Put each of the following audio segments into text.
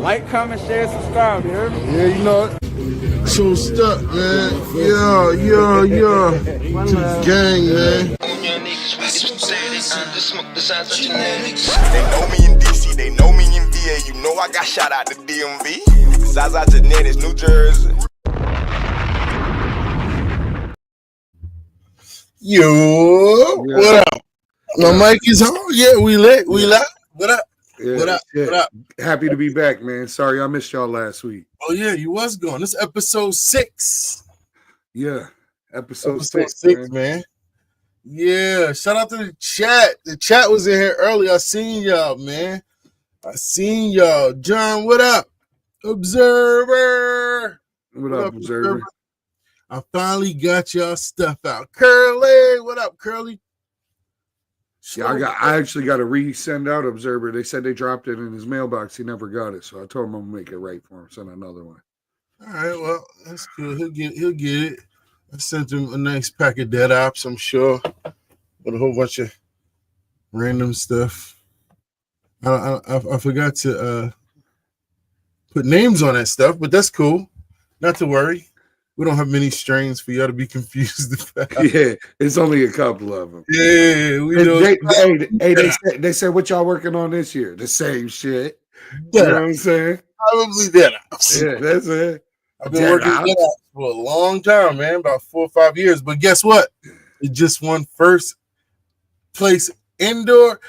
Like, comment, share, subscribe, you heard me? Yeah, you know it. So stuck, man. Yeah. To the gang, man. They know me in DC, they know me in VA. You know I got shot out the DMV. ZaZa Genetics, New Jersey. Yo, what up? My mic is on. Yeah, we lit. We live. What up? Yeah, What up? yeah. What up? Happy to be back, man. Sorry I missed y'all last week. Oh yeah, you was gone. This is episode 6. Yeah, episode 6, man. man. Yeah, shout out to the chat. The chat was in here early. I seen y'all, man. I seen y'all. John, what up? Observer. What up, Observer? I finally got y'all stuff out. Curly, what up, Curly? Yeah, I actually got to resend out Observer. They said they dropped it in his mailbox. He never got it, so I told him I'm gonna make it right for him. Send another one. All right, well, that's good. He'll get it. I sent him a nice pack of dead ops, I'm sure, with a whole bunch of random stuff. I forgot to put names on that stuff, but that's cool. Not to worry. We don't have many strains for y'all to be confused about. Yeah, it's only a couple of them. Yeah, we know. They said what y'all working on this year? The same shit. You know what I'm saying? Probably dead ops. Yeah, that's it. I've been working dead ops for a long time, man, about 4 or 5 years. But guess what? It just won first place indoor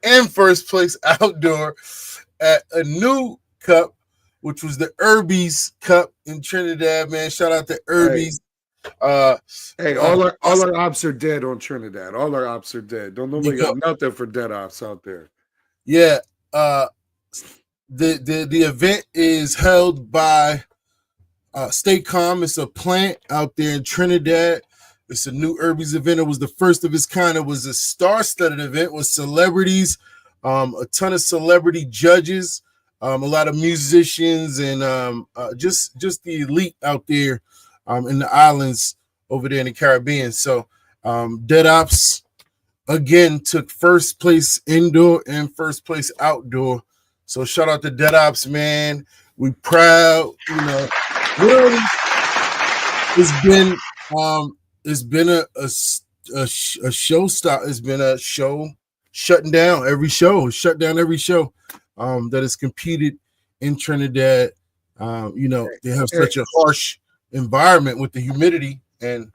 and first place outdoor at a new cup, which was the Irby's Cup in Trinidad, man. Shout out to Irby's. Hey, all our ops are dead on Trinidad. All our ops are dead. Don't nobody got nothing for dead ops out there. Yeah. The event is held by Stay Calm. It's a plant out there in Trinidad. It's a new Irby's event. It was the first of its kind. It was a star-studded event with celebrities, a ton of celebrity judges, a lot of musicians, and just the elite out there in the islands over there in the Caribbean. So Dead Ops again took first place indoor and first place outdoor. So shout out to Dead Ops, man. We proud, you know. Literally, it's been a show stop. It's been a show shutting down every show. Shut down every show that has competed in Trinidad. You know, they have such a harsh environment with the humidity, and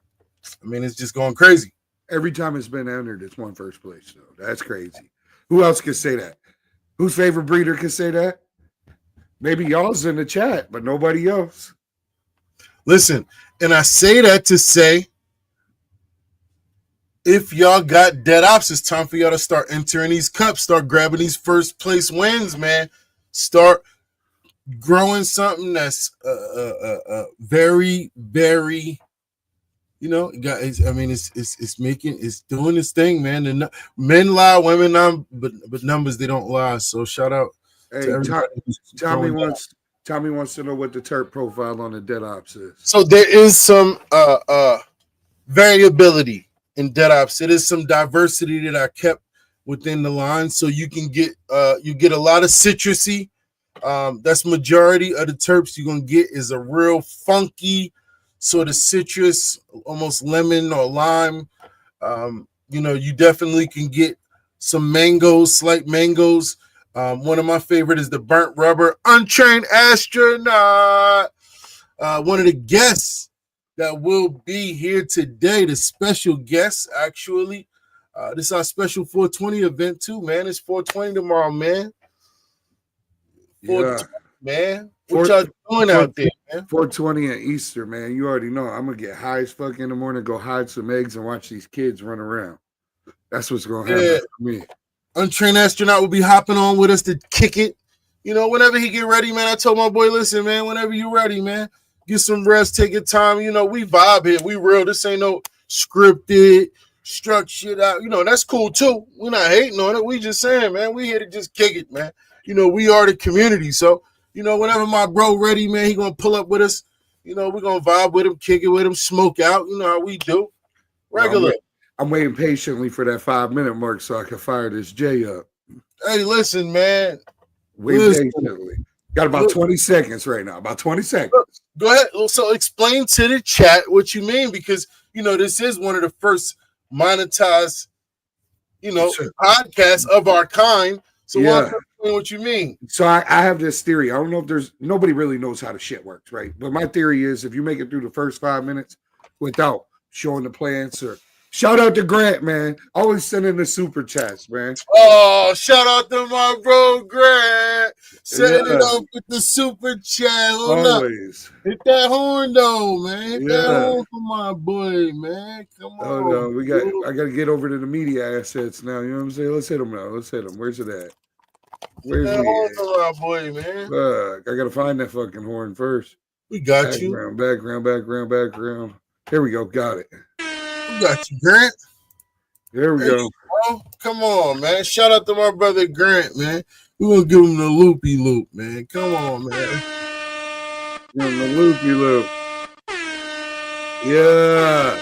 I mean, it's just going crazy. Every time it's been entered, it's won first place. So that's crazy. Who else can say that? Whose favorite breeder can say that? Maybe y'all's in the chat, but nobody else. Listen, and I say that to say, if y'all got dead ops, it's time for y'all to start entering these cups, start grabbing these first place wins, man. Start growing something that's very, very, you know, guys. I mean, it's doing this thing, man. And men lie, women not, but numbers they don't lie. So shout out. Hey, Tommy wants to know what the terp profile on the dead ops is. So there is some variability in dead ops. It is some diversity that I kept within the line, so you can get you get a lot of citrusy. That's majority of the terps you're gonna get is a real funky sort of citrus, almost lemon or lime. You know, you definitely can get some mangoes, slight mangoes. One of my favorite is the burnt rubber Untrained Astronaut. One of the guests that will be here today, the special guest, actually. This is our special 420 event too, man. It's 420 tomorrow, man. 420, man. What y'all doing out there, man? 420 at Easter, man. You already know. I'm going to get high as fuck in the morning, go hide some eggs, and watch these kids run around. That's what's going to happen for me. Untrained Astronaut will be hopping on with us to kick it. You know, whenever he get ready, man, I told my boy, listen, man, whenever you ready, man, get some rest, take your time. You know, we vibe here. We real. This ain't no scripted, struck shit out. You know, that's cool, too. We're not hating on it. We just saying, man, we here to just kick it, man. You know, we are the community. So, you know, whenever my bro ready, man, he going to pull up with us. You know, we're going to vibe with him, kick it with him, smoke out. You know how we do. Regular. I'm waiting patiently for that 5-minute mark so I can fire this J up. Hey, listen, man. Wait patiently. Got about 20 seconds right now. About 20 seconds. Go ahead. So explain to the chat what you mean, because this is one of the first monetized, podcasts of our kind. So explain what you mean. So I have this theory. I don't know if nobody really knows how the shit works, right? But my theory is if you make it through the first 5 minutes without showing the plants or shout out to Grant, man. Always sending the super chats, man. Oh, shout out to my bro Grant. Setting it up with the super chat. Always. Hit that horn though, man. Hit that horn for my boy, man. Come on. Oh no, I gotta get over to the media assets now. You know what I'm saying? Let's hit them now. Let's hit them. Where's it at? Where's that horn for my boy, man? I gotta find that fucking horn first. We got you. Background. Here we go. Got it. We got you, Grant. There we go. Come on, man. Shout out to my brother Grant, man. We're gonna give him the loopy loop, man. Come on, man. Give him the loopy loop. Yeah.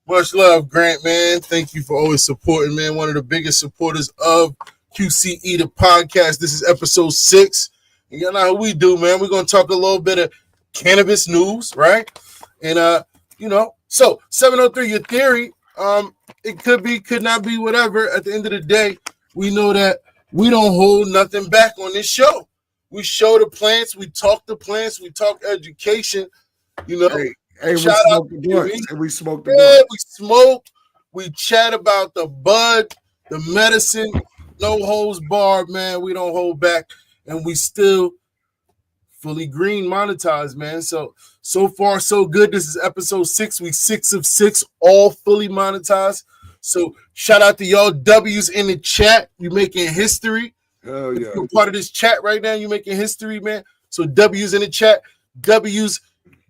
Much love, Grant, man. Thank you for always supporting, man. One of the biggest supporters of QCE, the podcast. This is episode 6. And you know how we do, man. We're gonna talk a little bit of cannabis news, right? And so 703, your theory, it could be, could not be, whatever. At the end of the day, we know that we don't hold nothing back on this show. We show the plants, we talk the plants, we talk education. Hey, shout out to we smoke the blunt. We smoke. We chat about the bud, the medicine. No holds barred, man. We don't hold back, and we still fully green monetized, man. So far, so good. This is episode 6. We 6 of 6, all fully monetized. So shout out to y'all W's in the chat. You making history. Hell yeah. If you're part of this chat right now, you making history, man. So W's in the chat. W's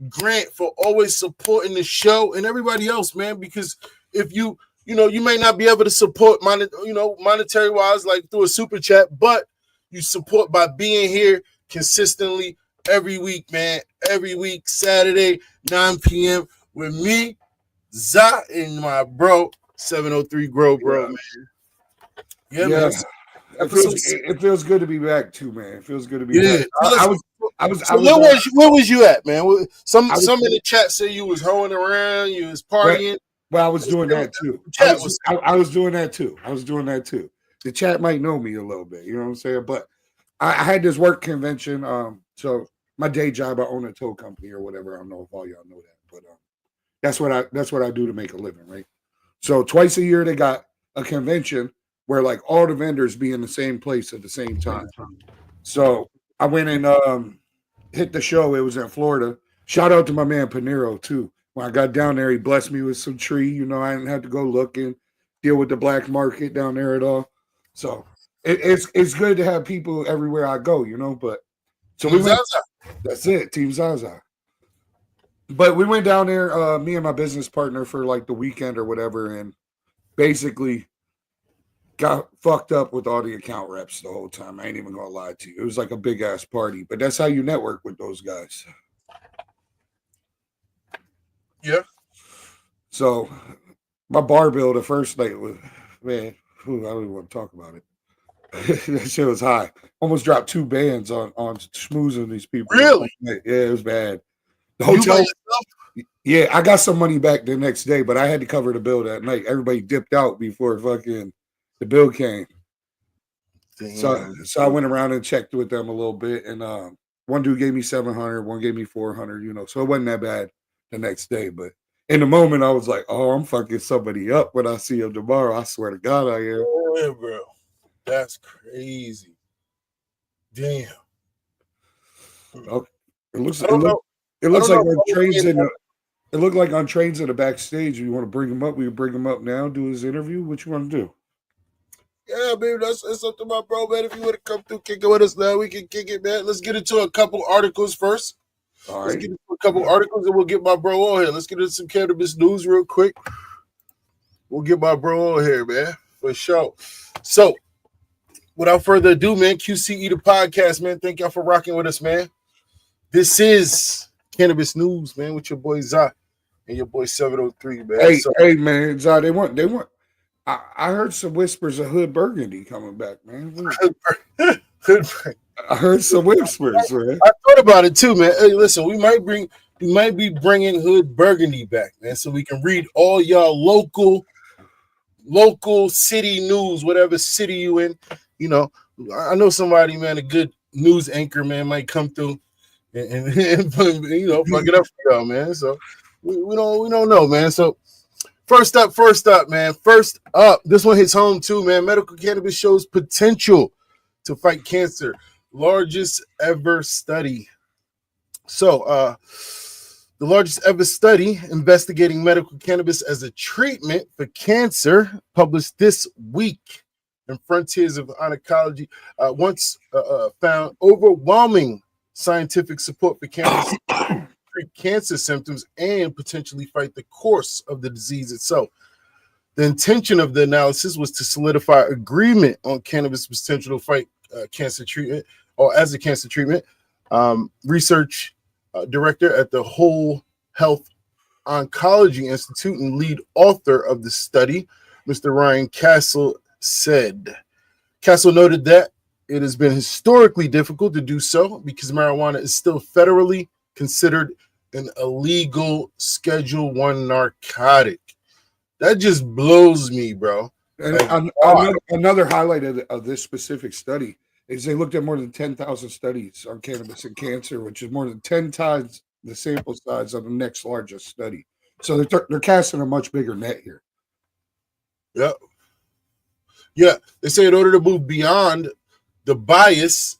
Grant for always supporting the show and everybody else, man. Because if you may not be able to support monetary wise, like through a super chat, but you support by being here consistently every week, man. Every week, Saturday, 9 p.m. with me, ZaZa, and my bro, 703 Grow, bro, man. Yeah, man. It feels good to be back too, man. It feels good to be back. Where was you at, man? Some in the chat say you was hoeing around, you was partying. Well, I was doing that too. I was doing that too. The chat might know me a little bit, you know what I'm saying? But I had this work convention. So my day job, I own a tow company or whatever. I don't know if all y'all know that, but that's what I do to make a living, right? So twice a year they got a convention where like all the vendors be in the same place at the same time. So I went and hit the show. It was in Florida. Shout out to my man Panero too. When I got down there, he blessed me with some tree. I didn't have to go looking, deal with the black market down there at all. So it's good to have people everywhere I go, but so we went. That's it, Team ZaZa. But we went down there, me and my business partner, for like the weekend or whatever, and basically got fucked up with all the account reps the whole time. I ain't even gonna lie to you. It was like a big ass party, but that's how you network with those guys. Yeah. So my bar bill the first night was, man, I don't even want to talk about it. That shit was high. Almost dropped 2 bands on schmoozing these people. Really? Yeah, it was bad. The hotel. Yeah, I got some money back the next day, but I had to cover the bill that night. Everybody dipped out before fucking the bill came. Damn. So I went around and checked with them a little bit, and one dude gave me $700, one gave me $400. So it wasn't that bad the next day. But in the moment, I was like, "Oh, I'm fucking somebody up when I see him tomorrow." I swear to God, I am. Yeah, bro, that's crazy. Damn. Okay. It looks like Untrained's in the. It looked like Untrained's in the backstage. You want to bring him up? We can bring him up now. Do his interview. What you want to do? Yeah, baby, that's up to my bro, man. If you want to come through, kick it with us now, we can kick it, man. Let's get into a couple articles first. All right. Let's get into a couple articles and we'll get my bro on here. Let's get into some cannabis news real quick. We'll get my bro on here, man, for sure. So, without further ado, man, QCE the podcast, man. Thank y'all for rocking with us, man. This is Cannabis News, man, with your boy ZaZa and your boy 703, man. Hey, man, ZaZa, I heard some whispers of Hood Burgundy coming back, man. I heard some whispers, man. I thought about it too, man. Hey, listen, we might be bringing Hood Burgundy back, man, so we can read all y'all local city news, whatever city you in. You know, I know somebody, man, a good news anchor, man, might come through and you know, fuck it up for y'all, man. So we don't know, man. So first up, man. First up, this one hits home too, man. Medical cannabis shows potential to fight cancer. Largest ever study. So the largest ever study investigating medical cannabis as a treatment for cancer, published this week in Frontiers of Oncology, once found overwhelming scientific support for cannabis to treat cancer symptoms and potentially fight the course of the disease itself. The intention of the analysis was to solidify agreement on cannabis' potential to fight cancer treatment or as a cancer treatment. Research director at the Whole Health Oncology Institute and lead author of the study, Mr. Ryan Castle, said. Castle noted that it has been historically difficult to do so because marijuana is still federally considered an illegal Schedule I narcotic. That just blows me, bro. And another highlight of this specific study is they looked at more than 10,000 studies on cannabis and cancer, which is more than 10 times the sample size of the next largest study. So they're casting a much bigger net here. Yeah. Yeah. They say in order to move beyond the bias,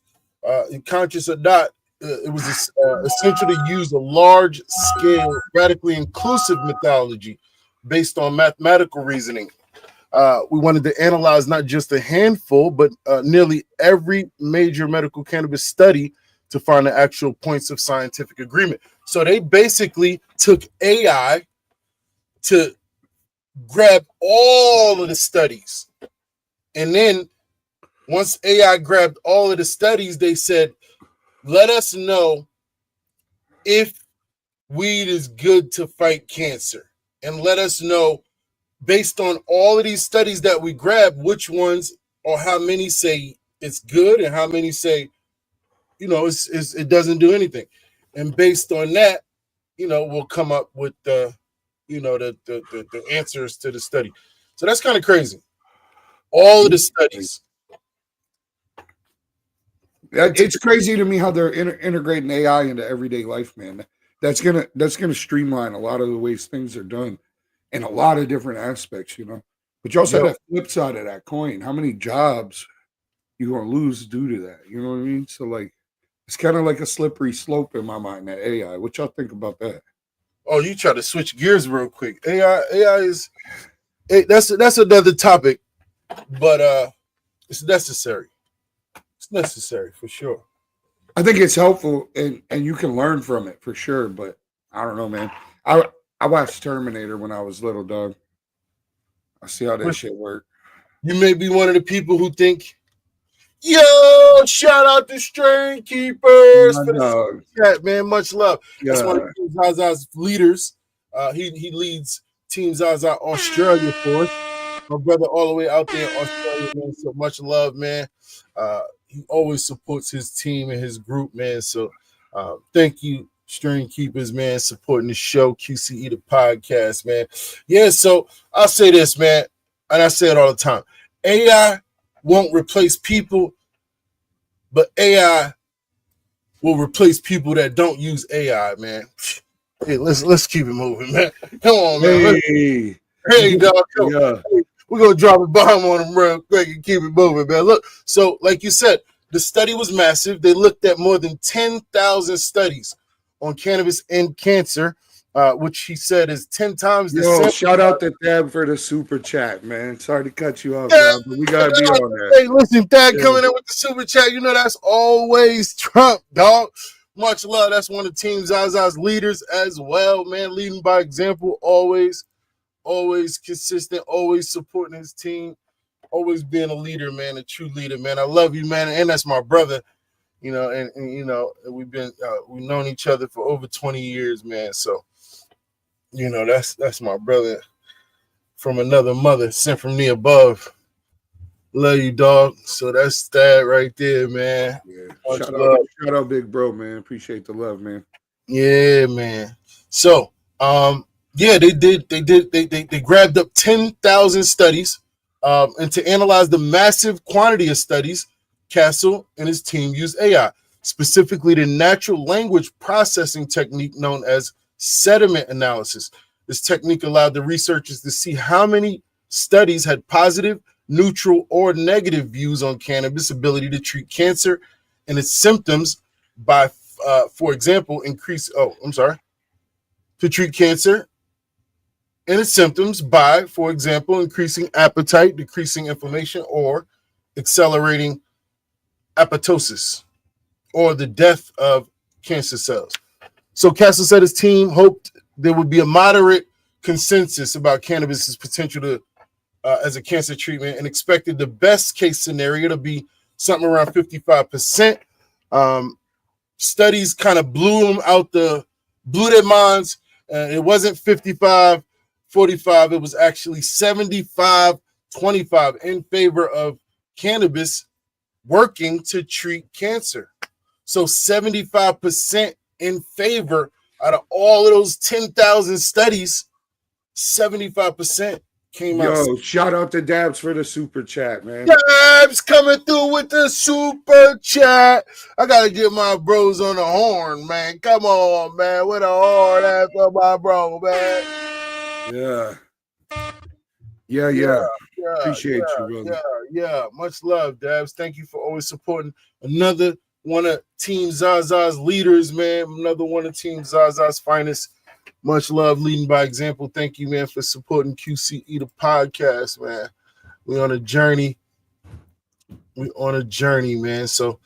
conscious or not, it was essential to use a large-scale, radically inclusive methodology based on mathematical reasoning. We wanted to analyze not just a handful, but nearly every major medical cannabis study to find the actual points of scientific agreement. So they basically took AI to grab all of the studies. And then once AI grabbed all of the studies, they said, let us know if weed is good to fight cancer. And let us know, based on all of these studies that we grab, which ones or how many say it's good and how many say, you know, it doesn't do anything. And based on that, you know, we'll come up with the answers to the study. So that's kind of crazy. All of the studies. It's crazy to me how they're integrating AI into everyday life, man. That's gonna streamline a lot of the ways things are done in a lot of different aspects, you know. But you also have that flip side of that coin. How many jobs you gonna lose due to that? You know what I mean? So like, it's kind of like a slippery slope in my mind. That AI. What y'all think about that? Oh, you try to switch gears real quick. AI is that's another topic, but it's necessary. It's necessary for sure. I think it's helpful and you can learn from it for sure. But I don't know, man. I watched Terminator when I was little, dog. I see how that shit work. You may be one of the people who think, yo, shout out to Strain Keepers for the chat, man. Much love. Yeah. That's one of Team ZaZa's leaders. He leads Team ZaZa Australia for us. My brother all the way out there in Australia, man. So much love, man. He always supports his team and his group, man. So thank you, Strain Keepers, man, supporting the show, QCE, the podcast, man. Yeah, so I'll say this, man, and I say it all the time. AI won't replace people, but AI will replace people that don't use AI, man. Hey, let's keep it moving, man. Come on, man. Hey, dog. Yeah. Hey, we're going to drop a bomb on them real quick and keep it moving, man. Look, so like you said, the study was massive. They looked at more than 10,000 studies on cannabis and cancer, which he said is 10 times the Yo, shout out to Thad for the super chat, man. Sorry to cut you off, bro, but we got to be on there. Hey, listen, Thad coming in with the super chat. You know that's always Trump, dog. Much love. That's one of Team ZaZa's leaders as well, man. Leading by example, always consistent, always supporting his team, always being a leader, man, a true leader, man. I love you, man, and that's my brother, you know, and you know, we've known each other for over 20 years, man. So, you know, that's my brother from another mother, sent from the above. Love you, dog. So that's that right there, man. Yeah. Much Shout love. out, big bro, man. Appreciate the love, man. Yeah, man. So, yeah, they grabbed up 10,000 studies, and to analyze the massive quantity of studies, Castle and his team used AI, specifically the natural language processing technique known as sediment analysis. This technique allowed the researchers to see how many studies had positive, neutral, or negative views on cannabis' ability to treat cancer and its symptoms by, for example, to treat cancer and its symptoms by, for example, increasing appetite, decreasing inflammation, or accelerating apoptosis, or the death of cancer cells. So Castle said his team hoped there would be a moderate consensus about cannabis's potential to as a cancer treatment, and expected the best case scenario to be something around 55%. Studies kind of blew their minds. It wasn't 55, 45. It was actually 75, 25 in favor of cannabis working to treat cancer. So 75% in favor out of all of those 10,000 studies, 75% came out. Yo, shout out to Dabs for the super chat, man. Dabs coming through with the super chat. I gotta get my bros on the horn, man. Come on, man. With a horn at for my bro, man. Yeah. Appreciate you, brother. Yeah. Much love, Dabs. Thank you for always supporting another one of Team ZaZa's leaders, man. Another one of Team ZaZa's finest. Much love, leading by example. Thank you, man, for supporting QCE, the podcast, man. We're on a journey. Man. So,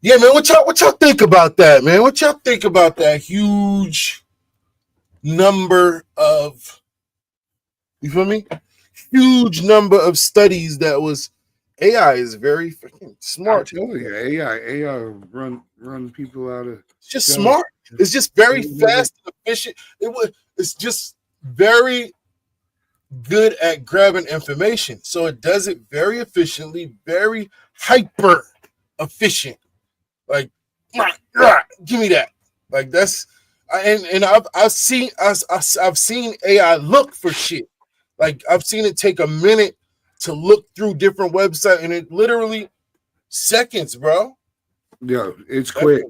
yeah, man, what y'all think about that, man? What y'all think about that huge number of, you feel me? Huge number of studies that was, AI is very freaking smart. I'm telling you, AI run people out of. It's just smart. It's just very fast and efficient. It's just very good at grabbing information. So it does it very efficiently, very hyper efficient. Like, give me that. Like that's, and I've seen AI look for shit. Like I've seen it take a minute to look through different websites, and it literally seconds, bro. Yeah, it's quick.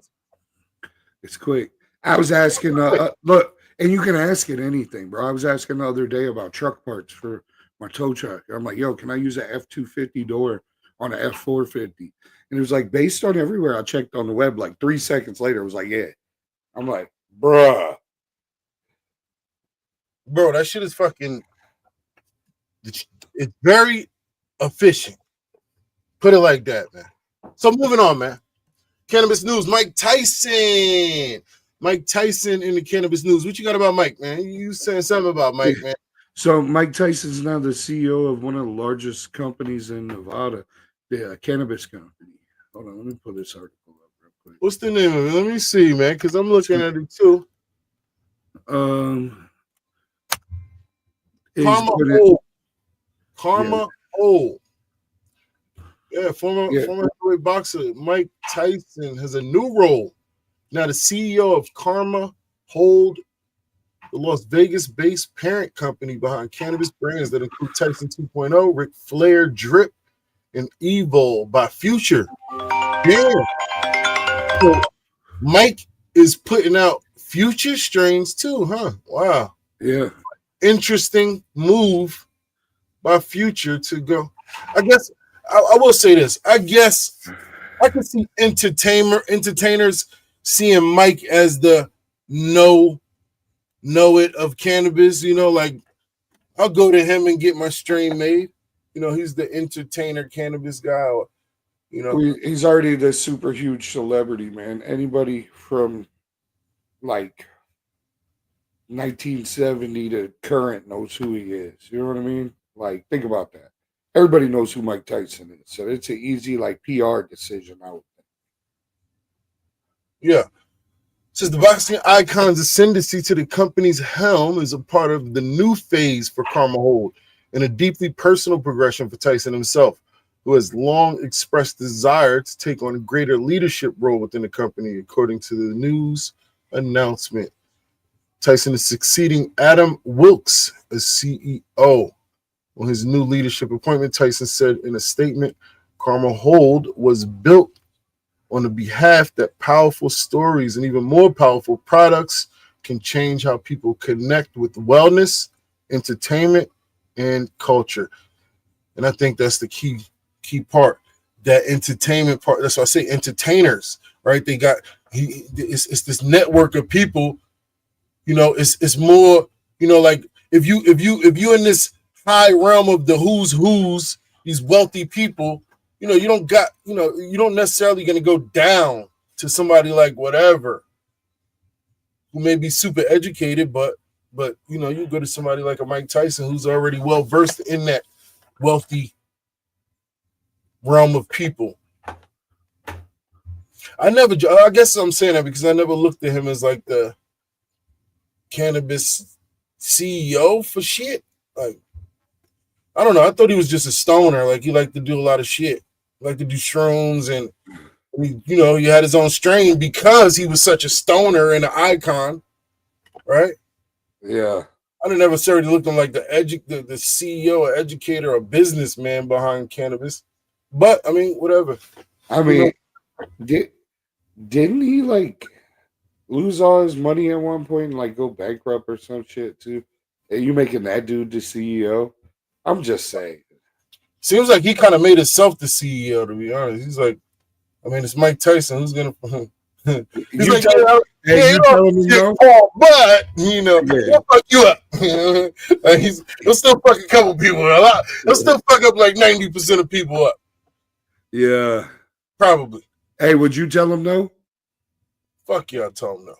It's quick. I was asking, look, and you can ask it anything, bro. I was asking the other day about truck parts for my tow truck. I'm like, yo, can I use an F-250 door on an F-450? And it was like, based on everywhere I checked on the web, like 3 seconds later, it was like, yeah. I'm like, bruh. Bro, that shit is fucking, it's very efficient. Put it like that, man. So moving on, man. Cannabis news, Mike Tyson. Mike Tyson in the cannabis news. What you got about Mike, man? You saying something about Mike, man? So Mike Tyson's now the CEO of one of the largest companies in Nevada, the cannabis company. Hold on, let me pull this article up real quick. What's the name of it? Let me see, man, because I'm looking at it too. Karma Old. Yeah, former heavyweight boxer Mike Tyson has a new role. Now the CEO of Karma Hold, the Las Vegas-based parent company behind cannabis brands that include Tyson 2.0, Ric Flair Drip, and Evil by Future. Yeah. So Mike is putting out Future strains too, huh? Wow. Yeah. Interesting move by Future to go. I guess I will say this. I guess I can see entertainers seeing Mike as the know it of cannabis, you know, like I'll go to him and get my strain made. You know, he's the entertainer cannabis guy, or, you know. He's already the super huge celebrity, man. Anybody from like 1970 to current knows who he is. You know what I mean? Like, think about that. Everybody knows who Mike Tyson is. So it's an easy, like, PR decision out. Yeah. Says the boxing icon's ascendancy to the company's helm is a part of the new phase for Karma Hold and a deeply personal progression for Tyson himself, who has long expressed desire to take on a greater leadership role within the company, according to the news announcement. Tyson is succeeding Adam Wilkes as CEO. On his new leadership appointment, Tyson said in a statement, Karma Hold was built on the behalf that powerful stories and even more powerful products can change how people connect with wellness, entertainment, and culture. And I think that's the key part, that entertainment part. That's why I say entertainers, right? They got it's this network of people. You know, it's more, you know, like if you in this high realm of the who's, these wealthy people, you know, you don't necessarily going to go down to somebody like whatever who may be super educated, but you know, you go to somebody like a Mike Tyson who's already well versed in that wealthy realm of people. I guess I'm saying that because I never looked at him as like the cannabis CEO for shit. Like, I don't know. I thought he was just a stoner. Like, he liked to do a lot of shit. Like to do shrooms, and you know, he had his own strain because he was such a stoner and an icon, right? Yeah. I didn't necessarily look at him like the CEO or educator or businessman behind cannabis. But I mean, whatever. I mean, didn't he like lose all his money at one point and like go bankrupt or some shit too? And you making that dude the CEO? I'm just saying. Seems like he kind of made himself the CEO, to be honest. He's like, I mean, it's Mike Tyson. Who's gonna? He's like, but you know, he'll fuck you up. Like he'll still fuck a couple people up. He'll still fuck up like 90% of people up. Yeah, probably. Hey, would you tell him no? Fuck yeah, I tell him no.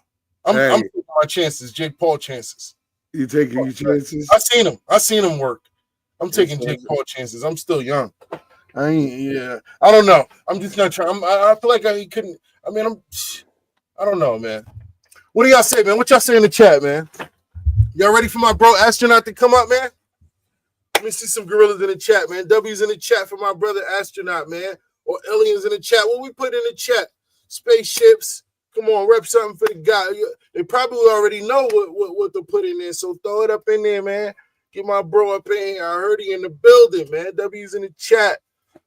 I'm taking my chances, Jake Paul chances. You taking your chances? I seen him work. I'm taking Jake Paul chances. I'm still young. I don't know. I'm just not trying. I feel like he couldn't. I mean, I don't know, man. What do y'all say, man? What y'all say in the chat, man? Y'all ready for my bro Astronaut to come up, man? Let me see some gorillas in the chat, man. W's in the chat for my brother Astronaut, man. Or aliens in the chat. What we put in the chat? Spaceships. Come on, rep something for the guy. They probably already know what to put in there, so throw it up in there, man. Get my bro up in here. I heard he in the building, man. W's in the chat.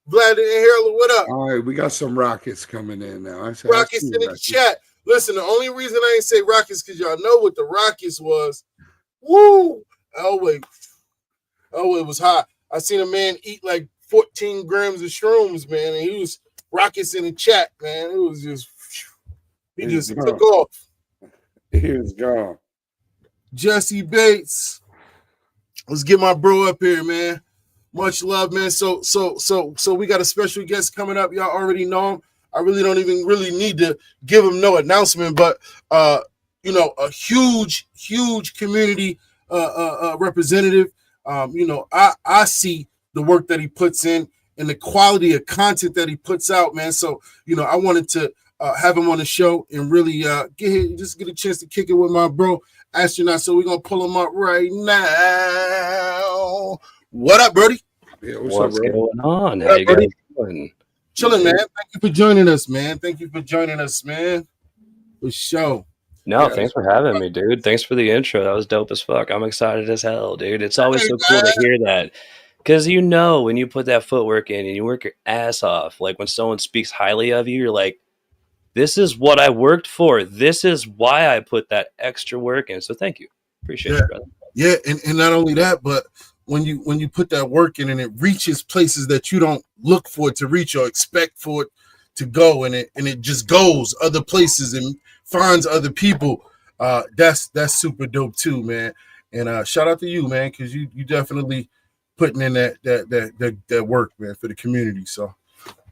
Vlad and Harold, what up? All right, we got some rockets coming in now. Rockets in the chat. Listen, the only reason I ain't say rockets because y'all know what the rockets was. Woo! Elway was hot. I seen a man eat like 14 grams of shrooms, man, and he was rockets in the chat, man. It was just, he just took off. He was gone. Jesse Bates. Let's get my bro up here, man. Much love, man. So we got a special guest coming up. Y'all already know him. I really don't even really need to give him no announcement, but you know, a huge community representative. You know, I see the work that he puts in and the quality of content that he puts out, man. So, you know, I wanted to have him on the show and really get a chance to kick it with my bro Astronaut. So we're gonna pull him up right now. What up, Brody? Yeah, what's going on? How you guys doing? Chilling, man. Thank you for joining us, man. For sure. No, thanks for having me, dude. Thanks for the intro. That was dope as fuck. I'm excited as hell, dude. It's always so cool to hear that. Because you know when you put that footwork in and you work your ass off, like when someone speaks highly of you, you're like, this is what I worked for. This is why I put that extra work in. So thank you. Appreciate it, brother. Yeah, and not only that, but when you put that work in and it reaches places that you don't look for it to reach or expect for it to go, and it just goes other places and finds other people, that's super dope too, man. And shout out to you, man, because you definitely putting in that work, man, for the community. So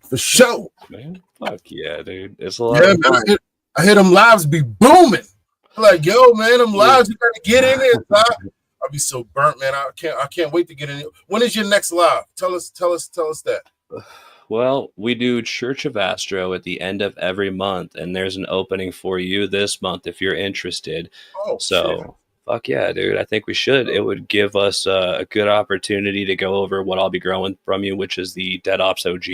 for sure, man. Fuck yeah, dude. It's a lot. Yeah, man, I hear them lives be booming. Like, yo, man, them lives, you gotta get in there. I'll be so burnt, man. I can't wait to get in. When is your next live? Tell us that. Well, we do Church of Astro at the end of every month, and there's an opening for you this month if you're interested. Oh shit. So, fuck yeah, dude. I think we should. It would give us a good opportunity to go over what I'll be growing from you, which is the Dead Ops OG.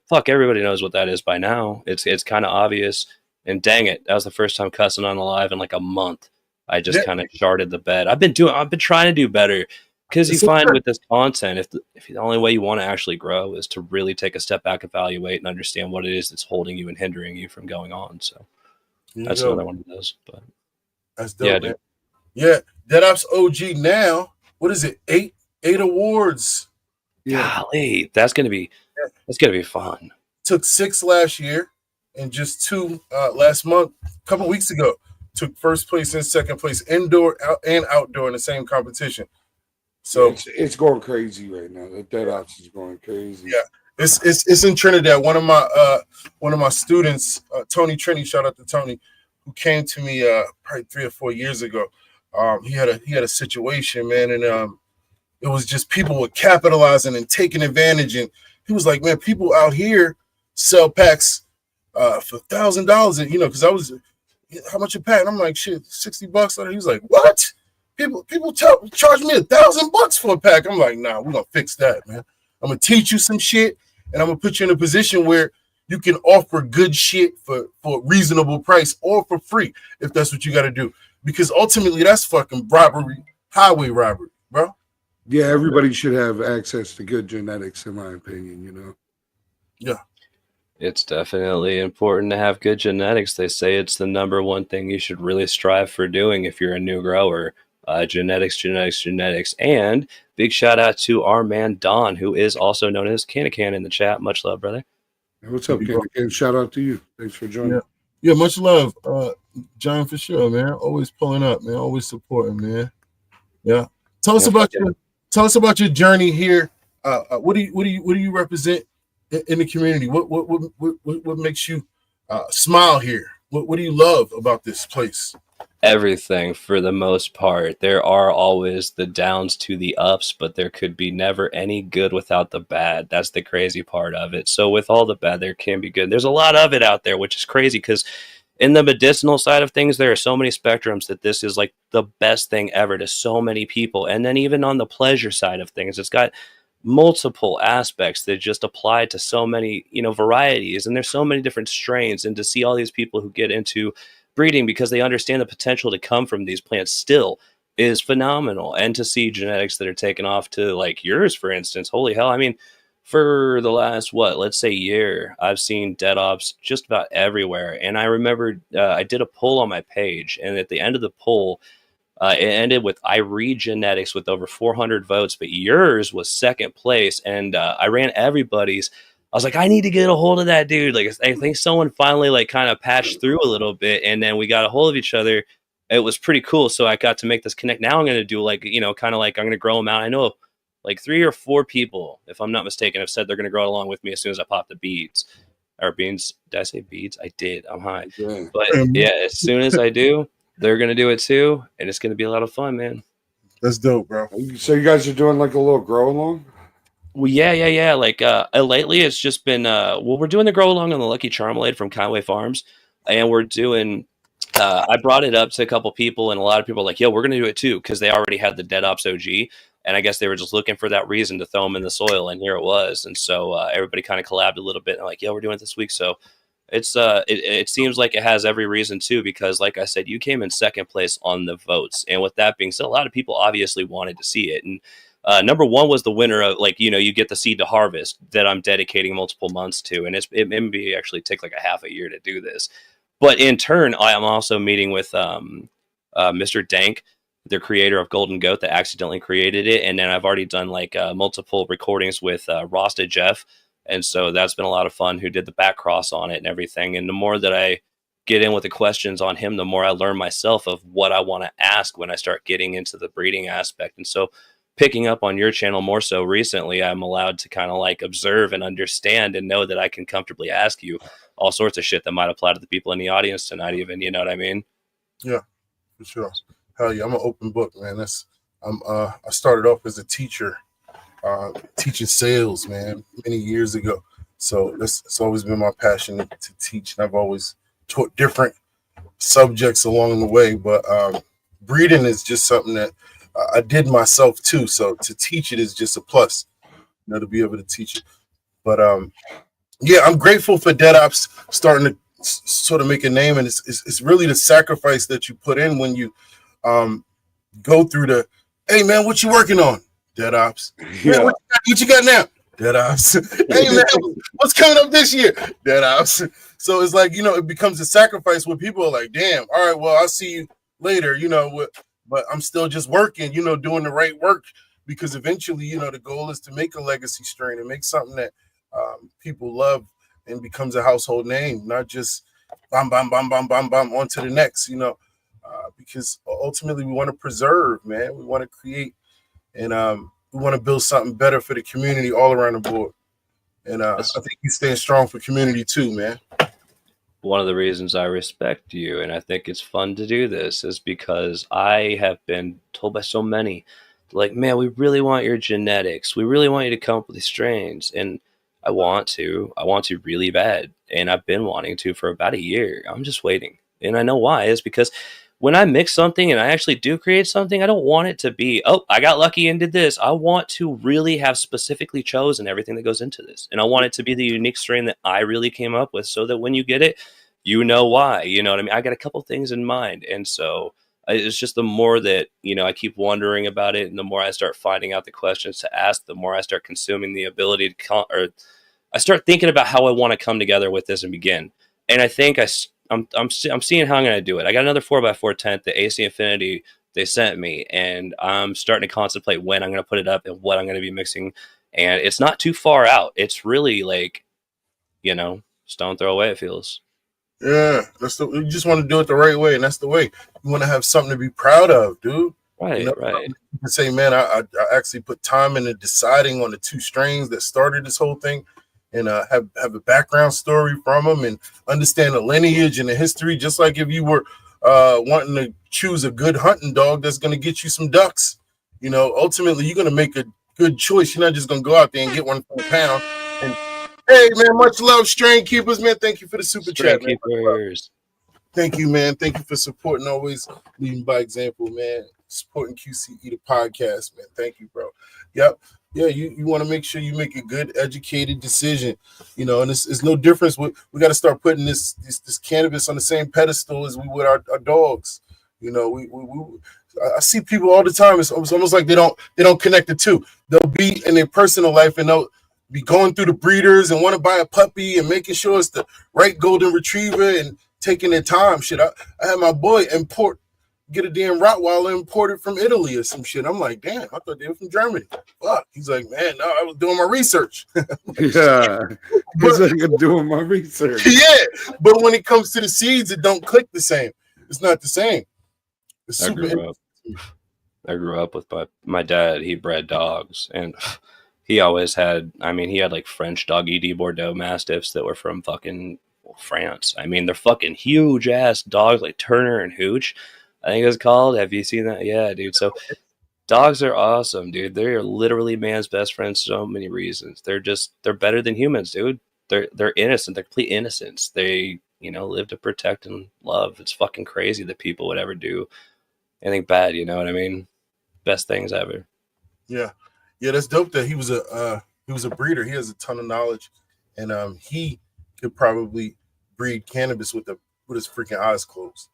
Fuck, everybody knows what that is by now. It's kind of obvious. And dang it, that was the first time cussing on the live in like a month. I just kind of sharded the bed. I've been trying to do better. Because you find with this content, if the only way you want to actually grow is to really take a step back, evaluate, and understand what it is that's holding you and hindering you from going on. So that's another one of those. But that's dope, man. Yeah, Dead Ops OG now. What is it? Eight awards. Yeah. Golly, that's gonna be fun. Took 6 last year and just 2 last month, a couple weeks ago. Took first place and second place, indoor and outdoor in the same competition. So it's going crazy right now. The Dead Ops is going crazy. Yeah, it's in Trinidad. One of my students, Tony Trini, shout out to Tony, who came to me probably 3 or 4 years ago. He had a situation, man, and it was just people were capitalizing and taking advantage. And he was like, man, people out here sell packs for $1,000, and because I was, how much a pack? And I'm like, shit, $60. He was like, what? People charge me $1,000 for a pack. I'm like, nah, we're gonna fix that, man. I'm gonna teach you some shit, and I'm gonna put you in a position where you can offer good shit for a reasonable price or for free if that's what you got to do. Because ultimately, that's fucking robbery, highway robbery, bro. Yeah, everybody should have access to good genetics, in my opinion. Yeah. It's definitely important to have good genetics. They say it's the number one thing you should really strive for doing if you're a new grower. Genetics. And big shout out to our man Don, who is also known as Can in the chat. Much love, brother. Hey, what's up, Can? Shout out to you. Thanks for joining. Yeah, much love, John, for sure, man. Always pulling up, man. Always supporting, man. Yeah. Tell us about your journey here. What do you represent in the community? What makes you smile here? What do you love about this place? Everything, for the most part. There are always the downs to the ups, but there could be never any good without the bad. That's the crazy part of it. So with all the bad, there can be good. There's a lot of it out there, which is crazy because in the medicinal side of things, there are so many spectrums that this is like the best thing ever to so many people. And then even on the pleasure side of things, it's got multiple aspects that just apply to so many, varieties. And there's so many different strains. And to see all these people who get into breeding because they understand the potential to come from these plants still is phenomenal. And to see genetics that are taken off to like yours, for instance, holy hell. I mean, for the last, let's say year, I've seen Dead Ops just about everywhere. And I remember I did a poll on my page, and at the end of the poll, it ended with I read genetics with over 400 votes, but yours was second place. And I ran everybody's. I was like, I need to get a hold of that dude. Like, I think someone finally like kind of patched through a little bit, and then we got a hold of each other. It was pretty cool. So I got to make this connect. Now I'm going to do like, kind of like I'm going to grow them out. I know like 3 or 4 people, if I'm not mistaken, have said they're going to grow along with me as soon as I pop the beads or beans. Did I say beads? I did. I'm high. Yeah. But yeah, as soon as I do, they're going to do it too. And it's going to be a lot of fun, man. That's dope, bro. So you guys are doing like a little grow along? Well, yeah. Like lately it's just been, we're doing the grow along on the Lucky Charmelade from Conway Farms. And we're doing, I brought it up to a couple people, and a lot of people are like, yo, we're going to do it too. Cause they already had the Dead Ops OG. And I guess they were just looking for that reason to throw them in the soil, and here it was. And so everybody kind of collabed a little bit, and like, yeah, we're doing it this week. So it's it seems like it has every reason to, because like I said, you came in second place on the votes. And with that being said, a lot of people obviously wanted to see it. And number one was the winner of like, you get the seed to harvest that I'm dedicating multiple months to. And it maybe actually take like a half a year to do this. But in turn, I am also meeting with Mr. Dank, the creator of Golden Goat, that accidentally created it. And then I've already done like multiple recordings with Rasta Jeff. And so that's been a lot of fun, who did the back cross on it and everything. And the more that I get in with the questions on him, the more I learn myself of what I want to ask when I start getting into the breeding aspect. And so picking up on your channel more so recently, I'm allowed to kind of like observe and understand and know that I can comfortably ask you all sorts of shit that might apply to the people in the audience tonight even, you know what I mean? Yeah, for sure. Hell yeah, I'm an open book, man. I started off as a teacher teaching sales, man, many years ago. So it's always been my passion to teach, and I've always taught different subjects along the way. But breeding is just something that I did myself too. So to teach it is just a plus, to be able to teach it. But yeah, I'm grateful for Dead Ops starting to sort of make a name, and it's really the sacrifice that you put in when you go through the, hey man, what you working on? Dead Ops. Yeah. Man, what you got now? Dead Ops. Hey man, what's coming up this year? Dead Ops. So it's like, it becomes a sacrifice where people are like, damn, all right, well, I'll see you later, but I'm still just working, doing the right work, because eventually, the goal is to make a legacy strain and make something that people love and becomes a household name, not just bam, bam, bam, bam, bam, bam, on to the next, because ultimately we want to preserve, man. We want to create, and we want to build something better for the community all around the board. And I think you stand strong for community too, man. One of the reasons I respect you, and I think it's fun to do this, is because I have been told by so many, like, man, we really want your genetics. We really want you to come up with these strains. And I want to really bad. And I've been wanting to for about a year. I'm just waiting. And I know why. It's because when I mix something and I actually do create something, I don't want it to be, oh, I got lucky and did this. I want to really have specifically chosen everything that goes into this. And I want it to be the unique strain that I really came up with, so that when you get it, you know why. You know what I mean? I got a couple things in mind. And so it's just the more that, I keep wondering about it, and the more I start finding out the questions to ask, the more I start consuming the ability to I start thinking about how I want to come together with this and begin. And I think I'm seeing how I'm going to do it. I got another 4x4 tent, the AC Infinity they sent me, and I'm starting to contemplate when I'm going to put it up and what I'm going to be mixing. And it's not too far out. It's really like, stone throw away, it feels. Yeah, you just want to do it the right way, and that's the way. You want to have something to be proud of, dude. Right, right. You can say, man, I actually put time into deciding on the 2 strains that started this whole thing, and have a background story from them, and understand the lineage and the history. Just like if you were wanting to choose a good hunting dog that's going to get you some ducks, ultimately you're going to make a good choice. You're not just going to go out there and get one for a pound. And hey, man, much love, Strain Keepers, man. Thank you for the super chat, man. Thank you, man. Thank you for supporting, always leading by example, man. Supporting QCE, the podcast, man. Thank you, bro. Yep. Yeah, you want to make sure you make a good, educated decision, and it's no difference. We got to start putting this cannabis on the same pedestal as we would our dogs. I see people all the time. It's almost like they don't connect the two. They'll be in their personal life and they'll be going through the breeders and want to buy a puppy and making sure it's the right golden retriever and taking their time. Shit, I had my boy get a damn Rottweiler imported from Italy or some shit. I'm like, damn, I thought they were from Germany. Fuck. He's like, man, no, I was doing my research. Yeah, he's like doing my research. Yeah, but when it comes to the seeds, it don't click the same. It's not the same. It's I grew up with my dad. He bred dogs, and he always had, he had like French Dog-ED Bordeaux Mastiffs that were from fucking France. They're fucking huge ass dogs, like Turner and Hooch, I think it's called. Have you seen that? Yeah, dude. So dogs are awesome, dude. They're literally man's best friends for so many reasons. They're better than humans, dude. They're innocent. They're complete innocence. They, live to protect and love. It's fucking crazy that people would ever do anything bad, you know what I mean? Best things ever. Yeah. Yeah, that's dope that he was a breeder. He has a ton of knowledge, and he could probably breed cannabis with his freaking eyes closed.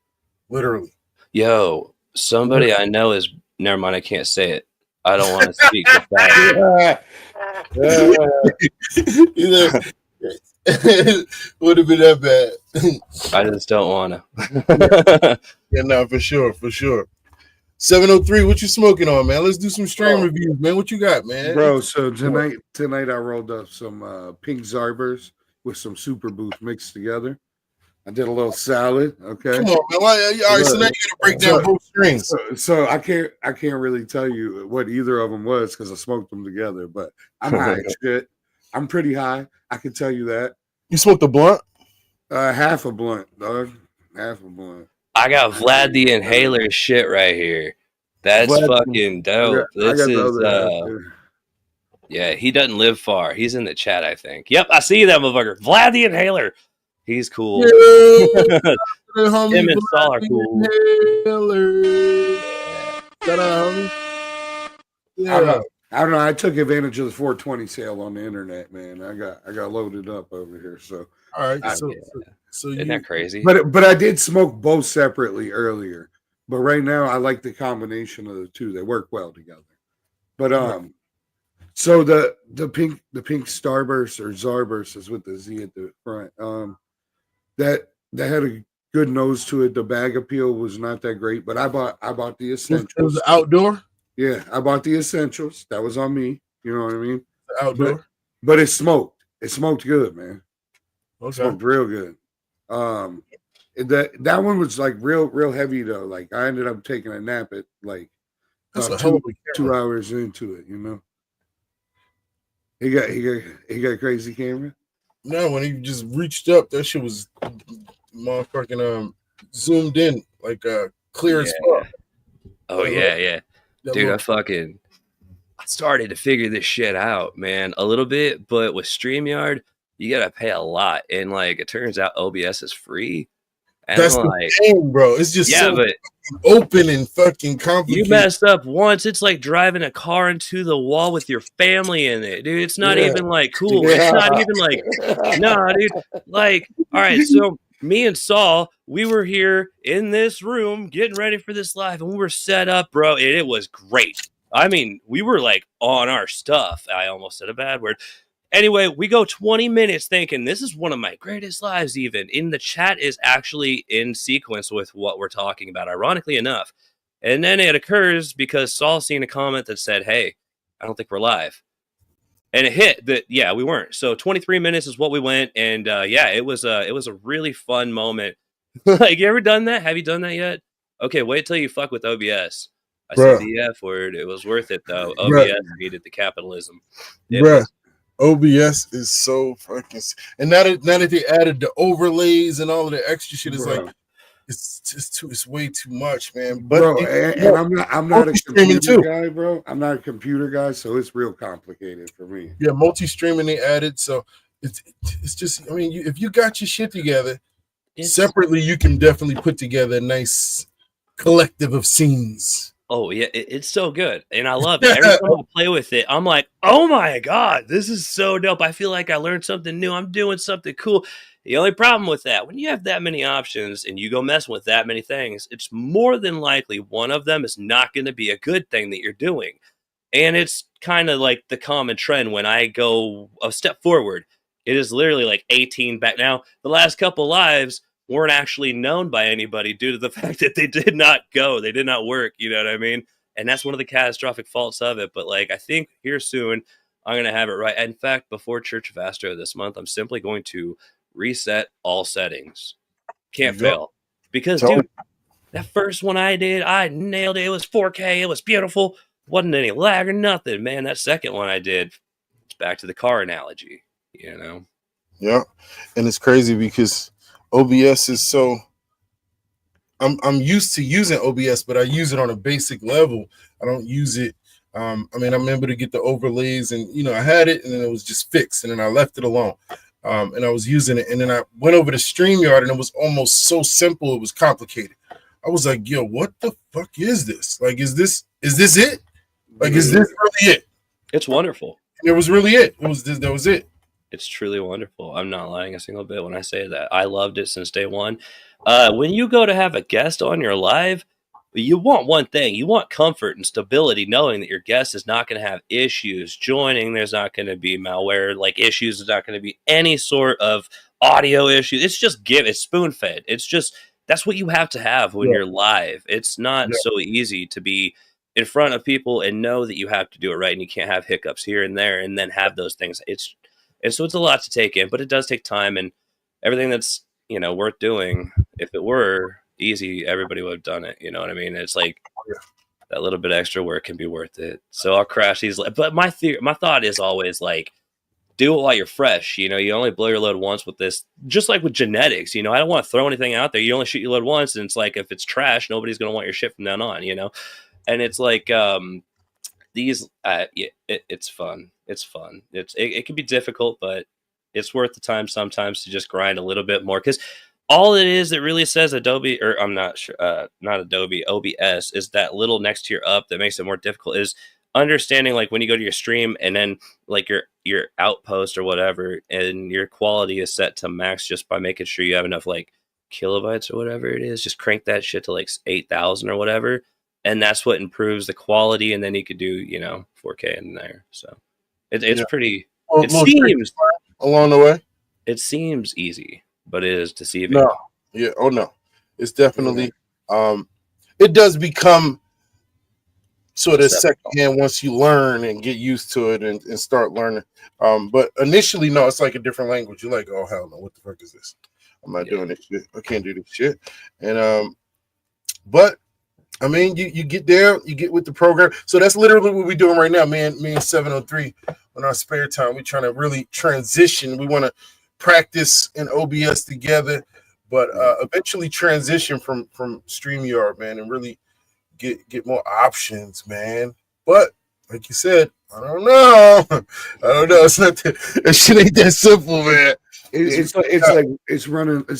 Literally. Yo, somebody I know is, never mind, I can't say it. I don't want to speak the fact. Would have been that bad. I just don't want to. Yeah, no, for sure. 703, what you smoking on, man? Let's do some strain reviews, man. What you got, man? Bro, so tonight I rolled up some pink Zarbers with some Super Boost mixed together. I did a little salad. Okay. Come on, man. All right, so now you gotta break down both strains. So I can't really tell you what either of them was because I smoked them together. But I'm high as shit. I'm pretty high. I can tell you that. You smoked a blunt? Half a blunt, dog. Half a blunt. I got Vlad the Inhaler shit right here. That's Vlad, fucking dope. I got this is Yeah, he doesn't live far. He's in the chat, I think. Yep, I see that motherfucker. Vlad the Inhaler. He's cool. Him and Saul are cool. Yeah. I don't know. I took advantage of the 420 sale on the internet, man. I got loaded up over here. So all right. So isn't that crazy? But I did smoke both separately earlier. But right now I like the combination of the two. They work well together. But so the pink Starburst or Zarburst is with the Z at the front. That had a good nose to it. The bag appeal was not that great, but I bought the essentials. It was outdoor. Yeah, I bought the essentials. That was on me. You know what I mean? The outdoor. But it smoked. It smoked good, man. Okay. Smoked real good. That one was like real heavy though. Like I ended up taking a nap at like about 2 hours into it. You know. He got crazy camera. No, when he just reached up, that shit was motherfucking zoomed in like clear as fuck. Oh yeah. Dude, I started to figure this shit out, man, a little bit, but with StreamYard, you gotta pay a lot, and like it turns out OBS is free. And that's like, the thing, bro. It's just but open and fucking complicated. You messed up once. It's like driving a car into the wall with your family in it, dude. It's not even like cool. Yeah. It's not even like, nah, dude. Like, all right, so me and Saul, we were here in this room getting ready for this live, and we were set up, bro, and it was great. I mean, we were like on our stuff. I almost said a bad word. Anyway, we go 20 minutes thinking this is one of my greatest lives even. In the chat is actually in sequence with what we're talking about, ironically enough. And then it occurs because Saul seen a comment that said, hey, I don't think we're live. And it hit that, yeah, we weren't. So 23 minutes is what we went. And yeah, it was a really fun moment. Like, you ever done that? Have you done that yet? Okay, wait till you fuck with OBS. I said the F word. It was worth it, though. OBS needed the capitalism. OBS is so fucking, and now that they added the overlays and all of the extra shit, is like it's way too much, man. But bro, and I'm not a computer guy, bro. I'm not a computer guy, so it's real complicated for me. Yeah, multi-streaming they added, so it's just, I mean, if you got your shit together separately, you can definitely put together a nice collective of scenes. Oh, yeah, it's so good, and I love it. Every time I play with it, I'm like, oh, my God, this is so dope. I feel like I learned something new. I'm doing something cool. The only problem with that, when you have that many options and you go messing with that many things, it's more than likely one of them is not going to be a good thing that you're doing. And it's kind of like the common trend when I go a step forward. It is literally like 18 back. Now, the last couple lives weren't actually known by anybody due to the fact that they did not go. They did not work, you know what I mean? And that's one of the catastrophic faults of it. But like, I think here soon, I'm going to have it right. In fact, before Church of Astro this month, I'm simply going to reset all settings. Can't fail. Because, dude, that first one I did, I nailed it. It was 4K. It was beautiful. Wasn't any lag or nothing, man. That second one I did, it's back to the car analogy, you know? Yeah. And it's crazy because OBS is so, I'm used to using OBS, but I use it on a basic level. I don't use it. I mean, I'm able to get the overlays, and you know, I had it, and then it was just fixed, and then I left it alone. And I was using it, and then I went over to StreamYard, and it was almost so simple, it was complicated. I was like, yo, what the fuck is this? Like, is this it? Like, is this really it? It's wonderful. It was really it. That was it. It's truly wonderful. I'm not lying a single bit when I say that. I loved it since day one. When you go to have a guest on your live, you want one thing. You want comfort and stability, knowing that your guest is not going to have issues joining. There's not going to be malware like issues. There's not going to be any sort of audio issues. It's just it's spoon fed. It's just, that's what you have to have when you're live. It's not so easy to be in front of people and know that you have to do it right, and you can't have hiccups here and there and then have those things. And so it's a lot to take in, but it does take time, and everything that's, you know, worth doing. If it were easy, everybody would have done it. You know what I mean? It's like that little bit extra work can be worth it. So I'll crash these. But my thought is always like, do it while you're fresh. You know, you only blow your load once with this, just like with genetics. You know, I don't want to throw anything out there. You only shoot your load once, and it's like, if it's trash, nobody's going to want your shit from then on, you know? And it's like, it's fun. It's fun. It can be difficult, but it's worth the time sometimes to just grind a little bit more, because all it is that really says Adobe, or I'm not sure, not Adobe, OBS, is that little next to your up that makes it more difficult, is understanding, like, when you go to your stream and then like your outpost or whatever, and your quality is set to max just by making sure you have enough like kilobytes or whatever it is, just crank that shit to like 8,000 or whatever, and that's what improves the quality, and then you could do 4K in there. So it's pretty. It seems along the way. It seems easy, but it is deceiving. No, yeah, oh no, it's definitely. It does become sort of secondhand once you learn and get used to it and start learning. But initially, no, it's like a different language. You're like, oh hell no, what the fuck is this? I'm not doing this shit. I can't do this shit. And but I mean, you get there, you get with the program. So that's literally what we're doing right now, me and 703 on our spare time. We're trying to really transition. We want to practice in OBS together, but eventually transition from StreamYard, man, and really get more options, man. But like you said, I don't know. It's not that shit ain't that simple, man. It's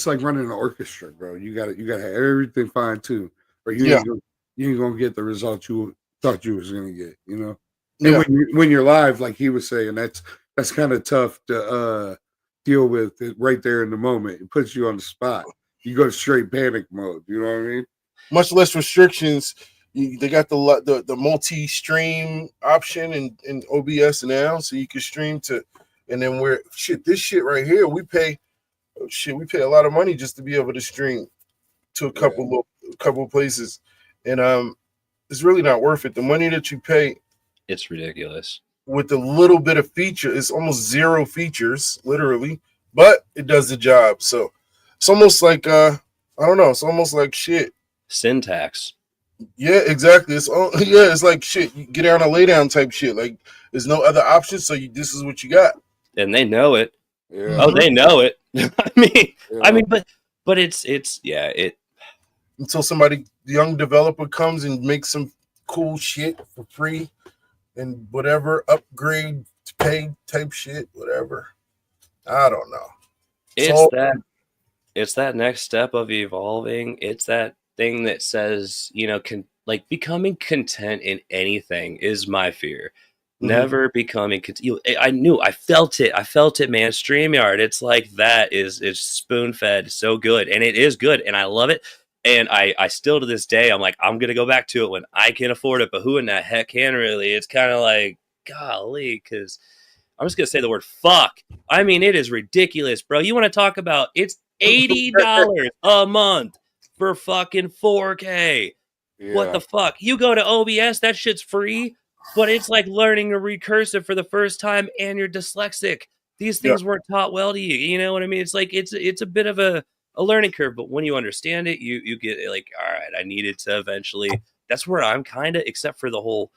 like running an orchestra, bro. You gotta have everything fine too, or you ain't gonna get the result you thought you was gonna get, And when you're live, like he was saying, that's kind of tough to deal with it right there in the moment. It puts you on the spot. You go straight panic mode. You know what I mean? Much less restrictions. They got the multi-stream option in OBS now, so you can stream to. And then this shit right here, we pay a lot of money just to be able to stream to a couple places, and it's really not worth it. The money that you pay, it's ridiculous. With a little bit of feature, it's almost zero features, literally, but it does the job. So it's almost like I don't know. It's almost like shit. Syntax. Yeah, exactly. It's like shit. You get down a lay down type shit. Like there's no other option, so this is what you got. And they know it. Yeah. Oh, they know it. I mean, but it's until somebody young developer comes and makes some cool shit for free and whatever upgrade pay type shit, whatever. I don't know. It's that next step of evolving. It's that thing that says, becoming content in anything is my fear. Never becoming I felt it, man. StreamYard, it's like that is spoon-fed so good, and it is good, and I love it, and I still to this day I'm like, I'm gonna go back to it when I can afford it, but who in the heck can really? It's kind of like, golly, because I'm just gonna say the word fuck. I mean, it is ridiculous, bro. You want to talk about, it's $80 a month for fucking 4K. What the fuck? You go to OBS, that shit's free. But it's like learning a recursive for the first time, and you're dyslexic. These things weren't taught well to you. You know what I mean? It's like it's a bit of a learning curve, but when you understand it, you get like, all right, I needed to eventually. That's where I'm kind of, except for the whole,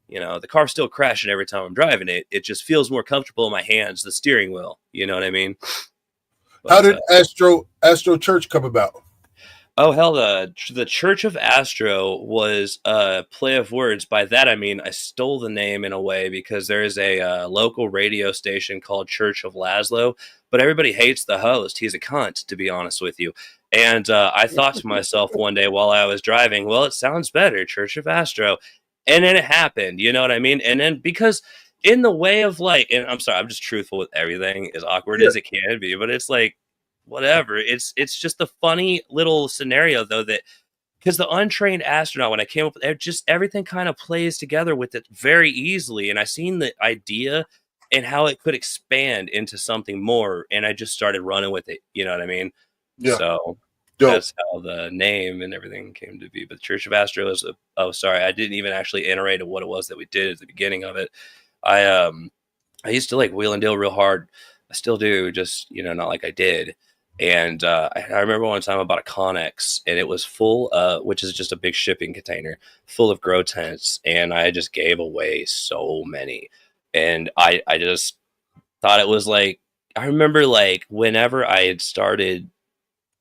the car's still crashing every time I'm driving it. It just feels more comfortable in my hands, the steering wheel. You know what I mean? But, how did Astro Church come about? Oh, hell, the Church of Astro was a play of words. By that, I mean, I stole the name in a way, because there is a local radio station called Church of Laszlo, but everybody hates the host. He's a cunt, to be honest with you. And I thought to myself one day while I was driving, well, it sounds better, Church of Astro. And then it happened, you know what I mean? And then because in the way of and I'm sorry, I'm just truthful with everything, as awkward as it can be, but it's like, whatever. It's just a funny little scenario, though, that because the Untrained Astronaut, when I came up with it, just everything kind of plays together with it very easily. And I seen the idea and how it could expand into something more, and I just started running with it. You know what I mean? Yeah. So that's how the name and everything came to be. But the Church of Astro is I didn't even actually iterate what it was that we did at the beginning of it. I used to wheel and deal real hard. I still do, just not like I did. And I remember one time I bought a Connex, and it was full, which is just a big shipping container, full of grow tents, and I just gave away so many. And I just thought it was I remember whenever I had started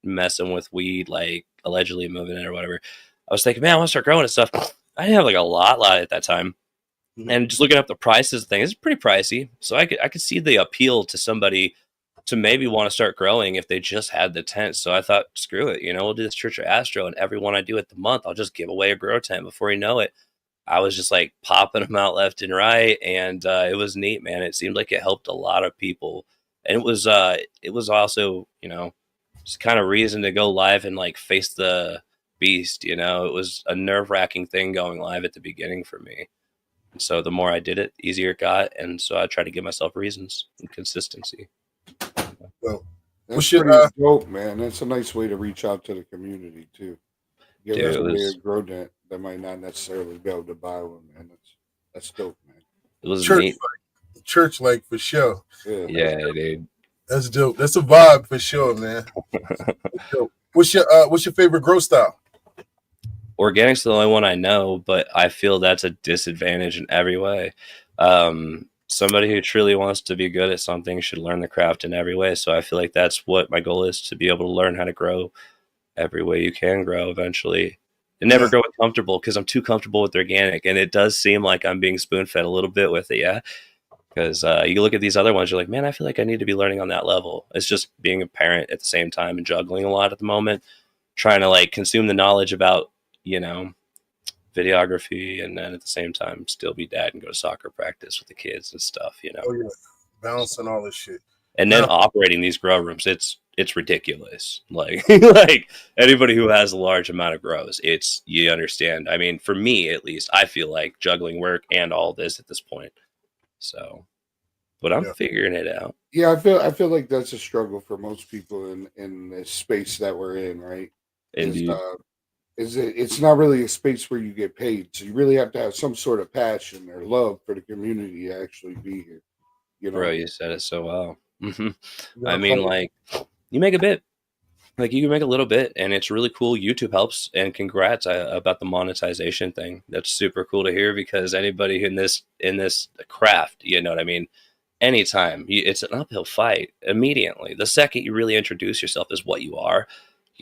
messing with weed, allegedly moving it or whatever, I was thinking, man, I want to start growing and stuff. I didn't have a lot at that time. And just looking up the prices thing, it's pretty pricey. So I could see the appeal to somebody to maybe want to start growing if they just had the tent. So I thought, screw it, we'll do this Church of Astro, and every one I do at the month, I'll just give away a grow tent. Before you know it, I was just like popping them out left and right, and it was neat, man. It seemed like it helped a lot of people, and it was also just kind of reason to go live and like face the beast. It was a nerve-wracking thing going live at the beginning for me. And so the more I did it, the easier it got, and so I try to give myself reasons and consistency. Well, that's pretty dope, man. That's a nice way to reach out to the community too. Give somebody a grow tent that might not necessarily be able to buy one, man. That's dope, man. It was church like for sure. Yeah, dude. That's dope. That's a vibe for sure, man. What's your favorite grow style? Organic's the only one I know, but I feel that's a disadvantage in every way. Somebody who truly wants to be good at something should learn the craft in every way. So I feel like that's what my goal is, to be able to learn how to grow every way you can grow eventually, and never grow comfortable, because I'm too comfortable with organic. And it does seem like I'm being spoon-fed a little bit with it. Yeah. Because you look at these other ones, you're like, man, I feel like I need to be learning on that level. It's just being a parent at the same time and juggling a lot at the moment, trying to like consume the knowledge about, videography, and then at the same time still be dad and go to soccer practice with the kids and stuff, Oh, yeah. Balancing all this shit. And then operating these grow rooms, it's ridiculous. Like like anybody who has a large amount of grows, you understand. I mean, for me at least, I feel like juggling work and all this at this point. So, but I'm figuring it out. Yeah, I feel like that's a struggle for most people in this space that we're in, right? Indeed. It's not really a space where you get paid, so you really have to have some sort of passion or love for the community to actually be here. Bro, you said it so well. I mean, like, you make a bit, like you can make a little bit, and it's really cool. YouTube helps, and congrats about the monetization thing. That's super cool to hear, because anybody in this craft, you know what I mean? Anytime it's an uphill fight immediately. The second you really introduce yourself as what you are,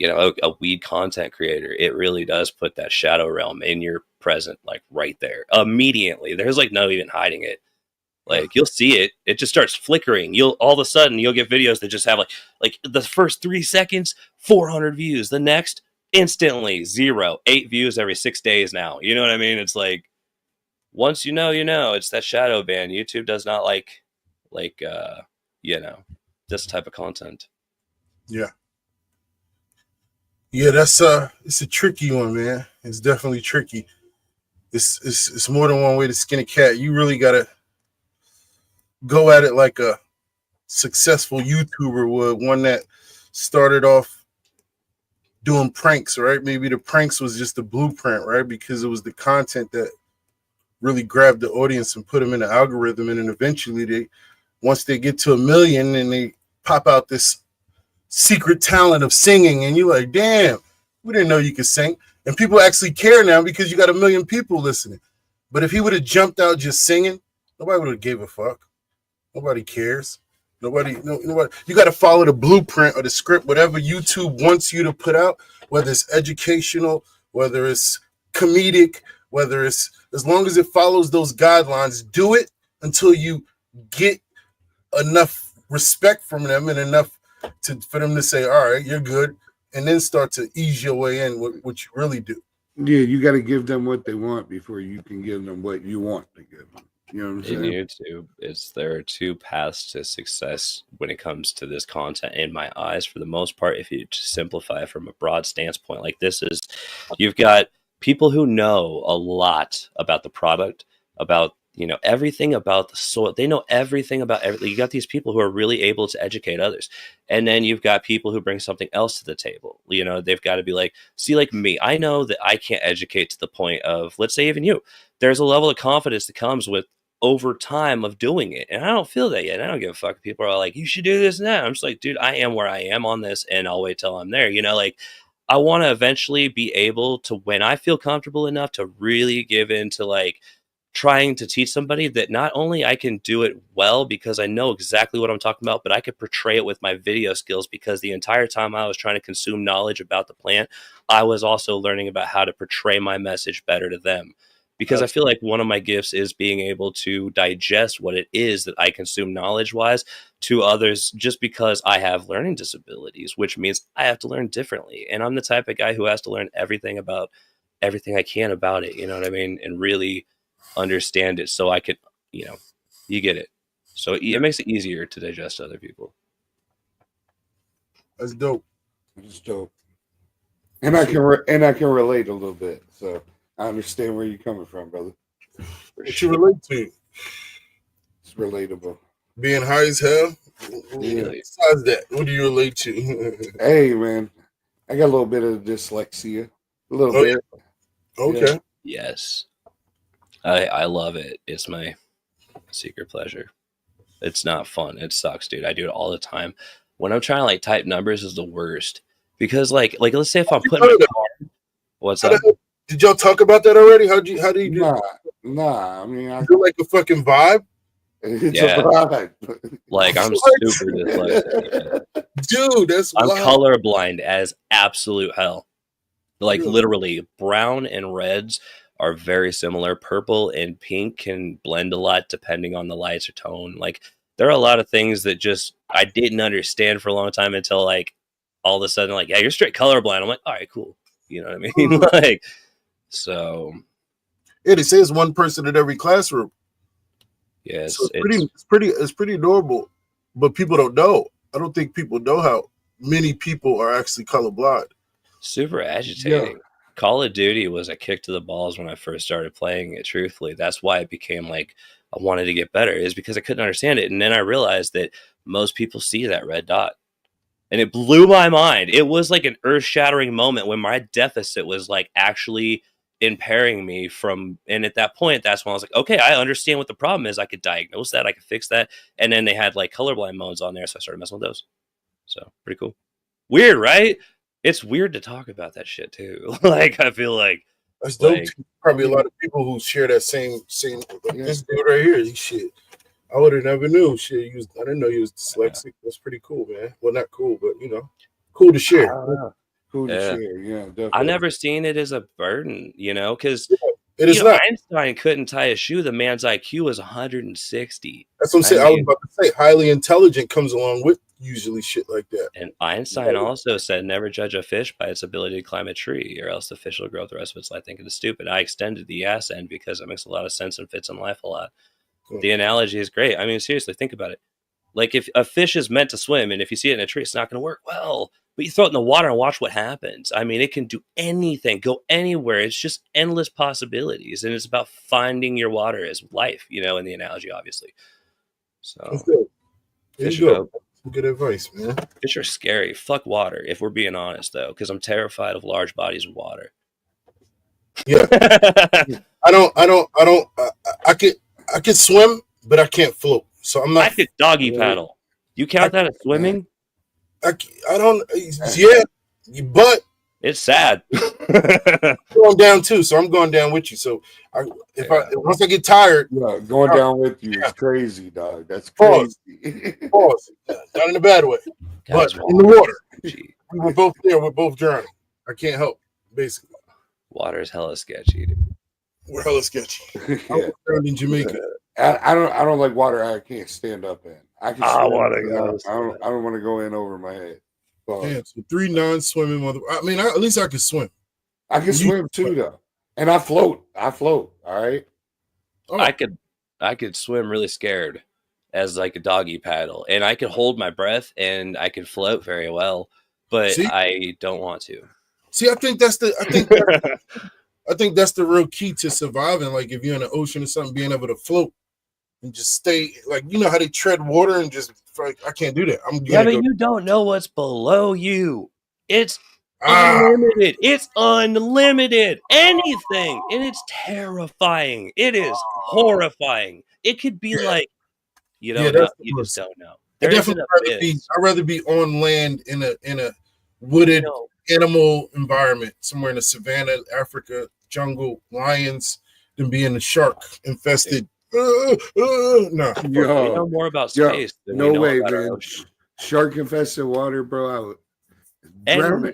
a weed content creator, it really does put that shadow realm in your present, like right there immediately. There's like no even hiding it. Like you'll see it, it just starts flickering. All of a sudden you'll get videos that just have like the first 3 seconds, 400 views. The next, instantly 0, 8 views every 6 days now. You know what I mean? It's like, once it's that shadow ban. YouTube does not like this type of content. Yeah, that's it's a tricky one, man. It's definitely tricky. It's more than one way to skin a cat. You really gotta go at it like a successful YouTuber would, one that started off doing pranks, right? Maybe the pranks was just the blueprint, right? Because it was the content that really grabbed the audience and put them in the algorithm, and then eventually once they get to 1 million and they pop out this secret talent of singing, and you're like, damn, we didn't know you could sing. And people actually care now because you got 1 million people listening. But if he would have jumped out just singing, nobody would have gave a fuck. Nobody cares. Nobody. You got to follow the blueprint or the script, whatever YouTube wants you to put out, whether it's educational, whether it's comedic, whether it's, as long as it follows those guidelines, do it until you get enough respect from them and enough for them to say, all right, you're good, and then start to ease your way in what you really do. Yeah, you got to give them what they want before you can give them what you want to give them. You know what I'm saying? In YouTube, there are 2 paths to success when it comes to this content, in my eyes, for the most part. If you just simplify it from a broad stance point, like this is, you've got people who know a lot about the product, about everything about the soil. They know everything about everything. You got these people who are really able to educate others. And then you've got people who bring something else to the table. They've got to be like, see, like me, I know that I can't educate to the point of, let's say even you, there's a level of confidence that comes with over time of doing it. And I don't feel that yet. I don't give a fuck if people are like, you should do this and that. I'm just like, dude, I am where I am on this, and I'll wait till I'm there. Like, I want to eventually be able to, when I feel comfortable enough to really give into like trying to teach somebody, that not only I can do it well because I know exactly what I'm talking about, but I could portray it with my video skills, because the entire time I was trying to consume knowledge about the plant, I was also learning about how to portray my message better to them. because I feel like one of my gifts is being able to digest what it is that I consume knowledge-wise to others, just because I have learning disabilities, which means I have to learn differently. And I'm the type of guy who has to learn everything I can about it, you know what I mean? And really understand it so I could, you get it. So it makes it easier to digest to other people. That's dope. It's dope. And I can relate a little bit. So I understand where you're coming from, brother. What you relate to? It's relatable. Being high as hell? Yeah. Besides that, what do you relate to? Hey, man, I got a little bit of dyslexia. A little bit. Yeah. Okay. Yeah. Yes. I love it. It's my secret pleasure. It's not fun. It sucks, dude. I do it all the time. When I'm trying to like type numbers is the worst. Because like let's say if I'm putting my car, what's up? Did y'all talk about that already? How do you do? Nah. I mean, I feel like a fucking vibe. It's a vibe. Like I'm super dyslexic. Dude, I'm colorblind as absolute hell. Like literally, brown and reds are very similar. Purple and pink can blend a lot depending on the lights or tone. Like there are a lot of things that just I didn't understand for a long time until like all of a sudden, like, yeah, you're straight colorblind. I'm like, all right, cool. You know what I mean? Like, so. Yeah, they say it's one person in every classroom. Yes, so it's pretty adorable, but people don't know. I don't think people know how many people are actually colorblind. Super agitating. Yeah. Call of Duty was a kick to the balls when I first started playing it. Truthfully, that's why it became like I wanted to get better, is because I couldn't understand it, and then I realized that most people see that red dot. And it blew my mind. It was like an earth-shattering moment when my deficit was like actually impairing me from, and at that point, that's when I was like, okay, I understand what the problem is. I could diagnose that. I could fix that. And then they had like colorblind modes on there. So I started messing with those. So pretty cool. Weird, right? It's weird to talk about that shit too. Like, I feel like. That's dope. Probably a lot of people who share that same this dude right here. Shit. I would have never knew. Shit, I didn't know he was dyslexic. That's pretty cool, man. Well, not cool, but cool to share. Cool to share. Yeah, definitely. I never seen it as a burden, because it is not. Einstein couldn't tie a shoe. The man's IQ was 160. That's what I'm saying. I was about to say, highly intelligent comes along with usually shit like that. And Einstein also said, never judge a fish by its ability to climb a tree, or else the fish will grow the rest of its life thinking it's stupid. I extended the ass end because it makes a lot of sense and fits in life a lot. The analogy is great. I mean, seriously, think about it. Like if a fish is meant to swim and if you see it in a tree, it's not going to work. Well, but you throw it in the water and watch what happens. I mean, it can do anything, go anywhere. It's just endless possibilities. And it's about finding your water as life, in the analogy, obviously. So fish are dope. Good advice, man. Fish are scary. Fuck water, if we're being honest, though, because I'm terrified of large bodies of water. Yeah. I can swim, but I can't float. So I'm not. I could doggy paddle. You count that as swimming? I don't. Yeah, but it's sad. I'm going down too, so I'm going down with you. So once I get tired, going down with you is crazy, dog. That's crazy. Pause. Not in a bad way, but in the water. We were both there. We're both drowning. I can't help. Basically, water is hella sketchy. Dude. We're hella sketchy. I'm in Jamaica. I don't like water I can't stand up in. I can I don't want to go in over my head. Yeah, so 3 non-swimming mother. I mean, at least I can swim. I can swim too, though, and I float. All right. Oh. I could swim really scared as like a doggy paddle, and I could hold my breath and I could float very well, but I don't want to. See, I think that's the real key to surviving. Like if you're in the ocean or something, being able to float and just stay, like, how they tread water and just like, I can't do that. But you don't know what's below you. It's unlimited. It's unlimited. Anything. And it's terrifying. It is horrifying. It could be like, you just don't know. I'd rather be on land in a wooded animal environment, somewhere in the savannah, Africa, jungle, lions, than be in a shark infested. No, we know more about space. No way, man. Shark infested water, bro.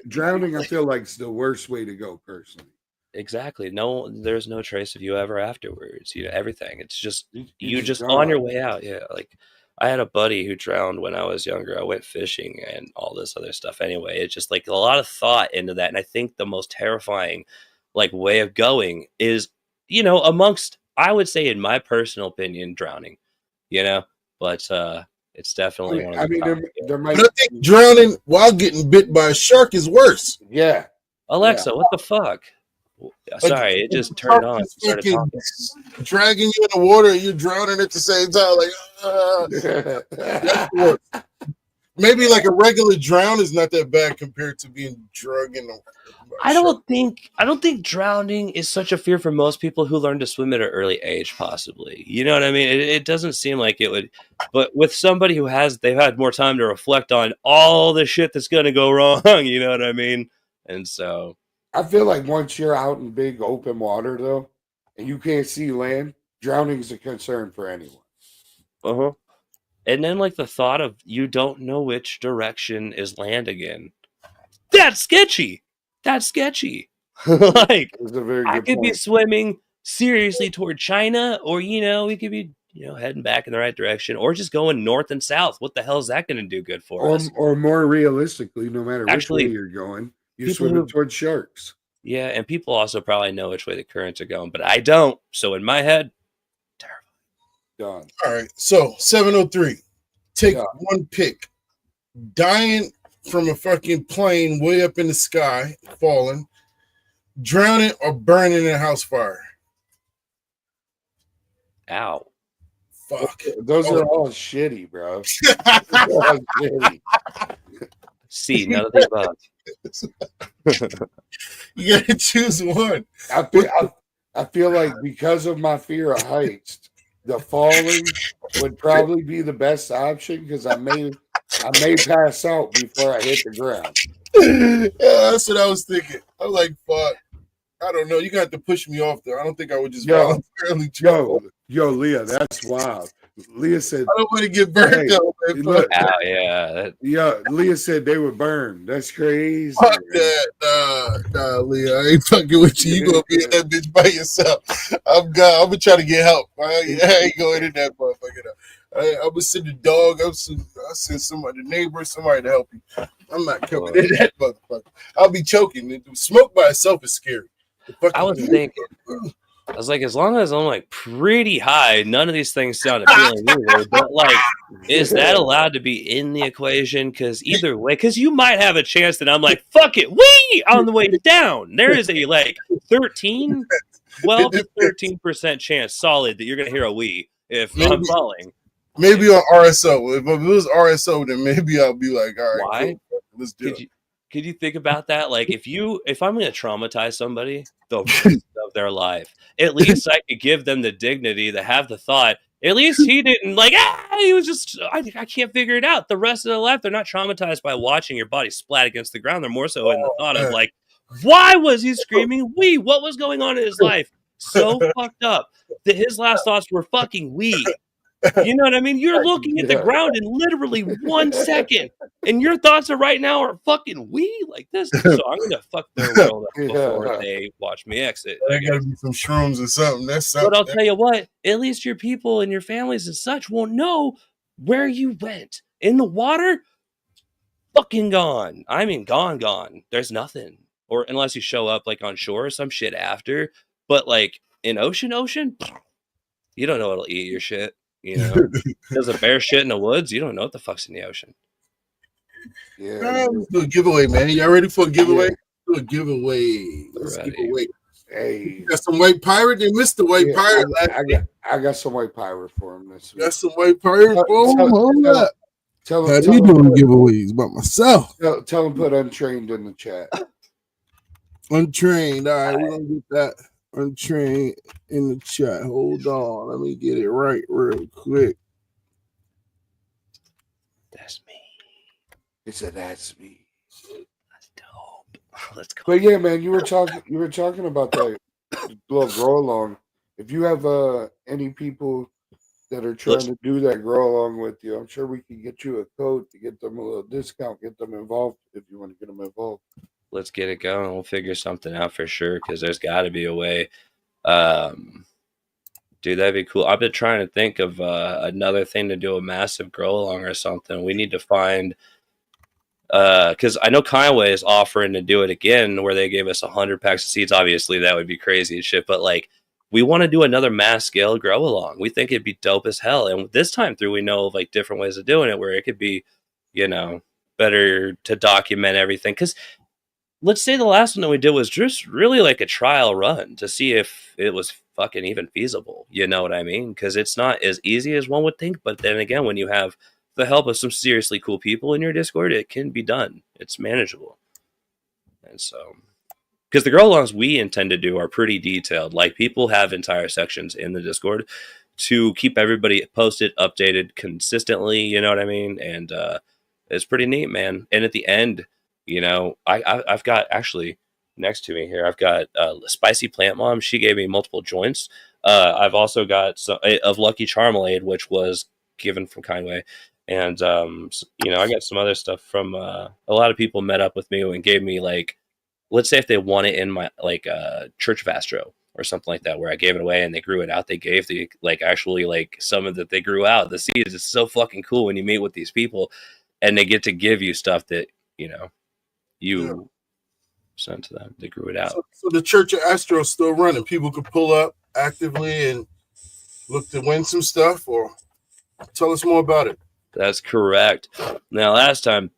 Drowning, I feel like it's the worst way to go, personally. Exactly. No, there's no trace of you ever afterwards. You know, everything. It's just You're you just just on gone. your way out. Yeah. Like I had a buddy who drowned when I was younger. I went fishing and all this other stuff. Anyway, it's just like a lot of thought into that. And I think the most terrifying like way of going is, you know, amongst I would say in my personal opinion, drowning. You know? But it's definitely one of I the mean, top. there might. But I think drowning while getting bit by a shark is worse. Yeah. Alexa, what the fuck? Like, Sorry, it if just the turned shark on. is Started fucking talking. dragging you in the water and you're drowning at the same time. Like, that's worse. Maybe like a regular drown is not that bad compared to being drugged in a I shark. don't think drowning is such a fear for most people who learn to swim at an early age, possibly. You know what I mean? It doesn't seem like it would, but with somebody who they've had more time to reflect on all the shit that's gonna go wrong, you know what I mean? And so I feel like once you're out in big open water though, and you can't see land, drowning is a concern for anyone. uh-huh. And then like the thought of you don't know which direction is land again. That's sketchy. That's sketchy. Like It's a very I good could be point. swimming seriously toward China, or you know, we could be, you know, heading back in the right direction, or just going north and south. What the hell is that going to do good for us? Or more realistically, no matter which way Actually, you're going, you're people swimming who, towards sharks. yeah, and people also probably know which way the currents are going, but I don't. So in my head, terrible. Done. All right. So 703. Take Yeah. one pick. Dying from a fucking plane way up in the sky, falling, drowning, or burning in a house fire. Ow. Fuck. Those are all shitty, bro. They're all shitty. See, none of the above. You gotta choose one. I feel like because of my fear of heights, the falling would probably be the best option because I may pass out before I hit the ground. Yeah, that's what I was thinking. I'm like, fuck. I don't know. You got to push me off there. I don't think I would just voluntarily jump. Yo, Leah, that's wild. Leah said, I don't want to get burned Hey, up. Man. look, Ow, yeah. Leah said they would burn. That's crazy. Fuck man. that. Nah, Leah. I ain't fucking with you. You gonna be in that bitch by yourself. I'm gone. I'm gonna try to get help. I ain't going in that motherfucker. I'm gonna send the dog. I'll send somebody, the neighbor, somebody to help you. I'm not coming in that motherfucker. I'll be choking. Smoke by itself is scary. I was thinking, I was like, as long as I'm like pretty high, none of these things sound appealing either. But like, is that allowed to be in the equation? Because either way, because you might have a chance that I'm like, fuck it, wee on the way down. There is a like 12 to 13% chance solid that you're gonna hear a wee if I'm falling. Maybe on RSO. If it was RSO, then maybe I'll be like, all right, Why? cool. Let's do it. Could you think about that? Like if I'm going to traumatize somebody the rest of their life, at least I could give them the dignity to have the thought. At least he didn't like. He was just. I can't figure it out. The rest of their life, they're not traumatized by watching your body splat against the ground. They're more so in the thought of like, why was he screaming wee? What was going on in his life? So fucked up that his last thoughts were fucking wee. You know what I mean? You're looking at the ground in literally 1 second, and your thoughts are right now are fucking wee like this. So I'm gonna fuck their world up before they watch me exit. There gotta be some shrooms or something. That's something. But I'll tell you what, at least your people and your families and such won't know where you went. In the water, fucking gone. I mean, gone. There's nothing. Or unless you show up like on shore or some shit after. But like in ocean, you don't know what'll eat your shit. You know, there's a bear shit in the woods. You don't know what the fuck's in the ocean. Yeah. Let's do a giveaway, man. Y'all ready for a giveaway? Yeah. Do a giveaway. Let's Ready. give away. Hey, You got some white pirate. They missed the white pirate. I got some white pirate for him this week. Got some white pirate. Tell How him do you doing giveaways by myself? Tell him put Untrained in the chat. Untrained. All right, we're gonna get that Untrained in the chat. Hold on, let me get it right real quick. That's me. He said, "That's me." That's dope. Let's go. But yeah, man, you were talking about that little grow along. If you have any people that are trying to do that grow along with you, I'm sure we can get you a code to get them a little discount, get them involved if you want to get them involved. let's get it going. We'll figure something out for sure because there's got to be a way. Dude, that'd be cool. I've been trying to think of another thing to do, a massive grow along or something. We need to find, because I know Kaiway is offering to do it again, where they gave us 100 packs of seeds. Obviously, that would be crazy and shit. But like, we want to do another mass scale grow along. We think it'd be dope as hell. And this time through, we know of like different ways of doing it, where it could be, you know, better to document everything. Because let's say the last one that we did was just really like a trial run to see if it was fucking even feasible. You know what I mean? Because it's not as easy as one would think. But then again, when you have the help of some seriously cool people in your Discord, it can be done. It's manageable. And so, because the grow alongs we intend to do are pretty detailed. Like, people have entire sections in the Discord to keep everybody posted, updated consistently. You know what I mean? And it's pretty neat, man. And at the end, you know, I've got actually next to me here, I've got Spicy Plant Mom. She gave me multiple joints. I've also got some of Lucky Charmelade, which was given from Kindway. And, you know, I got some other stuff from a lot of people met up with me and gave me, like, let's say if they want it in my, like, Church of Astro or something like that, where I gave it away and they grew it out. They gave the, like, actually, like, some of that they grew out, the seeds. It's so fucking cool when you meet with these people and they get to give you stuff that, you know, you sent to them. They grew it out. So the Church of Astro is still running. People could pull up actively and look to win some stuff, or tell us more about it. That's correct. Now, last time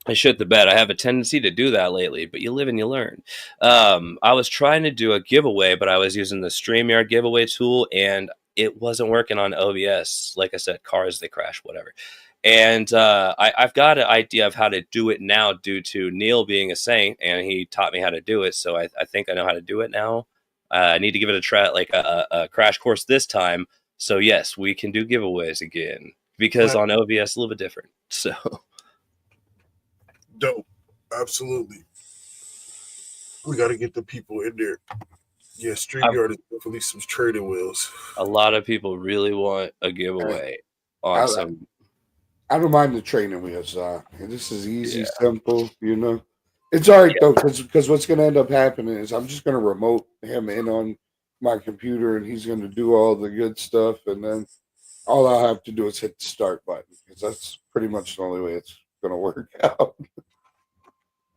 I shit the bed. I have a tendency to do that lately, but you live and you learn. I was trying to do a giveaway, but I was using the StreamYard giveaway tool, and it wasn't working on OBS. Like I said, cars, they crash, whatever. And I've got an idea of how to do it now due to Neil being a saint, and he taught me how to do it. So I think I know how to do it now. I need to give it a try, like a crash course this time. So yes, we can do giveaways again, because on OBS it's a little bit different. So dope. Absolutely. We got to get the people in there. Yeah, StreamYard is definitely some trading wheels. A lot of people really want a giveaway on some. I don't mind the training wheels. This is easy, simple, you know. It's all right, though, because what's going to end up happening is I'm just going to remote him in on my computer, and he's going to do all the good stuff, and then all I'll have to do is hit the start button, because that's pretty much the only way it's going to work out.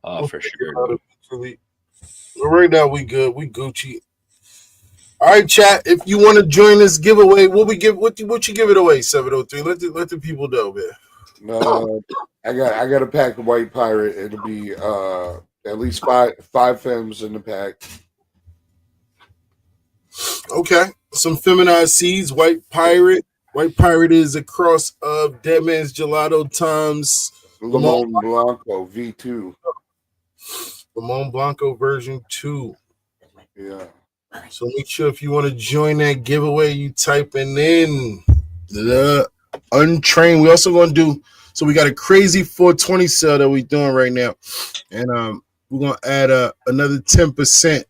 Oh, for sure. Well, right now, we good. We Gucci. All right, chat. If you want to join this giveaway, what you give it away? 703. Let the people know, man. I got a pack of White Pirate. It'll be at least five films in the pack. Okay, some feminized seeds. White Pirate. White Pirate is a cross of Dead Man's Gelato times Limon Blanco V2. Limon Blanco version 2. Yeah. So make sure if you want to join that giveaway, you typing in the Untrained. We also going to do, so we got a crazy 420 sale that we're doing right now. And we're going to add another 10%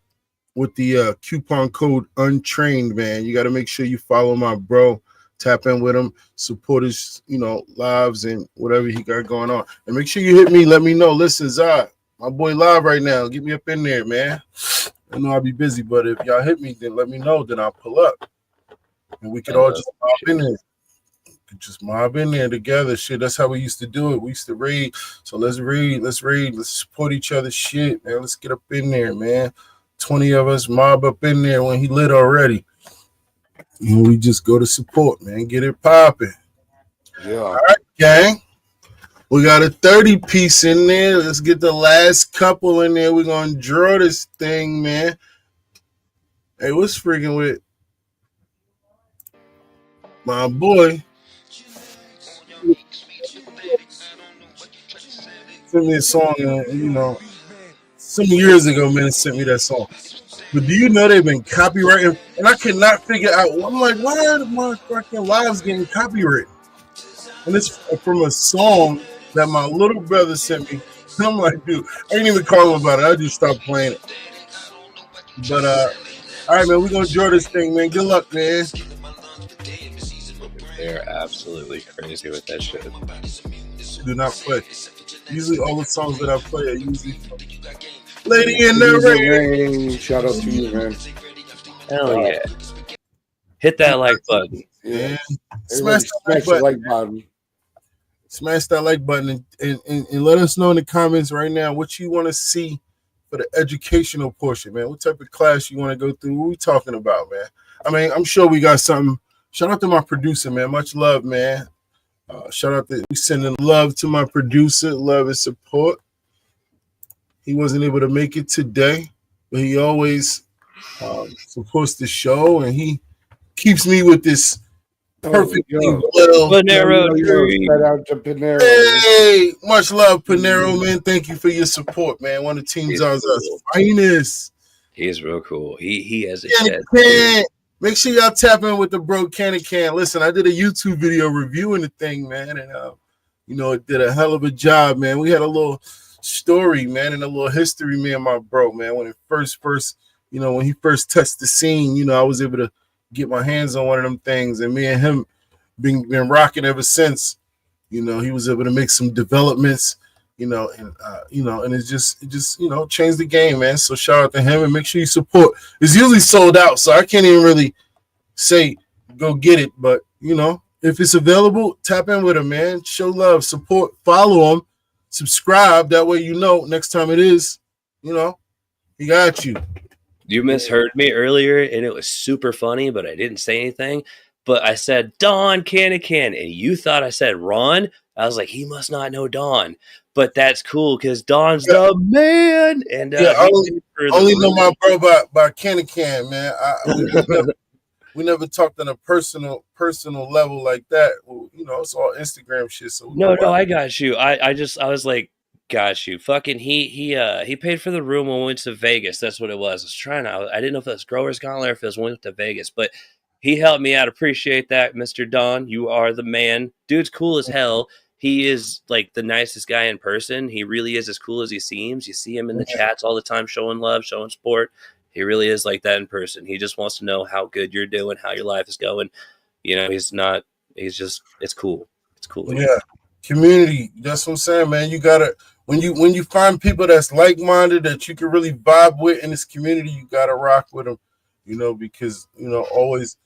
with the coupon code Untrained, man. You got to make sure you follow my bro. Tap in with him, support his, lives and whatever he got going on. And make sure you hit me. Let me know. Listen, ZaZa, my boy live right now. Get me up in there, man. I know I'll be busy, but if y'all hit me, then let me know. Then I'll pull up. And we could all just mob in there. Just mob in there together. Shit, that's how we used to do it. We used to raid. So let's raid. Let's support each other. Shit, man. Let's get up in there, man. 20 of us mob up in there when he lit already. We just go to support, man. Get it popping. Yeah. All right, gang. We got a 30-piece in there. Let's get the last couple in there. We're going to draw this thing, man. Hey, what's freaking with my boy? Sent me a song, some years ago, man, sent me that song. But do you know they've been copywriting? And I cannot figure out. I'm like, why are the motherfucking lives getting copywritten? And it's from a song that my little brother sent me. I'm like, dude, I didn't even call him about it. I just stopped playing it. But all right, man, we're gonna draw this thing, man. Good luck, man. They're absolutely crazy with that shit. Do not play. Usually, all the songs that I play are usually Lady in the rain. Shout out to you, man. Hell yeah. Hit that like button. Yeah. Smash the like button. Smash that like button and let us know in the comments right now what you want to see for the educational portion, man. What type of class you want to go through? What we talking about, man? I mean, I'm sure we got something. Shout out to my producer, man. Much love, man. Shout out to we sending love to my producer, love and support. He wasn't able to make it today, but he always supports the show, and he keeps me with this perfectly well. Panero Shout out to Panero. Hey, much love, Panero, man. Thank you for your support, man. One of Team ZaZa's finest. He's real cool. He has a Can. Make sure y'all tap in with the bro Can. Listen, I did a YouTube video reviewing the thing, man, and it did a hell of a job, man. We had a little story, man, and a little history, me and my bro, man. When it first, when he first touched the scene, I was able to get my hands on one of them things, and me and him been rocking ever since. He was able to make some developments, and it just changed the game, man. So shout out to him, and make sure you support. It's usually sold out, so I can't even really say go get it, but if it's available, tap in with him, man. Show love, support, follow him, subscribe. That way next time it is, he got you. You misheard me earlier, and it was super funny, but I didn't say anything. But I said Don Can, and you thought I said Ron. I was like, he must not know Don. But that's cool because Don's the man. And I only know my bro by Can, man. We never talked on a personal level like that. Well, it's all Instagram shit. So no, I got you. I was like, got you. Fucking he paid for the room when we went to Vegas. That's what it was. I didn't know if it was Growers Gauntlet or if it was went to Vegas, but he helped me out. Appreciate that, Mr. Don. You are the man. Dude's cool as hell. He is like the nicest guy in person. He really is as cool as he seems. You see him in the chats all the time, showing love, showing support. He really is like that in person. He just wants to know how good you're doing, how your life is going. It's cool. It's cool. Yeah. Community. That's what I'm saying, man. You gotta when you find people that's like-minded that you can really vibe with in this community, you gotta rock with them, because always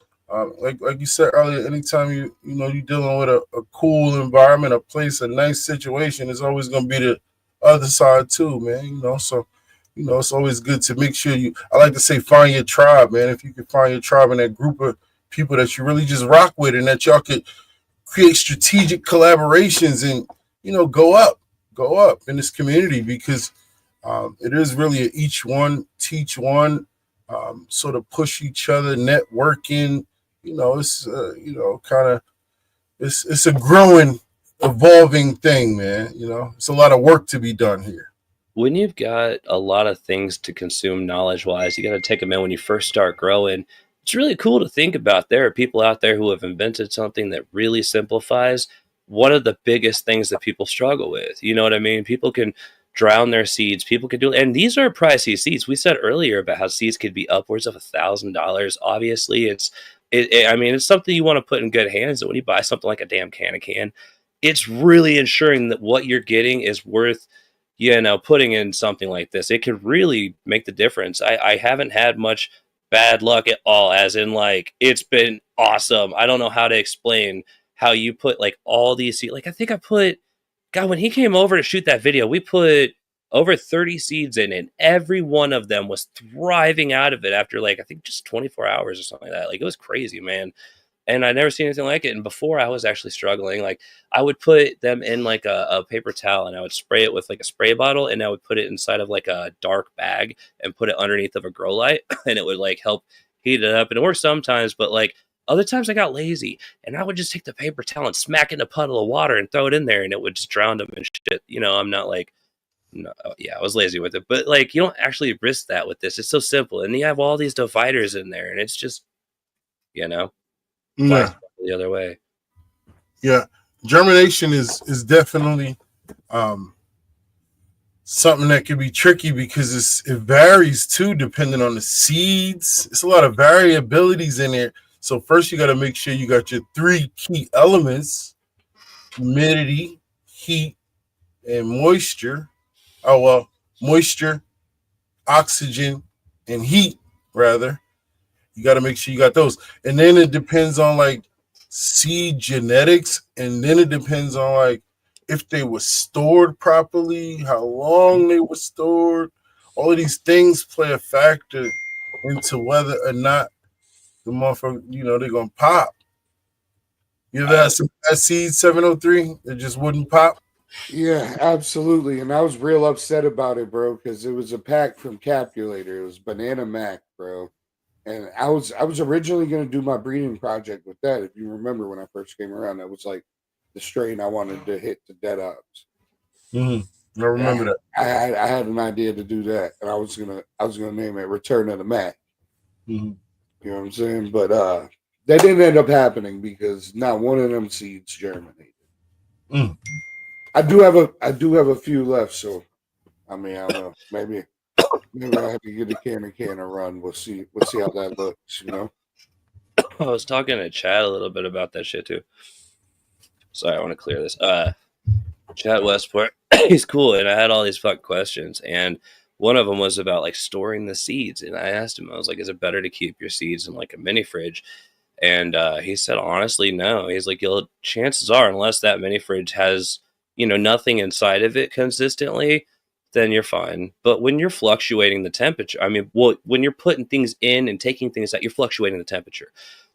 like you said earlier, anytime you're dealing with a cool environment, a place, a nice situation, it's always gonna be the other side too, man. So it's always good to make sure I like to say find your tribe, man. If you can find your tribe in that group of people that you really just rock with and that y'all could create strategic collaborations and go up in this community, because it is really a each one teach one, sort of push each other, networking. It's it's a growing, evolving thing, man. It's a lot of work to be done here. When you've got a lot of things to consume knowledge-wise, you got to take them in when you first start growing. It's really cool to think about. There are people out there who have invented something that really simplifies one of the biggest things that people struggle with. You know what I mean? People can drown their seeds. People can do it. And these are pricey seeds. We said earlier about how seeds could be upwards of $1,000. Obviously, it's something you want to put in good hands. And when you buy something like a damn can, it's really ensuring that what you're getting is worth, putting in something like this. It could really make the difference. I haven't had much bad luck at all, as in like it's been awesome. I don't know how to explain how you put like all these seeds. Like I think I put, God, when he came over to shoot that video, we put over 30 seeds in, and every one of them was thriving out of it after like I think just 24 hours or something like that. Like it was crazy, man. And I'd never seen anything like it. And before I was actually struggling. Like I would put them in like a paper towel, and I would spray it with like a spray bottle, and I would put it inside of like a dark bag and put it underneath of a grow light, and it would like help heat it up. And it worked sometimes, but like other times I got lazy, and I would just take the paper towel and smack it in a puddle of water and throw it in there, and it would just drown them and shit. I'm not like, no, yeah, I was lazy with it, but like you don't actually risk that with this. It's so simple, and you have all these dividers in there, and it's just, Yeah. The other way. Yeah. Germination is definitely something that can be tricky because it varies too, depending on the seeds. It's a lot of variabilities in there. So first you got to make sure you got your 3 key elements: humidity, heat, and moisture. Moisture, oxygen and heat, rather. You got to make sure you got those. And then it depends on like seed genetics, and then it depends on like if they were stored properly, how long they were stored. All of these things play a factor into whether or not the motherfucker, they're gonna pop. You ever had some seed 703 that just wouldn't pop? Yeah, absolutely. And I was real upset about it, bro, because it was a pack from Capulator. It was Banana Mac, bro. And I was originally going to do my breeding project with that. If you remember when I first came around, that was like the strain I wanted to hit the dead ops. Mm-hmm. I remember that. I had an idea to do that, and I was gonna name it Return of the Mac. Mm-hmm. You know what I'm saying? But that didn't end up happening because not one of them seeds germinated. Mm. I do have a few left, so I mean, I don't know. Maybe I have to get a can run. We'll see how that looks, I was talking to Chad a little bit about that shit too. Sorry, I want to clear this. Chad Westport, he's cool, and I had all these fuck questions, and one of them was about like storing the seeds, and I asked him, I was like, is it better to keep your seeds in like a mini fridge? And he said, honestly, no. He's like, chances are, unless that mini fridge has, nothing inside of it consistently, then you're fine. But when you're fluctuating the temperature, when you're putting things in and taking things out, you're fluctuating the temperature.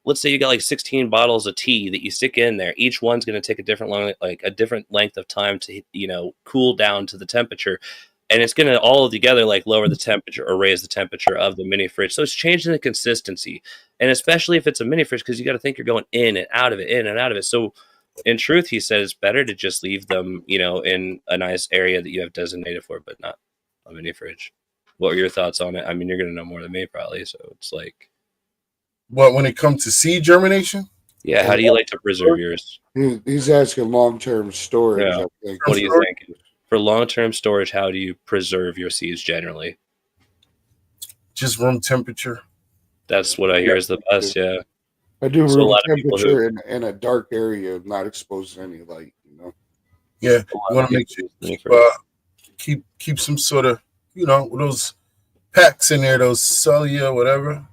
Let's say you got like 16 bottles of tea that you stick in there. Each one's going to take a different length of time to, cool down to the temperature. And it's going to all together like lower the temperature or raise the temperature of the mini fridge. So it's changing the consistency. And especially if it's a mini fridge, because you got to think you're going in and out of it, in and out of it. So in truth, he said it's better to just leave them, in a nice area that you have designated for, but not a mini fridge. What are your thoughts on it? I mean, you're going to know more than me probably. So it's like. What, when it comes to seed germination? Yeah, how do you like to preserve yours? He's asking long-term storage. Yeah. I think. What do you think? For long-term storage, how do you preserve your seeds generally? Just room temperature. That's what I hear is the best, yeah. I do room temperature in a dark area, not exposed to any light, Yeah, you want to make sure keep some sort of, those packs in there, those cellular, whatever.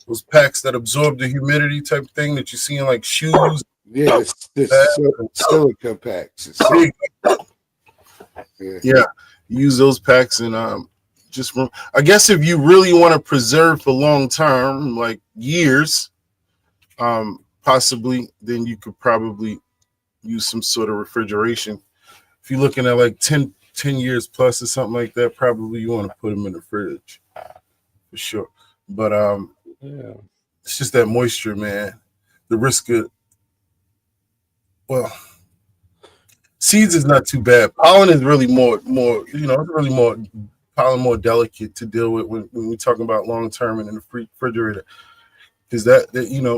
Those packs that absorb the humidity type thing that you see in like shoes. Yeah, it's silica packs. Yeah, use those packs and I guess if you really want to preserve for long term, like years, possibly, then you could probably use some sort of refrigeration. If you're looking at like 10 years plus or something like that, probably you want to put them in the fridge for sure. But yeah, it's just that moisture, man. The risk of, seeds is not too bad. Pollen is really more, it's really more pollen, more delicate to deal with when we're talking about long term and in the refrigerator. Because that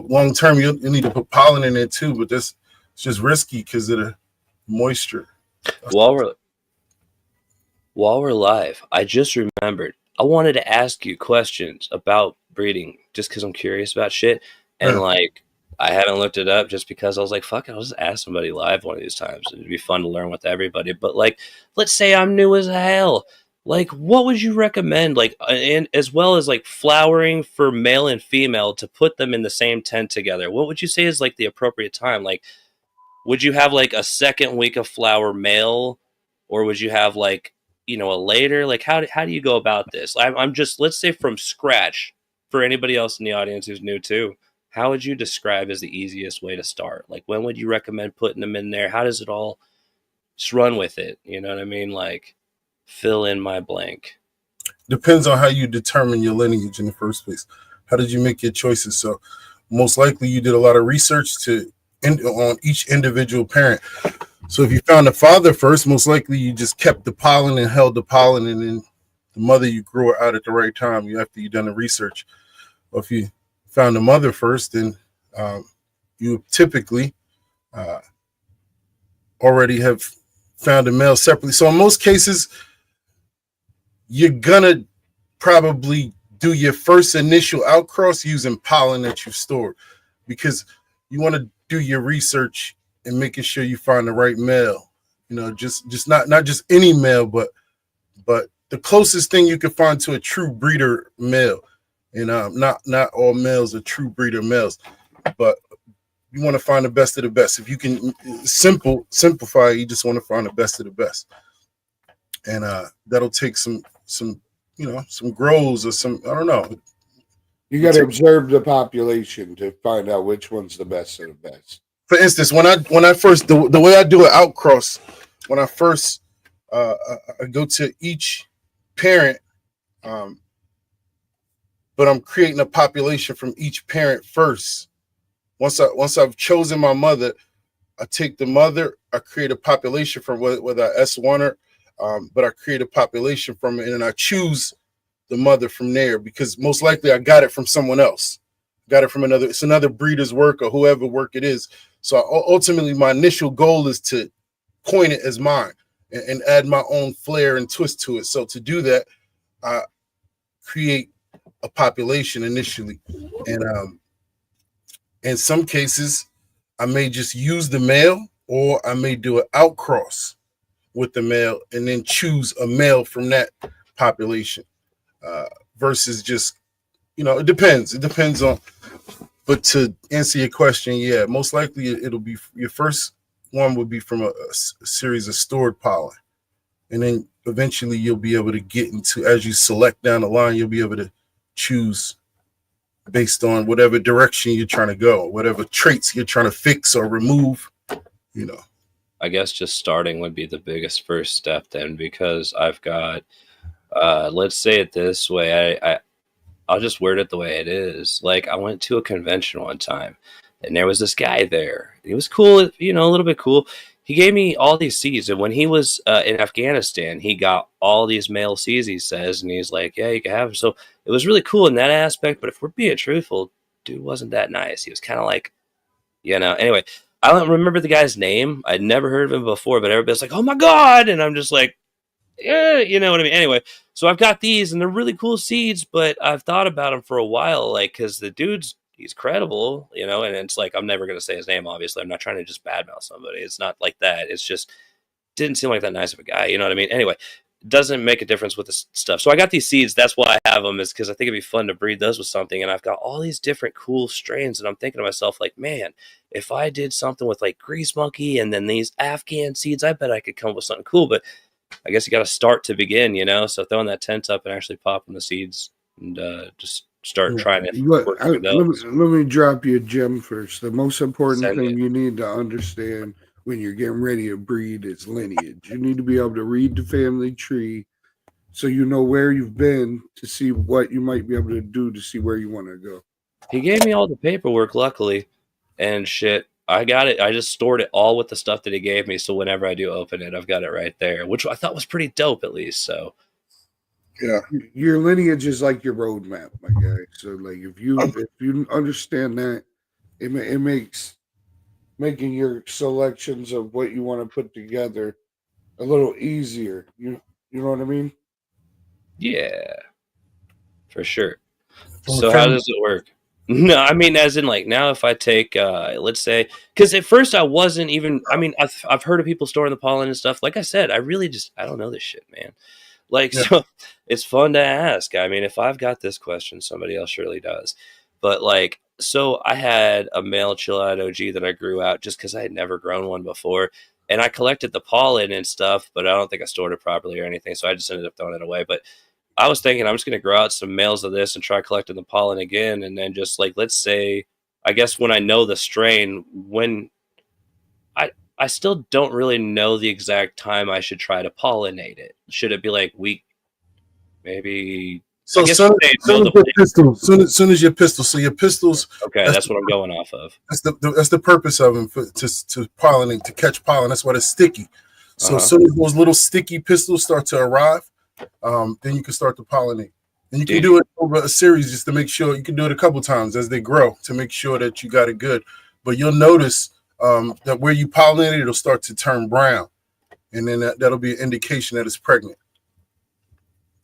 long term you need to put pollen in there too, but it's just risky because of the moisture. While we're live, I just remembered I wanted to ask you questions about breeding just because I'm curious about shit. And I haven't looked it up just because I was like, fuck it, I'll just ask somebody live one of these times. It'd be fun to learn with everybody. But like, let's say I'm new as hell. Like, what would you recommend? Like, and as well as like flowering for male and female to put them in the same tent together. What would you say is like the appropriate time? Like, would you have like a second week of flower male, or would you have like, a later? Like, how do you go about this? I'm just, let's say from scratch, for anybody else in the audience who's new too, how would you describe as the easiest way to start? Like, when would you recommend putting them in there? How does it all just run with it? You know what I mean? Like, fill in my blank. Depends on how you determine your lineage in the first place. How did you make your choices? So most likely you did a lot of research on each individual parent. So if you found the father first, most likely you just kept the pollen and held the pollen, and then the mother you grew her out at the right time after you done the research. Or if you found the mother first, then you typically already have found a male separately. So in most cases, you're gonna probably do your first initial outcross using pollen that you've stored, because you want to do your research and making sure you find the right male. Just not just any male, but the closest thing you can find to a true breeder male. And not all males are true breeder males, but you want to find the best of the best. If you can simplify, you just want to find the best of the best. And that'll take some grows or some, I don't know. You got to observe the population to find out which one's the best of the best. For instance, when I first, the way I do an outcross, when I first I go to each parent, but I'm creating a population from each parent first. Once I've chosen my mother, I take the mother, I create a population from whether I S1 her, but I create a population from it, and I choose the mother from there, because most likely I got it from someone else. Got it from it's another breeder's work or whoever work it is. So ultimately my initial goal is to coin it as mine and add my own flair and twist to it. So to do that, I create a population initially. And in some cases, I may just use the male, or I may do an outcross with the male and then choose a male from that population, versus just, it depends. It depends on, but to answer your question, yeah, most likely it'll be, your first one would be from a series of stored pollen. And then eventually you'll be able to get into, as you select down the line, you'll be able to choose based on whatever direction you're trying to go, whatever traits you're trying to fix or remove, I guess just starting would be the biggest first step then, because I've got, let's say it this way, I'll just word it the way it is. Like, I went to a convention one time, and there was this guy there. He was cool, a little bit cool. He gave me all these seeds, and when he was in Afghanistan, he got all these male seeds, he says, and he's like, yeah, you can have them. So it was really cool in that aspect, but if we're being truthful, dude wasn't that nice. He was kind of like, anyway, I don't remember the guy's name. I'd never heard of him before, but everybody's like, oh my God, and I'm just like, yeah, you know what I mean? Anyway, so I've got these, and they're really cool seeds, but I've thought about them for a while, like, because the he's credible, and it's like, I'm never going to say his name, obviously. I'm not trying to just badmouth somebody. It's not like that. It's just, didn't seem like that nice of a guy, you know what I mean? Anyway, doesn't make a difference with this stuff. So I got these seeds. That's why I have them, is because I think it'd be fun to breed those with something, and I've got all these different cool strains, and I'm thinking to myself, like, man, if I did something with, like, Grease Monkey and then these Afghan seeds, I bet I could come up with something cool, but I guess you got to start to begin, So throwing that tent up and actually popping the seeds and just start trying to work with those. Let me drop you a gem first. The most important thing you need to understand when you're getting ready to breed is lineage. You need to be able to read the family tree so you know where you've been to see what you might be able to do to see where you want to go. He gave me all the paperwork, luckily, and shit. I got it. I just stored it all with the stuff that he gave me, so whenever I do open it, I've got it right there, which I thought was pretty dope, at least. So, yeah, your lineage is like your roadmap, my guy. So, like, if you understand that, it makes making your selections of what you want to put together a little easier. You know what I mean? Yeah, for sure. So how does it work? No, I mean, as in, like, now if I take, let's say, because at first I wasn't even, I mean, I've heard of people storing the pollen and stuff. Like I said, I don't know this shit, man. Like, so it's fun to ask. I mean, if I've got this question, somebody else surely does. But, like, so I had a male chill-out OG that I grew out just because I had never grown one before. And I collected the pollen and stuff, but I don't think I stored it properly or anything. So I just ended up throwing it away. But I was thinking I'm just going to grow out some males of this and try collecting the pollen again. And then just, like, let's say, I guess when I know the strain, when I still don't really know the exact time I should try to pollinate it. Should it be like week, maybe? So soon as your pistils. So your pistils. Okay, that's what I'm going off of. That's the purpose of them, to pollinate, to catch pollen. That's why they're sticky. So as soon as those little sticky pistils start to arrive, then you can start to pollinate. And you can do it over a series just to make sure. You can do it a couple times as they grow to make sure that you got it good. But you'll notice that where you pollinate, it'll start to turn brown, and then that'll be an indication that it's pregnant.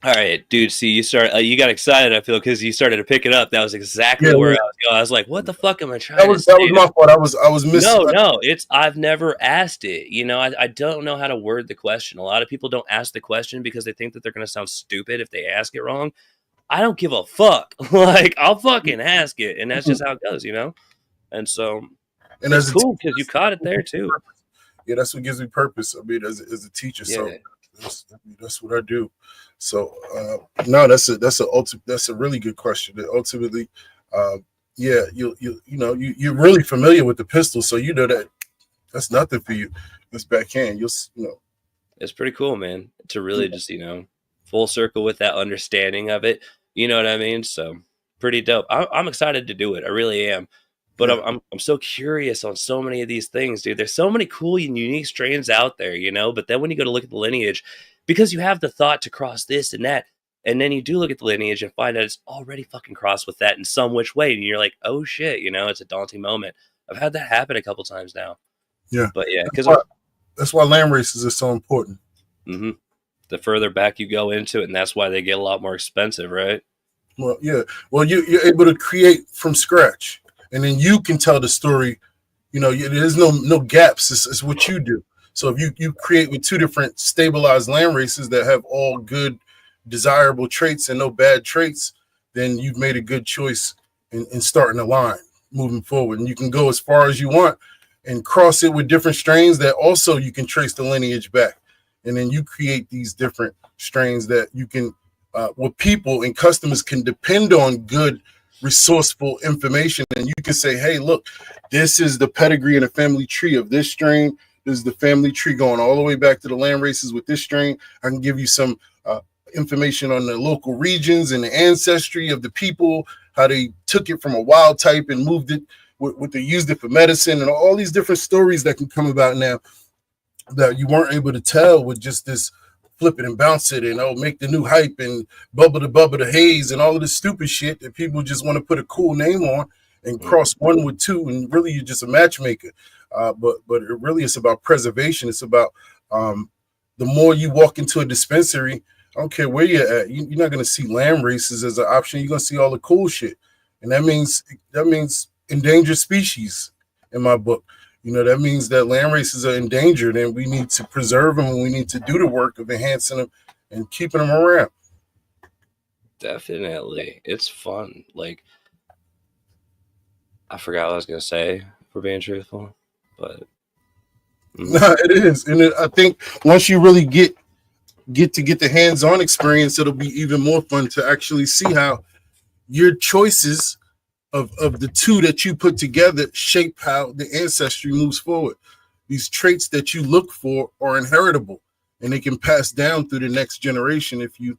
All right, dude. See, you got excited. I feel because you started to pick it up. That was exactly Yeah, where yeah. I was going. I was like, "What the fuck am I That trying to was say?" my fault. I was missing. No. It's I've never asked it. You know, I don't know how to word the question. A lot of people don't ask the question because they think that they're going to sound stupid if they ask it wrong. I don't give a fuck. Like I'll fucking ask it, and that's just how it goes. You know. And so And it's as a cool because you caught it there too. yeah, that's what gives me purpose. I mean, as a teacher, Yeah. so that's what I do. So no, that's a really good question. That ultimately, yeah, you're really familiar with the pistol, so you know that that's nothing for you. This backhand, It's pretty cool, man, to really just, full circle with that understanding of it. You know what I mean? So pretty dope. I'm excited to do it. I really am. But Yeah. I'm so curious on so many of these things, dude. There's so many cool and unique strains out there, But then when you go to look at the lineage, because you have the thought to cross this and that, and then you do look at the lineage and find out it's already fucking crossed with that in some which way, and you're like, oh shit, it's a daunting moment. I've had that happen a couple times now. Yeah. But yeah, because that's why land races are so important. mm-hmm. The further back you go into it, and that's why they get a lot more expensive, right? Well, yeah. Well, you're able to create from scratch, and then you can tell the story. There's no gaps. It's what you do. So if you create with two different stabilized land races that have all good, desirable traits and no bad traits, then you've made a good choice in starting a line moving forward. And you can go as far as you want and cross it with different strains that also you can trace the lineage back. And then you create these different strains that you can, what people and customers can depend on good, resourceful information. And you can say, hey, look, this is the pedigree and the family tree of this strain. This is the family tree going all the way back to the land races with this strain. I can give you some information on the local regions and the ancestry of the people, how they took it from a wild type and moved it, what they used it for medicine, and all these different stories that can come about now that you weren't able to tell with just this flip it and bounce it and make the new hype and bubble the haze and all of this stupid shit that people just want to put a cool name on and cross one with two, and really you're just a matchmaker. But it really is about preservation. It's about the more you walk into a dispensary, I don't care where you're at, you're not going to see lamb races as an option. You're going to see all the cool shit, and that means endangered species in my book. That means that land races are endangered, and we need to preserve them, and we need to do the work of enhancing them and keeping them around. Definitely. It's fun. Like, I forgot what I was going to say, for being truthful, but... No, it is. And I think once you really get the hands-on experience, it'll be even more fun to actually see how your choices of the two that you put together shape how the ancestry moves forward. These traits that you look for are inheritable, and they can pass down through the next generation if you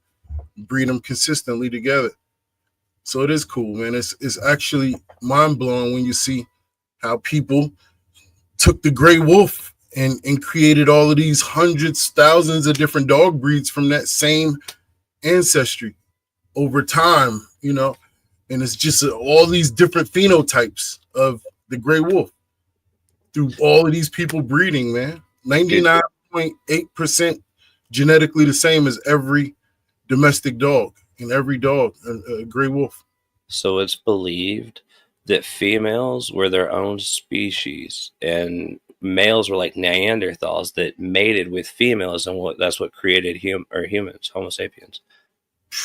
breed them consistently together. So it is cool, man. It's actually mind-blowing when you see how people took the gray wolf and created all of these hundreds, thousands of different dog breeds from that same ancestry over time, and it's just all these different phenotypes of the gray wolf through all of these people breeding, man. 99.8% genetically the same as every domestic dog, and every dog, a gray wolf. So it's believed that females were their own species and males were like Neanderthals that mated with females, and that's what created humans, Homo sapiens.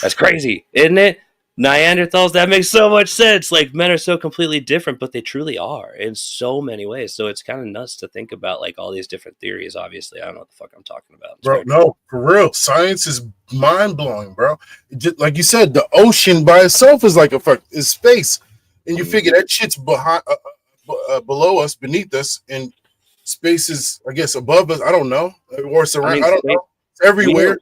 That's crazy, isn't it? Neanderthals, that makes so much sense. Like, men are so completely different, but they truly are in so many ways. So it's kind of nuts to think about, like, all these different theories. Obviously, I don't know what the fuck I'm talking about. Bro, no, for real. Science is mind-blowing, bro. Just, like you said, the ocean by itself is like is space. And you figure that shit's behind, below us, beneath us, and space is, I guess, above us. I don't know. Or it's around. I don't know. It's everywhere.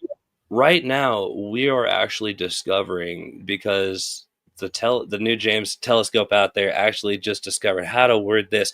Right now, we are actually discovering, because the new James telescope out there actually just discovered how to word this,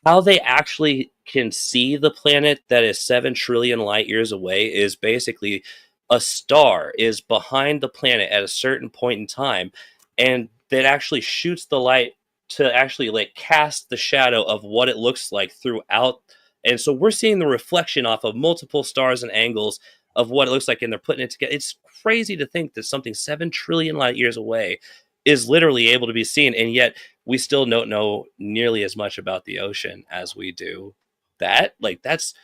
how they actually can see the planet that is 7 trillion light years away is basically a star is behind the planet at a certain point in time, and that actually shoots the light to actually like cast the shadow of what it looks like throughout. And so we're seeing the reflection off of multiple stars and angles of what it looks like, and they're putting it together. It's crazy to think that something 7 trillion light years away is literally able to be seen, and yet we still don't know nearly as much about the ocean as we do that. Like, that's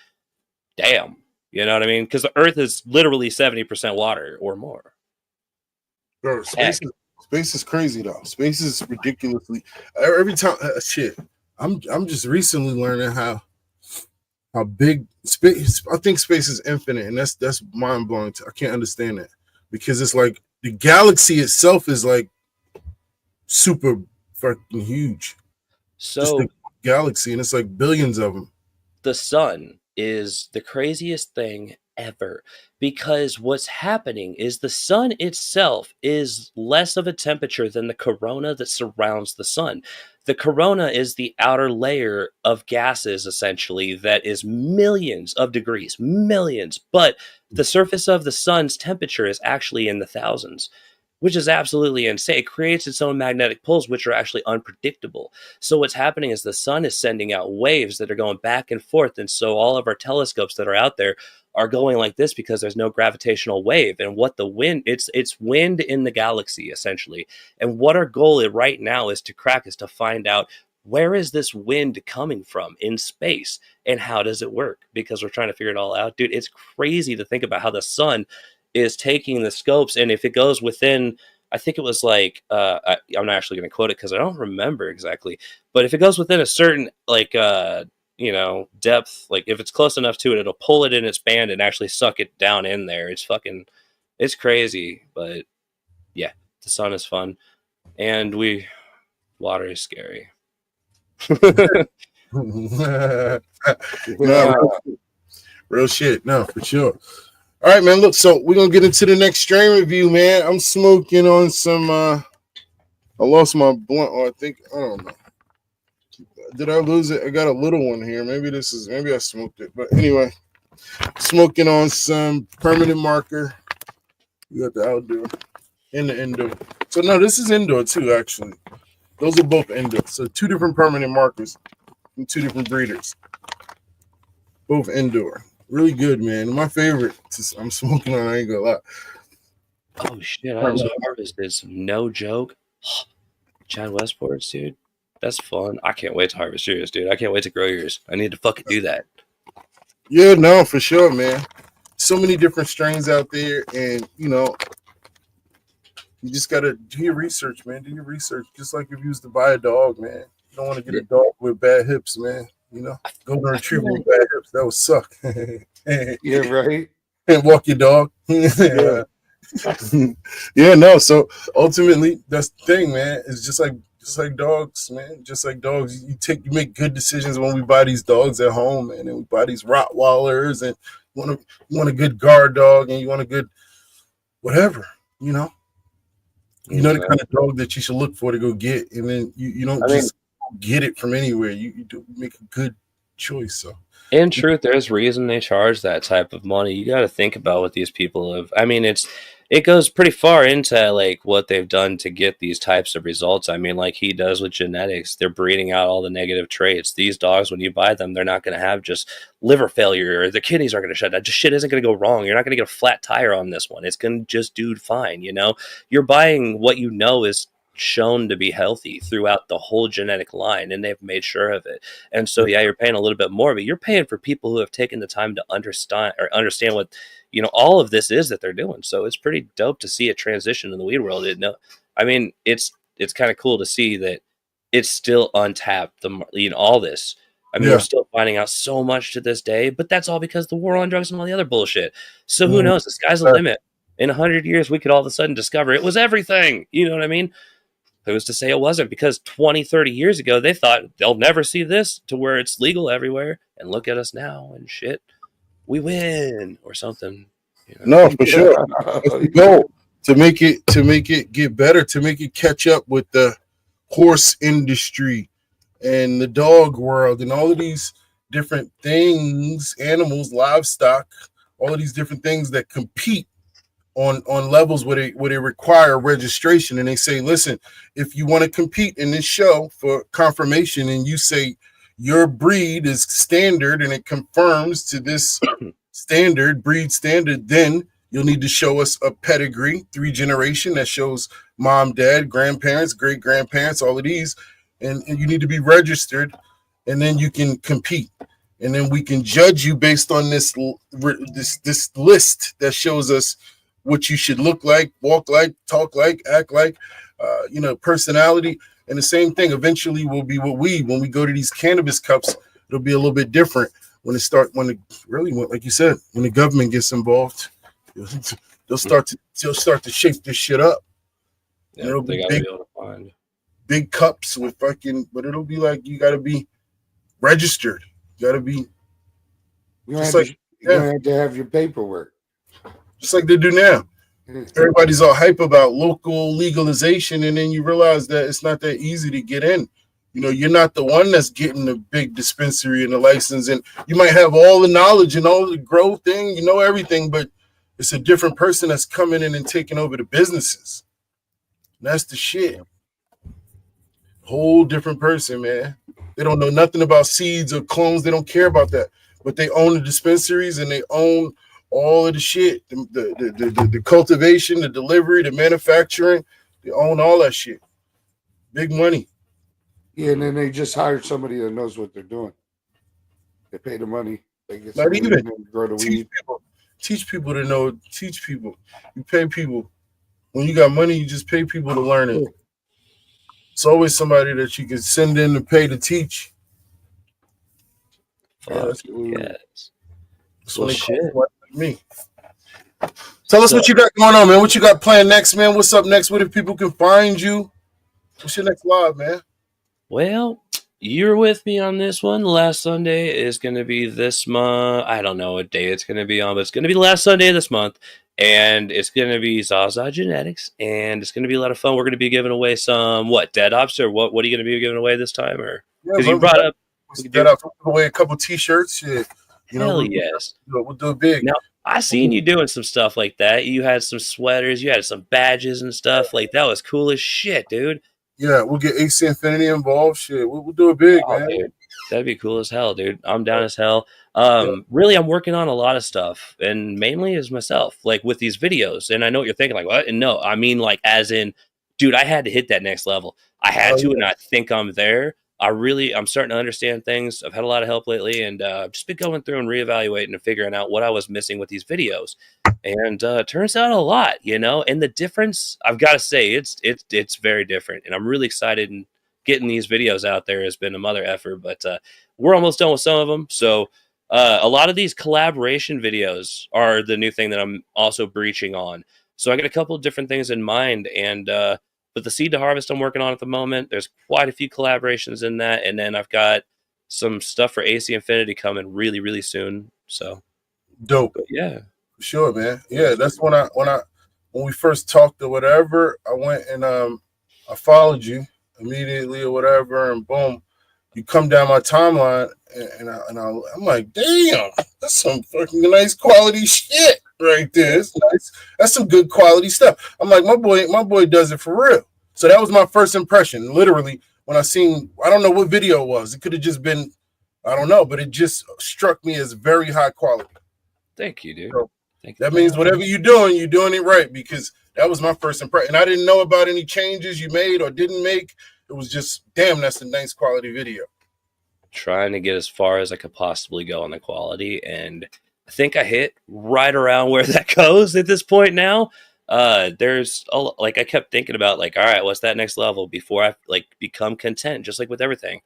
damn. You know what I mean? Because the Earth is literally 70% water or more. Bro, space is crazy though. Space is ridiculously every time. Shit, I'm just recently learning how big space. I think space is infinite, and that's mind blowing. I can't understand that because it's like the galaxy itself is like super fucking huge. So just the galaxy, and it's like billions of them. The sun is the craziest thing ever, because what's happening is the sun itself is less of a temperature than the corona that surrounds the sun. The corona is the outer layer of gases, essentially, that is millions of degrees, millions, but the surface of the sun's temperature is actually in the thousands, which is absolutely insane. It creates its own magnetic poles, which are actually unpredictable. So what's happening is the sun is sending out waves that are going back and forth. And so all of our telescopes that are out there are going like this because there's no gravitational wave. And what the wind, it's wind in the galaxy, essentially. And what our goal right now is to crack is to find out, where is this wind coming from in space and how does it work? Because we're trying to figure it all out. Dude, it's crazy to think about how the sun is taking the scopes, and if it goes within, I think it was like, I'm not actually going to quote it because I don't remember exactly, but if it goes within a certain like depth, like if it's close enough to it, it'll pull it in its band and actually suck it down in there. It's crazy, but yeah, the sun is fun, and water is scary. No, real shit. No, for sure. All right, man. Look, so we're gonna get into the next strain review, man. I'm smoking on some. I lost my blunt, or I don't know. Did I lose it? I got a little one here. Maybe I smoked it. But anyway, smoking on some permanent marker. We got the outdoor and the indoor. So no, this is indoor too. Actually, those are both indoor. So 2 different permanent markers from 2 different breeders. Both indoor. Really good, man. My favorite I'm smoking on, I ain't gonna lie. Oh shit, I just harvested some, no joke. Chad Westports, dude. That's fun. I can't wait to harvest yours, dude. I can't wait to grow yours. I need to fucking do that. Yeah, no, for sure, man. So many different strains out there, and you just gotta do your research, man. Do your research. Just like if you used to buy a dog, man. You don't want to get a dog with bad hips, man. Golden retriever with bad hips, that would suck. Yeah, right. And walk your dog. Yeah. Yeah, no. So ultimately, that's the thing, man. It's just like dogs, man. Just like dogs, you make good decisions when we buy these dogs at home, man. And we buy these Rottweilers, and you want a good guard dog, and you want a good whatever, the kind of dog that you should look for to go get, and then you don't get it from anywhere. You do make a good choice. So in truth, there's reason they charge that type of money. You got to think about what these people have. I mean, it goes pretty far into like what they've done to get these types of results. I mean, like he does with genetics, they're breeding out all the negative traits. These dogs, when you buy them, they're not going to have just liver failure, or the kidneys are going to shut down. Just shit isn't going to go wrong. You're not going to get a flat tire on this one. It's going to just do fine. You're buying what is shown to be healthy throughout the whole genetic line, and they've made sure of it. And so you're paying a little bit more, but you're paying for people who have taken the time to understand what all of this is that they're doing. So it's pretty dope to see a transition in the weed world. It's kind of cool to see that it's still untapped, all this. We're still finding out so much to this day, but that's all because the war on drugs and all the other bullshit. So who knows? The sky's the limit. In 100 years, we could all of a sudden discover it was everything. You know what I mean? Who's to say it wasn't? Because 20, 30 years ago, they thought they'll never see this to where it's legal everywhere. And look at us now and shit. We win or something. No, for sure. That's the goal. To make it get better, to make it catch up with the horse industry and the dog world and all of these different things, animals, livestock, all of these different things that compete on levels where they require registration. And they say, listen, if you want to compete in this show for confirmation and you say your breed is standard and it confirms to this breed standard, then you'll need to show us a pedigree, 3 generation that shows mom, dad, grandparents, great grandparents, all of these, and you need to be registered, and then you can compete, and then we can judge you based on this list that shows us what you should look like, walk like, talk like, act like, personality. And the same thing eventually will be when we go to these cannabis cups, it'll be a little bit different when like you said, when the government gets involved, they'll start to shape this shit up. Yeah, it'll they be gotta be able to find. big cups with but it'll be like you gotta be registered. You gotta be you have to have your paperwork. Just like they do now. Everybody's all hype about local legalization, and then you realize that it's not that easy to get in. You're not the one that's getting the big dispensary and the license, and you might have all the knowledge and all the grow thing, everything, but it's a different person that's coming in and taking over the businesses. And that's the shit. Whole different person, man. They don't know nothing about seeds or clones. They don't care about that, but they own the dispensaries and they own all of the shit, the cultivation, the delivery, the manufacturing. They own all that shit. Big money. Yeah, and then they just hired somebody that knows what they're doing. They pay the money. They get Not even grow the weed. Teach people to know. Teach people. You pay people. When you got money, you just pay people to learn it. It's always somebody that you can send in to pay to teach. Yes. Well, shit. Me. Tell us what you got going on, man. What you got planned next, man? What's up next? What if people can find you? What's your next live, man? Well, you're with me on this one. Last Sunday is going to be this month. I don't know what day it's going to be on, but it's going to be the last Sunday of this month. And it's going to be ZaZa Genetics. And it's going to be a lot of fun. We're going to be giving away some, dead ops? Or what are you going to be giving away this time? Or because you brought up. Dead ops. We'll give away a couple t-shirts. Shit. Hell yes. We'll do it big. Now, I seen you doing some stuff like that. You had some sweaters. You had some badges and stuff. Like, that was cool as shit, dude. Yeah, we'll get AC Infinity involved. Shit, we'll do it big, man. Dude. That'd be cool as hell, dude. I'm down as hell. Really, I'm working on a lot of stuff, and mainly as myself, like with these videos. And I know what you're thinking, like, what? And no, I mean, like, as in, dude, I had to hit that next level. I had to, and I think I'm there. I'm starting to understand things. I've had a lot of help lately, and I've just been going through and reevaluating and figuring out what I was missing with these videos. And it turns out a lot, and the difference, I've got to say, it's very different. And I'm really excited, and getting these videos out there has been a mother effort, but we're almost done with some of them. So a lot of these collaboration videos are the new thing that I'm also breaching on. So I got a couple of different things in mind, and but the Seed to Harvest I'm working on at the moment, there's quite a few collaborations in that. And then I've got some stuff for AC Infinity coming really, really soon. So dope. But yeah. Sure, man. Yeah, that's when we first talked or whatever, I went and I followed you immediately or whatever, and boom, you come down my timeline, and I'm like, damn, that's some fucking nice quality shit right there. It's nice. That's some good quality stuff. I'm like, my boy does it for real. So that was my first impression. Literally, when I don't know what video it was. It could have just been, I don't know, but it just struck me as very high quality. Thank you, dude. So that means whatever you're doing it right, because that was my first impression. I didn't know about any changes you made or didn't make. It was just, damn, that's a nice quality video. Trying to get as far as I could possibly go on the quality, and I think I hit right around where that goes at this point now. There's I kept thinking about, like, all right, what's that next level before I become content, just like with everything.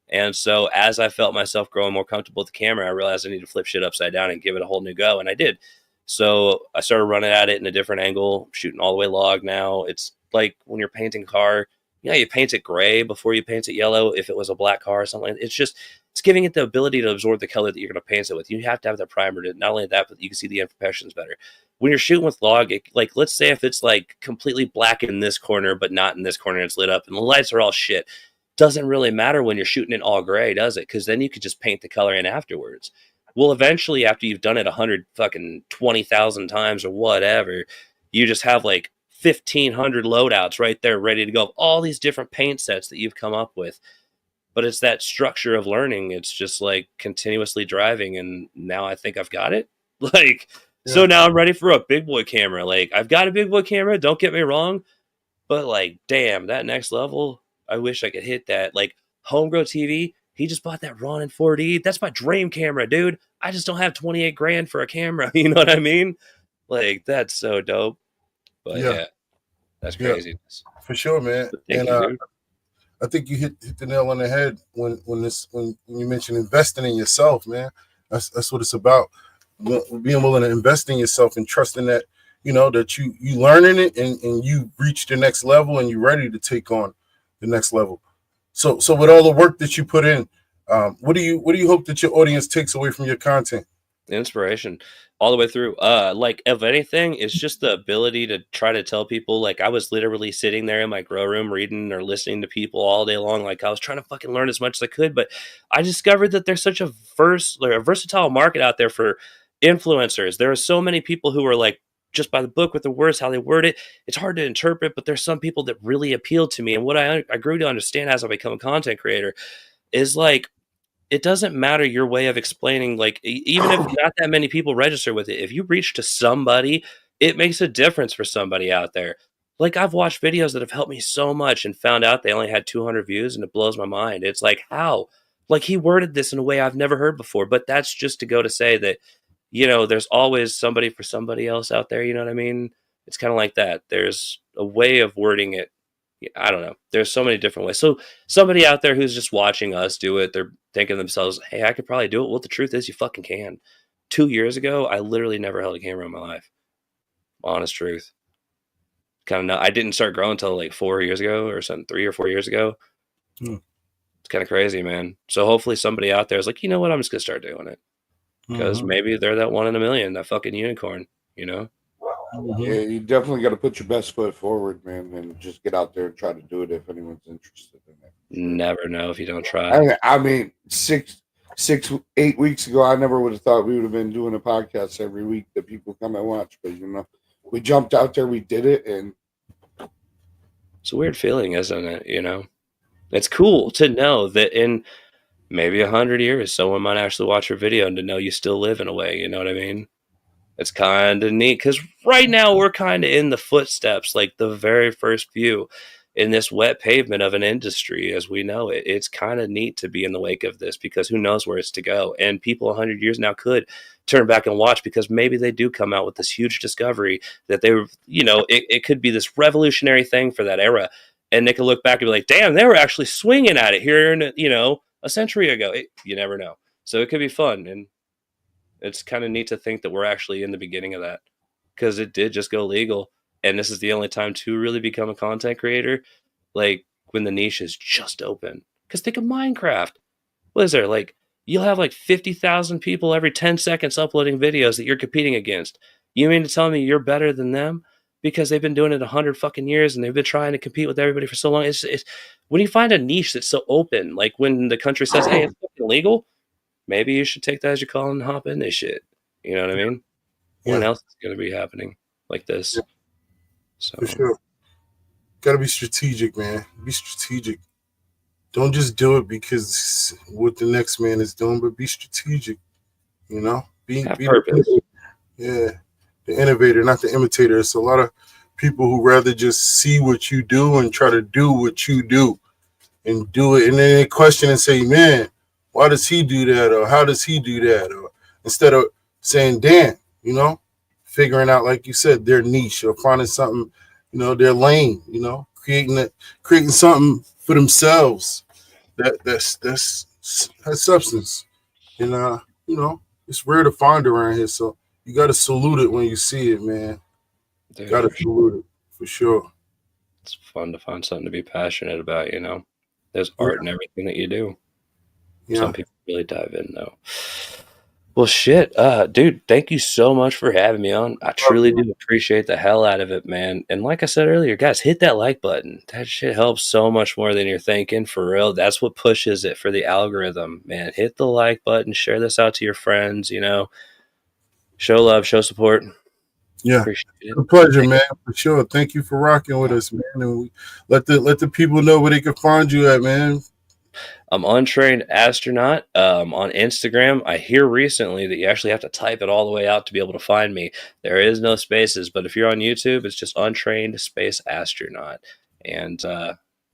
And so as I felt myself growing more comfortable with the camera, I realized I need to flip shit upside down and give it a whole new go, and I did. So I started running at it in a different angle, shooting all the way log now. It's like when you're painting a car, you paint it gray before you paint it yellow if it was a black car or something. It's giving it the ability to absorb the color that you're going to paint it with. You have to have that primer to not only that, but you can see the imperfections better. When you're shooting with log, let's say if it's like completely black in this corner, but not in this corner, and it's lit up and the lights are all shit, doesn't really matter when you're shooting it all gray, does it? Because then you could just paint the color in afterwards. Well, eventually, after you've done it 120,000 times or whatever, you just have like 1,500 loadouts right there ready to go. All these different paint sets that you've come up with. But it's that structure of learning. It's just like continuously driving. And now I think I've got it. Like, so now I'm ready for a big boy camera. Like, I've got a big boy camera, don't get me wrong, but like, damn, that next level, I wish I could hit that. Like, Homegrown TV, he just bought that Ronin 4D. That's my dream camera, dude. I just don't have 28 grand for a camera. You know what I mean? Like, that's so dope. But yeah, that's craziness. For sure, man. Thank you, dude. I think you hit the nail on the head when you mentioned investing in yourself, man. That's what it's about. Being willing to invest in yourself and trusting that, you know, that you learning it and you reach the next level and you're ready to take on the next level. So with all the work that you put in, what do you hope that your audience takes away from your content? Inspiration all the way through. Like, if anything, it's just the ability to try to tell people. Like, I was literally sitting there in my grow room reading or listening to people all day long. Like, I was trying to fucking learn as much as I could, but I discovered that there's such a versatile market out there for influencers. There are so many people who are like just by the book with the words, how they word it. It's hard to interpret, but there's some people that really appeal to me. And what I grew to understand as I become a content creator is like, it doesn't matter your way of explaining, like, even if not that many people register with it, if you reach to somebody, it makes a difference for somebody out there. Like, I've watched videos that have helped me so much and found out they only had 200 views, and it blows my mind. It's like, how? Like, he worded this in a way I've never heard before, but that's just to go to say that, you know, there's always somebody for somebody else out there, you know what I mean? It's kind of like that. There's a way of wording it. I don't know. There's so many different ways. So somebody out there who's just watching us do it, they're thinking to themselves, hey, I could probably do it. Well, the truth is you fucking can. 2 years ago, I literally never held a camera in my life. Honest truth. Kind of, I didn't start growing until like 4 years ago or something, 3 or 4 years ago. It's kind of crazy, man. So hopefully somebody out there is like, you know what? I'm just going to start doing it. Because maybe they're that one in a million, that fucking unicorn, you know? Yeah, you definitely got to put your best foot forward, man, and just get out there and try to do it if anyone's interested in it. Never know if you don't try. I mean, 8 weeks ago, I never would have thought we would have been doing a podcast every week that people come and watch. But, you know, we jumped out there, we did it, and it's a weird feeling, isn't it? You know, it's cool to know that in maybe 100 years, someone might actually watch your video and to know you still live in a way. You know what I mean? It's kind of neat because right now we're kind of in the footsteps, like the very first few in this wet pavement of an industry as we know it. It's kind of neat to be in the wake of this because who knows where it's to go. And people 100 years now could turn back and watch because maybe they do come out with this huge discovery that they were, you know, it could be this revolutionary thing for that era. And they could look back and be like, damn, they were actually swinging at it here in, you know, a century ago. You never know. So it could be fun. And it's kind of neat to think that we're actually in the beginning of that because it did just go legal. And this is the only time to really become a content creator, like when the niche is just open. Because think of Minecraft. What is there? Like, you'll have like 50,000 people every 10 seconds uploading videos that you're competing against. You mean to tell me you're better than them? Because they've been doing it 100 fucking years and they've been trying to compete with everybody for so long. It's when you find a niche that's so open, like when the country says, hey, it's fucking illegal, maybe you should take that as your call and hop in this shit. You know what I mean? When else is going to be happening like this? Yeah. So. For sure. Got to be strategic, man. Be strategic. Don't just do it because what the next man is doing, but be strategic. You know? Be purpose. The innovator, not the imitator. It's a lot of people who rather just see what you do and try to do what you do and do it. And then they question and say, man, why does he do that? Or how does he do that? Or instead of saying, damn, you know, figuring out, like you said, their niche or finding something, you know, their lane, you know, creating something for themselves that's has substance. And, you know, it's rare to find around here. So you got to salute it when you see it, man. Got to salute it for sure. It's fun to find something to be passionate about, you know. There's art in everything that you do. Yeah. Some people really dive in, though. Well, shit, dude, thank you so much for having me on. I truly do appreciate the hell out of it, man. And like I said earlier, guys, hit that like button. That shit helps so much more than you're thinking, for real. That's what pushes it for the algorithm, man. Hit the like button, share this out to your friends, you know. Show love, show support. Yeah, it's a pleasure, man, for sure. Thank you for rocking with us, man. And we let the people know where they can find you at, man. I'm Untrained Astronaut. On Instagram, I hear recently that you actually have to type it all the way out to be able to find me. There is no spaces, but if you're on YouTube, it's just Untrained Space Astronaut. And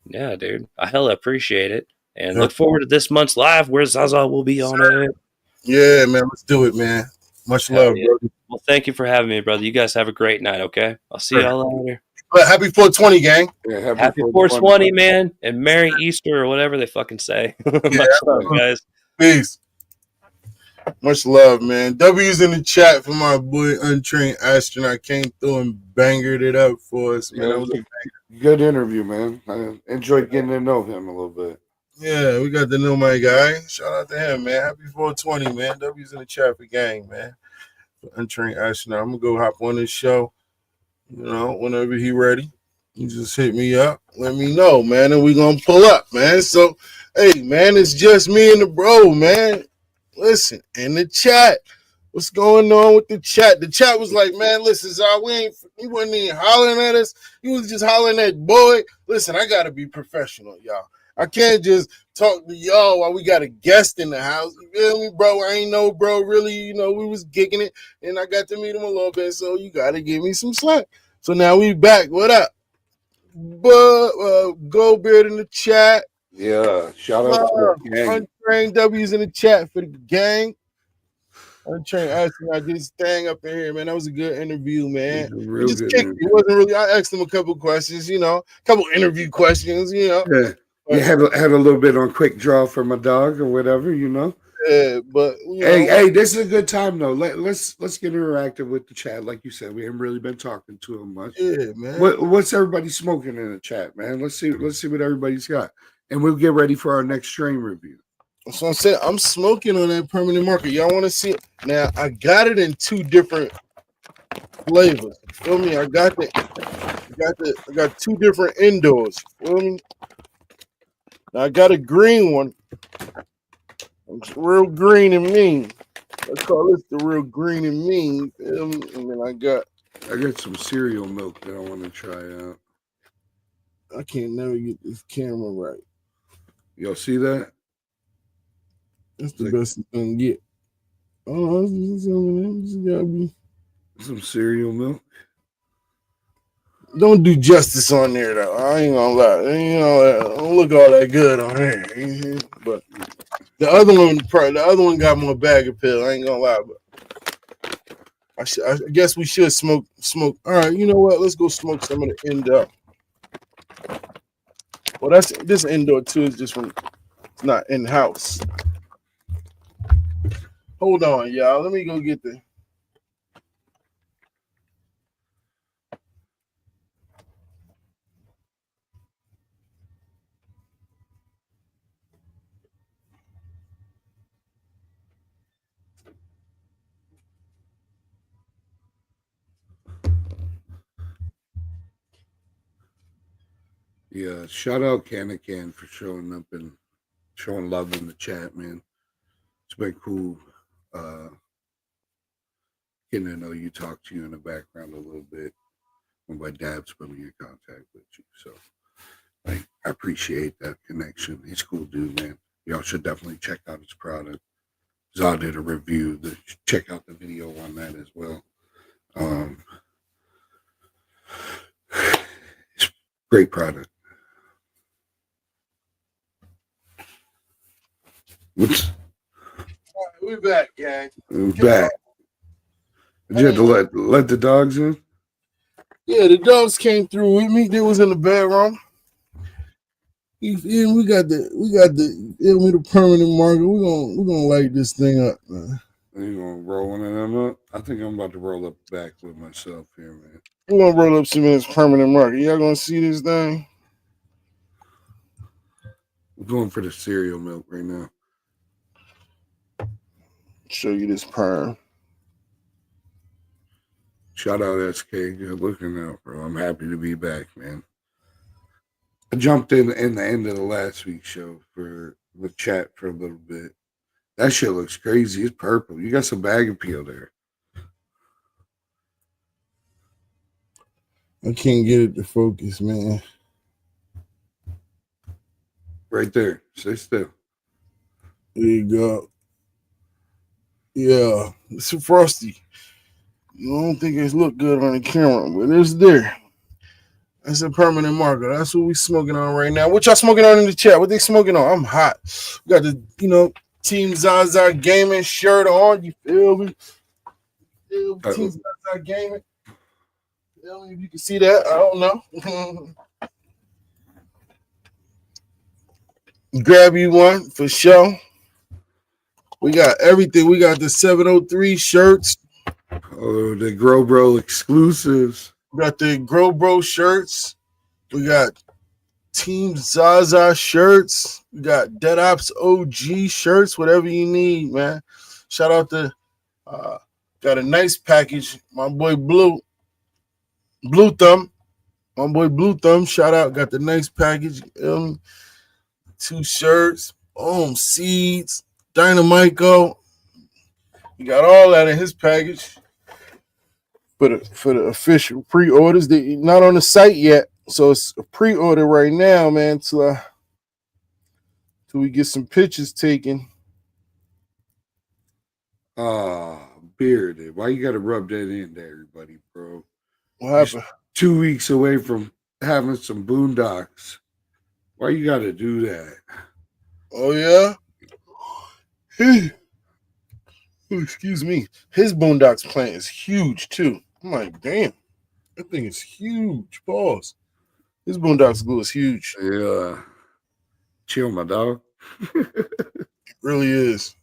yeah, dude, I hella appreciate it. And look forward to this month's live where ZaZa will be on it. Yeah, man, let's do it, man. Much Hell love, yeah. brother. Well, thank you for having me, brother. You guys have a great night, okay? I'll see y'all later. But happy 420, gang. Yeah, Happy 420, man, and Merry Easter or whatever they fucking say. Much love, guys. Peace. Much love, man. W's in the chat for my boy Untrained Astronaut. Came through and bangered it up for us, man. Yeah, That was a good interview, man. I enjoyed getting to know him a little bit. Yeah, we got to know my guy. Shout out to him, man. Happy 420, man. W's in the chat for gang, man. Untrained Astronaut. I'm gonna go hop on this show. You know, whenever he ready, you just hit me up. Let me know, man, and we gonna pull up, man. So, hey, man, it's just me and the bro, man. Listen, in the chat, what's going on with the chat? The chat was like, man, listen, Zah, he wasn't even hollering at us. He was just hollering at boy. Listen, I gotta be professional, y'all. I can't just talk to y'all while we got a guest in the house. You feel me, bro? I ain't know, bro. Really, you know, we was gigging it, and I got to meet him a little bit, so you got to give me some slack. So now we back. What up? Goldbeard in the chat. Yeah, shout out to the gang. Untrained W's in the chat for the gang. Untrained Astronaut did his thing up in here, man. That was a good interview, man. Real Just good kicked it. It wasn't really. I asked him a couple questions, you know, a couple interview questions, you know. Yeah. You had a little bit on quick draw for my dog or whatever, you know. Yeah, but you know, hey, this is a good time though. Let's get interactive with the chat, like you said. We haven't really been talking to him much. Yeah, man. What's everybody smoking in the chat, man? Let's see what everybody's got, and we'll get ready for our next strain review. So I said I'm smoking on that permanent marker. Y'all want to see it? Now I got it in 2 different flavors. Feel me? I got 2 different indoors. Feel me? Now I got a green one. It's real green and mean. Let's call this the real green and mean. Feel me? And then I got some cereal milk that I want to try out. I can't never get this camera right. Y'all see that? That's the best it's gonna get. Oh, this gotta be some cereal milk. Don't do justice on there though. I ain't gonna lie. You know, don't look all that good on here. But the other one got more bag appeal. I ain't gonna lie. But I guess we should smoke. All right, you know what? Let's go smoke some of the indoor. Well, this indoor too is just from. It's not in house. Hold on, y'all. Let me go get the. Yeah, shout out Can for showing up and showing love in the chat, man. It's been cool getting to know you, talk to you in the background a little bit. And my dad's put me in contact with you. So I appreciate that connection. He's a cool dude, man. Y'all should definitely check out his product. ZaZa did a review. Check out the video on that as well. It's a great product. Whoops. All right, we're back, gang. We're back. Did you have to let the dogs in? Yeah, the dogs came through with me. They was in the bedroom. We got the permanent marker. We're gonna light this thing up, man. Are you gonna roll one of them up? I think I'm about to roll up back with myself here, man. We're gonna roll up some of this permanent marker. Y'all gonna see this thing? We're going for the cereal milk right now. Show you this perm. Shout out SK. Good looking out, bro. I'm happy to be back, man. I jumped in the end of the last week's show for the chat for a little bit. That shit looks crazy. It's purple. You got some bag appeal there. I can't get it to focus, man. Right there. Stay still. There you go. Yeah, it's too frosty. I don't think it's look good on the camera, but it's there. That's a permanent marker. That's what we smoking on right now. What y'all smoking on in the chat? What they smoking on? I'm hot. We got the, Team ZaZa Gaming shirt on. You feel me? Team ZaZa Gaming. Feel me? If you can see that, I don't know. Grab you one for sure. We got everything. We got the 703 shirts. Oh, the Grow Bro exclusives. We got the Grow Bro shirts. We got Team ZaZa shirts. We got Dead Ops OG shirts. Whatever you need, man. Shout out to got a nice package. My boy Blue Thumb. My boy Blue Thumb. Shout out. Got the nice package. 2 shirts. Seeds. Dynamiko. You got all that in his package. For the official pre-orders, they not on the site yet, so it's a pre-order right now, man. Till we get some pictures taken. Bearded. Why you gotta rub that in there, everybody, bro? What happened? 2 weeks away from having some boondocks. Why you gotta do that? Oh yeah. Excuse me. His Boondocks plant is huge too. I'm like, damn, that thing is huge. Pause. His Boondocks glue is huge. Yeah. Chill, my dog. It really is.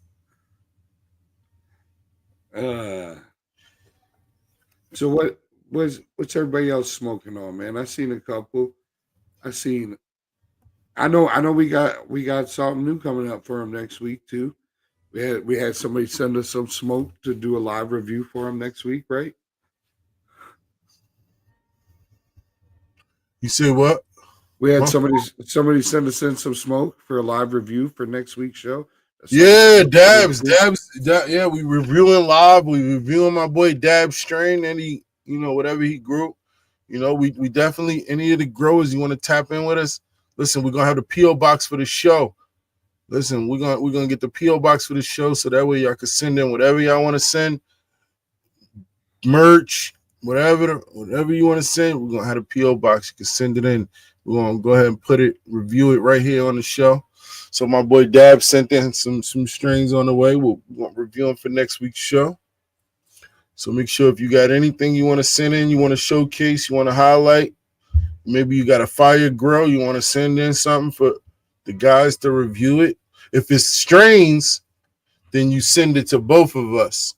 So what's everybody else smoking on, man? I seen a couple. I know we got something new coming up for him next week too. We had somebody send us some smoke to do a live review for him next week, right? You say what? We had somebody send us in some smoke for a live review for next week's show. Yeah, Dabs. Yeah, we reviewing live. We reviewing my boy Dabs strain, and he, whatever he grew. We definitely, any of the growers you want to tap in with us. Listen, we're gonna have the PO box for the show. Listen, we're gonna get the PO box for the show, so that way y'all can send in whatever y'all want to send, merch, whatever you want to send. We're gonna have a PO box. You can send it in. We're gonna go ahead and review it right here on the show. So my boy Dab sent in some strings on the way. We'll review them for next week's show. So make sure if you got anything you want to send in, you want to showcase, you want to highlight, maybe you got a fire grow, you want to send in something for the guys to review it. If it's strains, then you send it to both of us.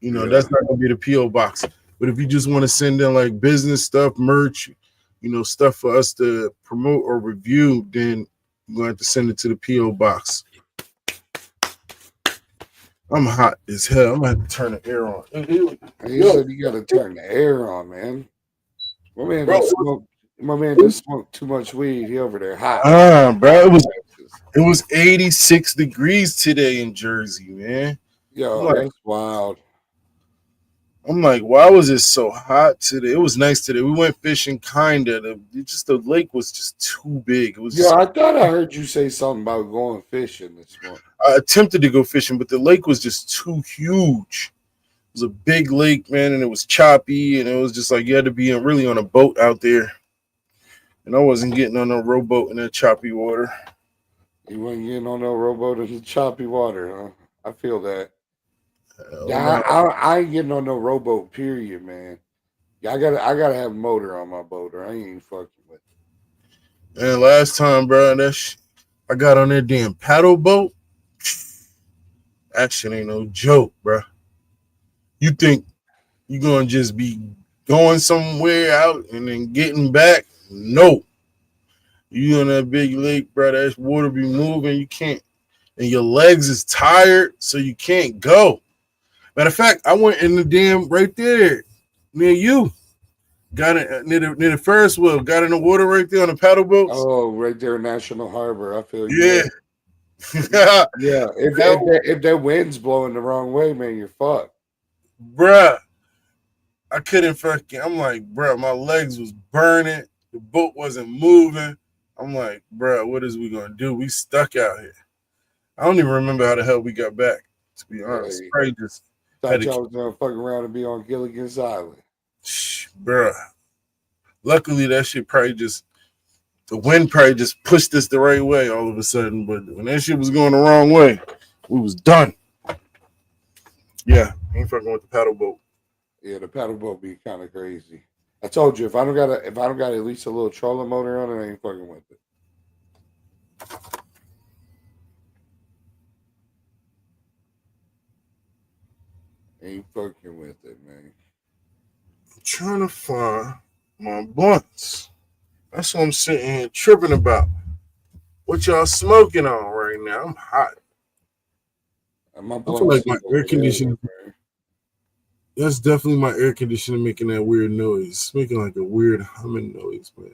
That's not going to be the P.O. box. But if you just want to send in like business stuff, merch, stuff for us to promote or review, then you're going to have to send it to the P.O. box. I'm hot as hell. I'm going to have to turn the air on. You said you got to turn the air on, man. My man just smoked too much weed. He over there hot. Bro, it was 86 degrees today in Jersey, man. Yo, that's wild. I'm like, why was it so hot today? It was nice today. We went fishing, kinda. The lake was just too big. It was. I thought I heard you say something about going fishing this morning. I attempted to go fishing, but the lake was just too huge. It was a big lake, man, and it was choppy, and it was just like you had to be really on a boat out there. And I wasn't getting on no rowboat in that choppy water. You wasn't getting on no rowboat in the choppy water, huh? I feel that. I ain't getting on no rowboat, period, man. I gotta have a motor on my boat, or I ain't fucking with it. And last time, bro, I got on that damn paddle boat. That shit ain't no joke, bro. You think you gonna just be going somewhere out and then getting back? No. You on that big lake, bro, that water be moving, you can't, and your legs is tired, so you can't go. Matter of fact, I went in the dam right there near you. Got it near the Ferris wheel. Got in the water right there on the paddle boats. Oh, right there in National Harbor. I feel you. Yeah. Yeah. If that wind's blowing the wrong way, man, you're fucked. Bruh. I couldn't fucking, I'm like, bruh, my legs was burning. The boat wasn't moving. I'm like, bruh, what is we gonna do? We stuck out here. I don't even remember how the hell we got back, to be honest. Hey, Probably just thought y'all was gonna fuck around and be on Gilligan's Island. Bruh. Luckily, that shit probably just, the wind probably just pushed us the right way all of a sudden. But when that shit was going the wrong way, we was done. Yeah, ain't fucking with the paddle boat. Yeah, the paddle boat be kind of crazy. I told you if I don't got at least a little trolling motor on it, I ain't fucking with it. Ain't fucking with it, man. I'm trying to find my blunts. That's what I'm sitting here tripping about. What y'all smoking on right now? I'm hot. My I feel like my air conditioning. man. That's definitely my air conditioner making that weird noise. It's making like a weird humming noise, man.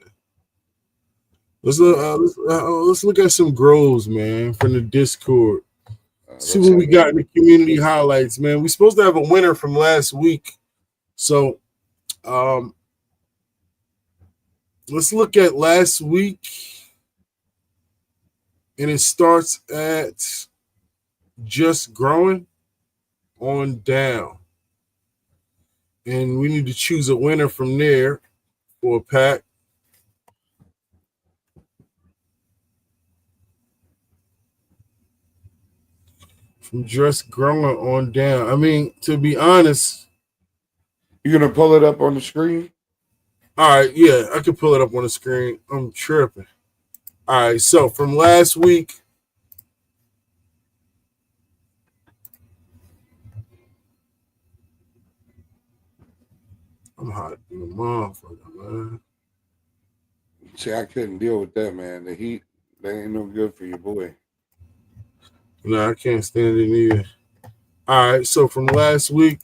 Let's look at some grows, man, from the Discord. See what we got in the community highlights, man. We're supposed to have a winner from last week. So let's look at last week. And it starts at just growing on down. And we need to choose a winner from there for a pack. From just growing on down. I mean, to be honest. You gonna pull it up on the screen? All right, yeah, I can pull it up on the screen. I'm tripping. All right, so from last week. I'm hot in the motherfucker, man. See, I couldn't deal with that, man. The heat, that ain't no good for your boy. No, I can't stand it either. All right, so from last week,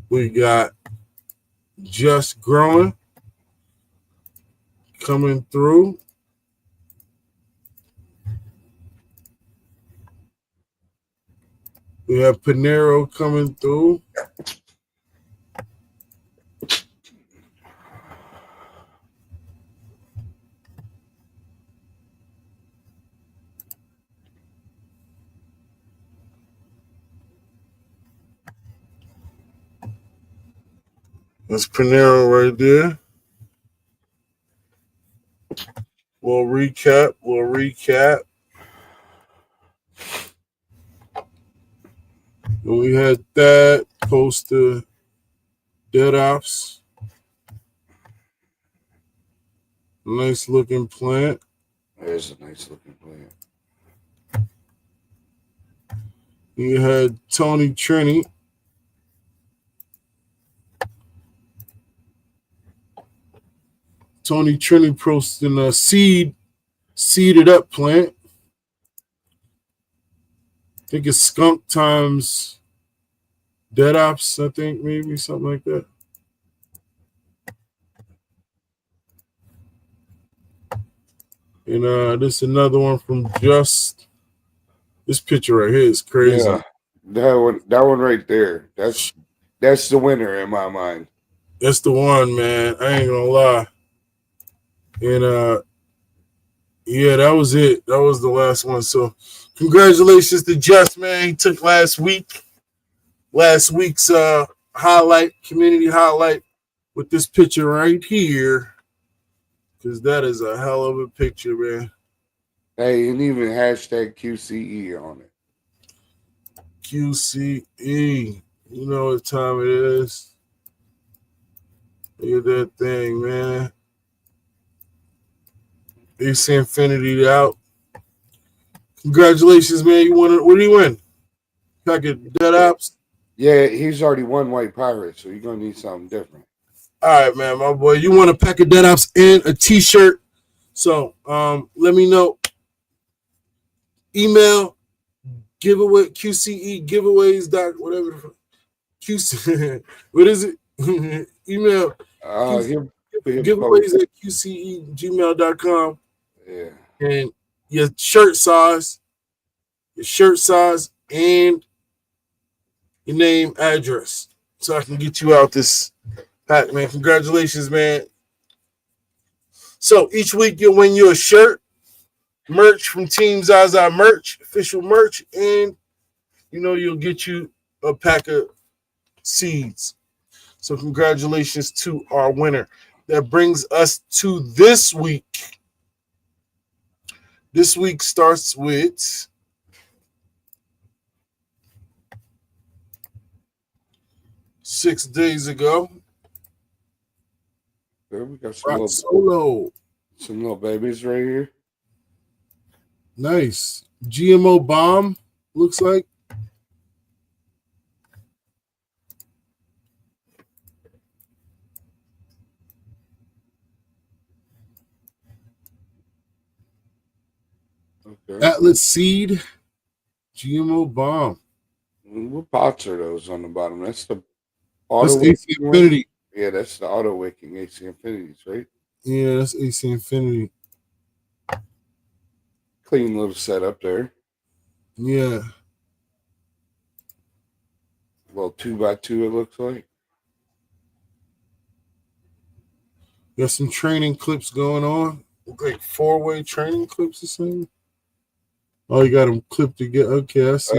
we got Just Growing coming through. We have Panero coming through. That's Panero right there. We'll recap. And we had that poster, Dead Ops. Nice looking plant. There's a nice looking plant. You had Tony Trini. Tony Trini posting a seeded up plant. I think it's skunk times Dead Ops, I think, maybe something like that. And this is another one from Just. This picture right here is crazy. Yeah, that one right there. That's the winner in my mind. That's the one, man. I ain't gonna lie. And yeah, that was it. That was the last one. So congratulations to Just, man. He took last week's highlight, community highlight with this picture right here. Because that is a hell of a picture, man. Hey, and even hashtag QCE on it. QCE. You know what time it is. Look at that thing, man. Ace Infinity out. Congratulations, man. You won. What did you win? Pack of Dead Ops? Yeah, he's already won White Pirate, so you're going to need something different. All right, man, my boy. You want a pack of Dead Ops and a T-shirt. So let me know. Email, giveaway, QCE, giveaways, whatever. QC, what is it? Email. Giveaways at QCE@gmail.com. Yeah. And your shirt size, and your name, address, so I can get you out this pack, man. Congratulations, man. So each week you'll win you a shirt, merch from Team ZaZa merch, official merch, and you'll get you a pack of seeds. So congratulations to our winner. That brings us to this week. This week starts with six days ago. There we got some little babies right here. Nice. GMO bomb, looks like. Okay. Atlas seed, GMO bomb. What pots are those on the bottom? That's the auto AC Infinity. Yeah, that's the auto wicking AC Infinities, right? Yeah, that's AC Infinity. Clean little setup there. Yeah. Well, 2x2 it looks like. Got some training clips going on. Like 4-way training clips or something. Oh, you got them clipped together. Okay, I see.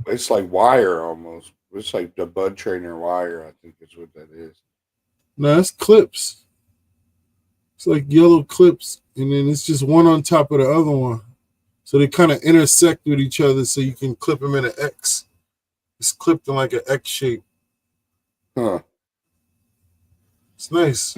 It's like wire almost. It's like the bud trainer wire, I think is what that is. No, it's clips. It's like yellow clips, and then it's just one on top of the other one. So they kind of intersect with each other so you can clip them in an X. It's clipped in like an X shape. Huh. It's nice.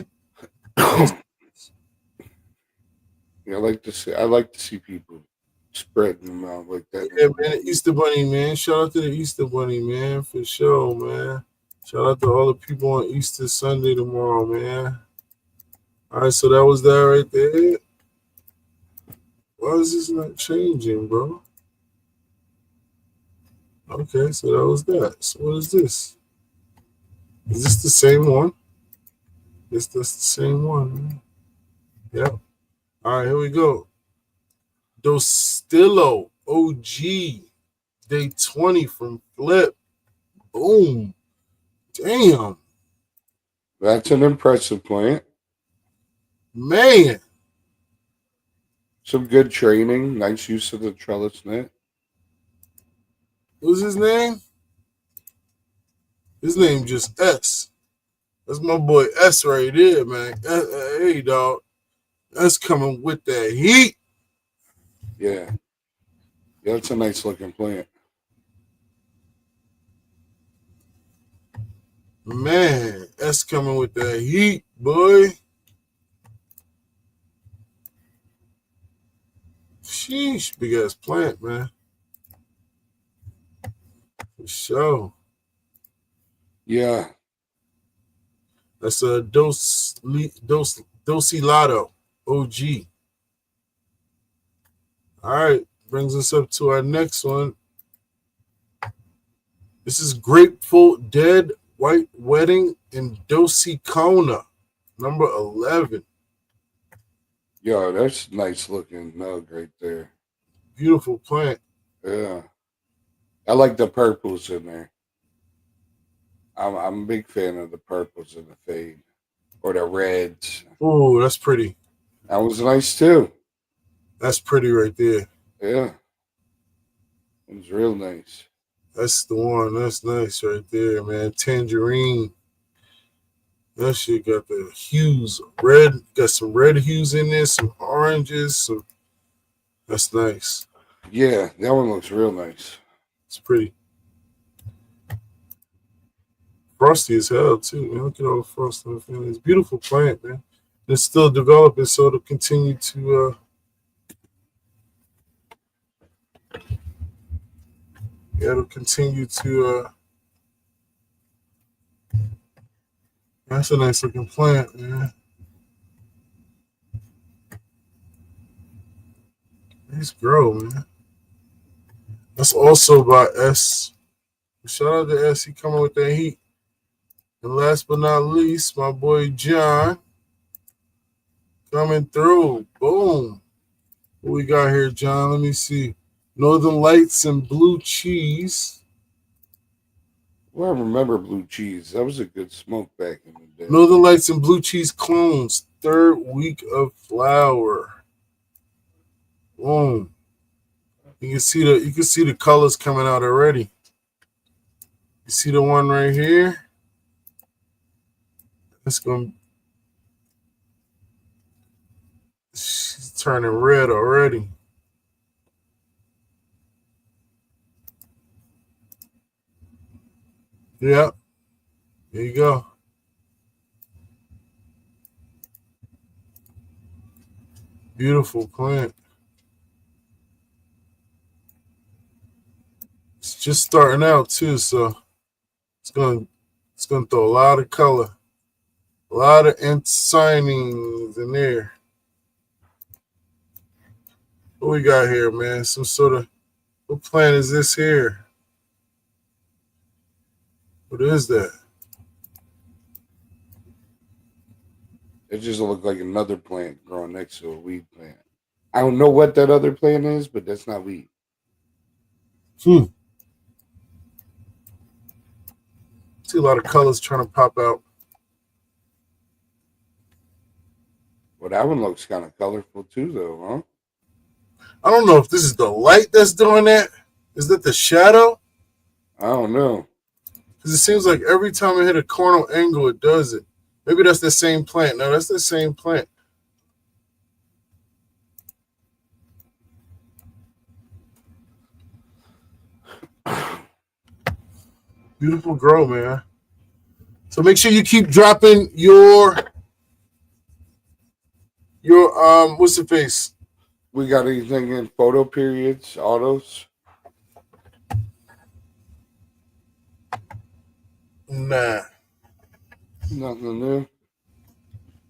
Yeah, I like to see people spreading them out like that. Yeah, man, the Easter Bunny, man. Shout out to the Easter Bunny, man, for sure, man. Shout out to all the people on Easter Sunday tomorrow, man. All right, so that was that right there. Why is this not changing, bro? Okay, so that was that. So what is this? Is this the same one? Yes, that's the same one, man. Yep. All right, here we go. Dostillo OG Day 20 from Flip. Boom. Damn. That's an impressive plant. Man. Some good training. Nice use of the trellis net. What's his name? His name just S. That's my boy S right there, man. Hey, dog. That's coming with that heat. Yeah. Yeah, that's a nice looking plant. Man, that's coming with that heat, boy. Sheesh, big ass plant, man. For sure. Yeah. That's a Docilado OG. All right, brings us up to our next one. This is Grateful Dead White Wedding in Docicona, number 11. Yeah, that's nice looking nug right there. Beautiful plant. Yeah. I like the purples in there. I'm a big fan of the purples and the fade. Or the reds. Oh, that's pretty. That was nice too. That's pretty right there. Yeah. It was real nice. That's the one. That's nice right there, man. Tangerine. That shit got the hues. Red. Got some red hues in there, some oranges. That's nice. Yeah, that one looks real nice. It's pretty. Frosty as hell, too, man. Look at all the frost on the family. It's a beautiful plant, man. It's still developing, so it'll continue to it'll continue to that's a nice looking plant, man. Nice grow, man. That's also by S. Shout out to S. He coming with that heat. And last but not least, my boy John coming through. Boom. What we got here, John? Let me see. Northern Lights and Blue Cheese. Well, I remember Blue Cheese. That was a good smoke back in the day. Northern Lights and Blue Cheese clones. 3rd week of flower. Boom. You can see the colors coming out already. You see the one right here? She's turning red already. Yeah. There you go. Beautiful plant. It's just starting out too, so it's gonna throw a lot of color, a lot of signings in there. What we got here, man? Some sort of, what plant is this here? What is that? It just looked like another plant growing next to a weed plant. I don't know what that other plant is, but that's not weed. See a lot of colors trying to pop out. Well, that one looks kind of colorful too, though, huh? I don't know if this is the light that's doing that. Is that the shadow? I don't know. Because it seems like every time I hit a corner angle, it does it. Maybe that's the same plant. No, that's the same plant. Beautiful grow, man. So make sure you keep dropping your what's the face? We got anything in photo periods, autos? Nah. Nothing new.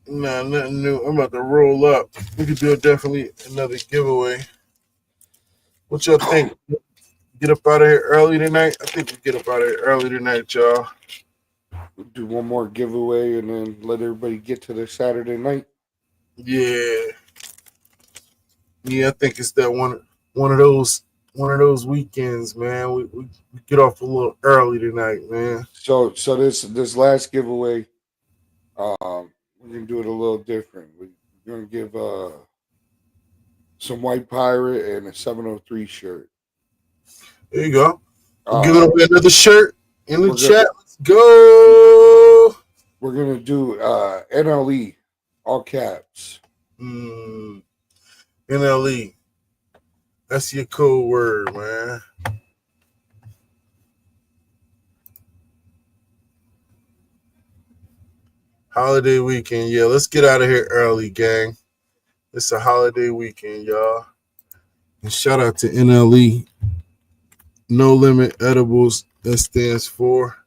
Nah, nothing new. I'm about to roll up. We could do definitely another giveaway. What y'all think? Get up out of here early tonight? I think we get up out of here early tonight, y'all. We'll do one more giveaway and then let everybody get to their Saturday night. Yeah. Yeah, I think it's that one of those weekends, man. We get off a little early tonight, man. So this last giveaway, we're gonna do it a little different. We're gonna give some White Pirate and a 703 shirt. There you go. We're giving away another shirt in the chat. Let's go. We're gonna do NLE, all caps. NLE. That's your code word, man. Holiday weekend. Yeah, let's get out of here early, gang. It's a holiday weekend, y'all. And shout out to NLE. No Limit Edibles. That stands for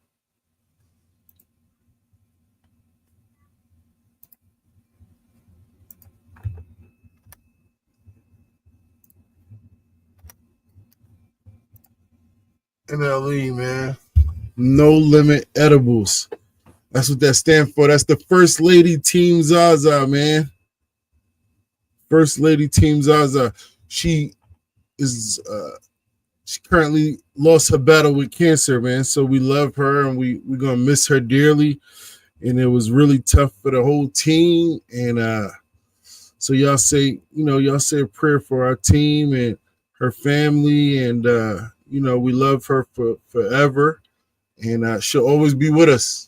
NLE, man. No Limit Edibles. That's what that stands for. That's the First Lady Team ZaZa, man. First Lady Team ZaZa. She currently lost her battle with cancer, man. So we love her and we're gonna miss her dearly. And it was really tough for the whole team. And so y'all say a prayer for our team and her family, and we love her for forever. And she'll always be with us.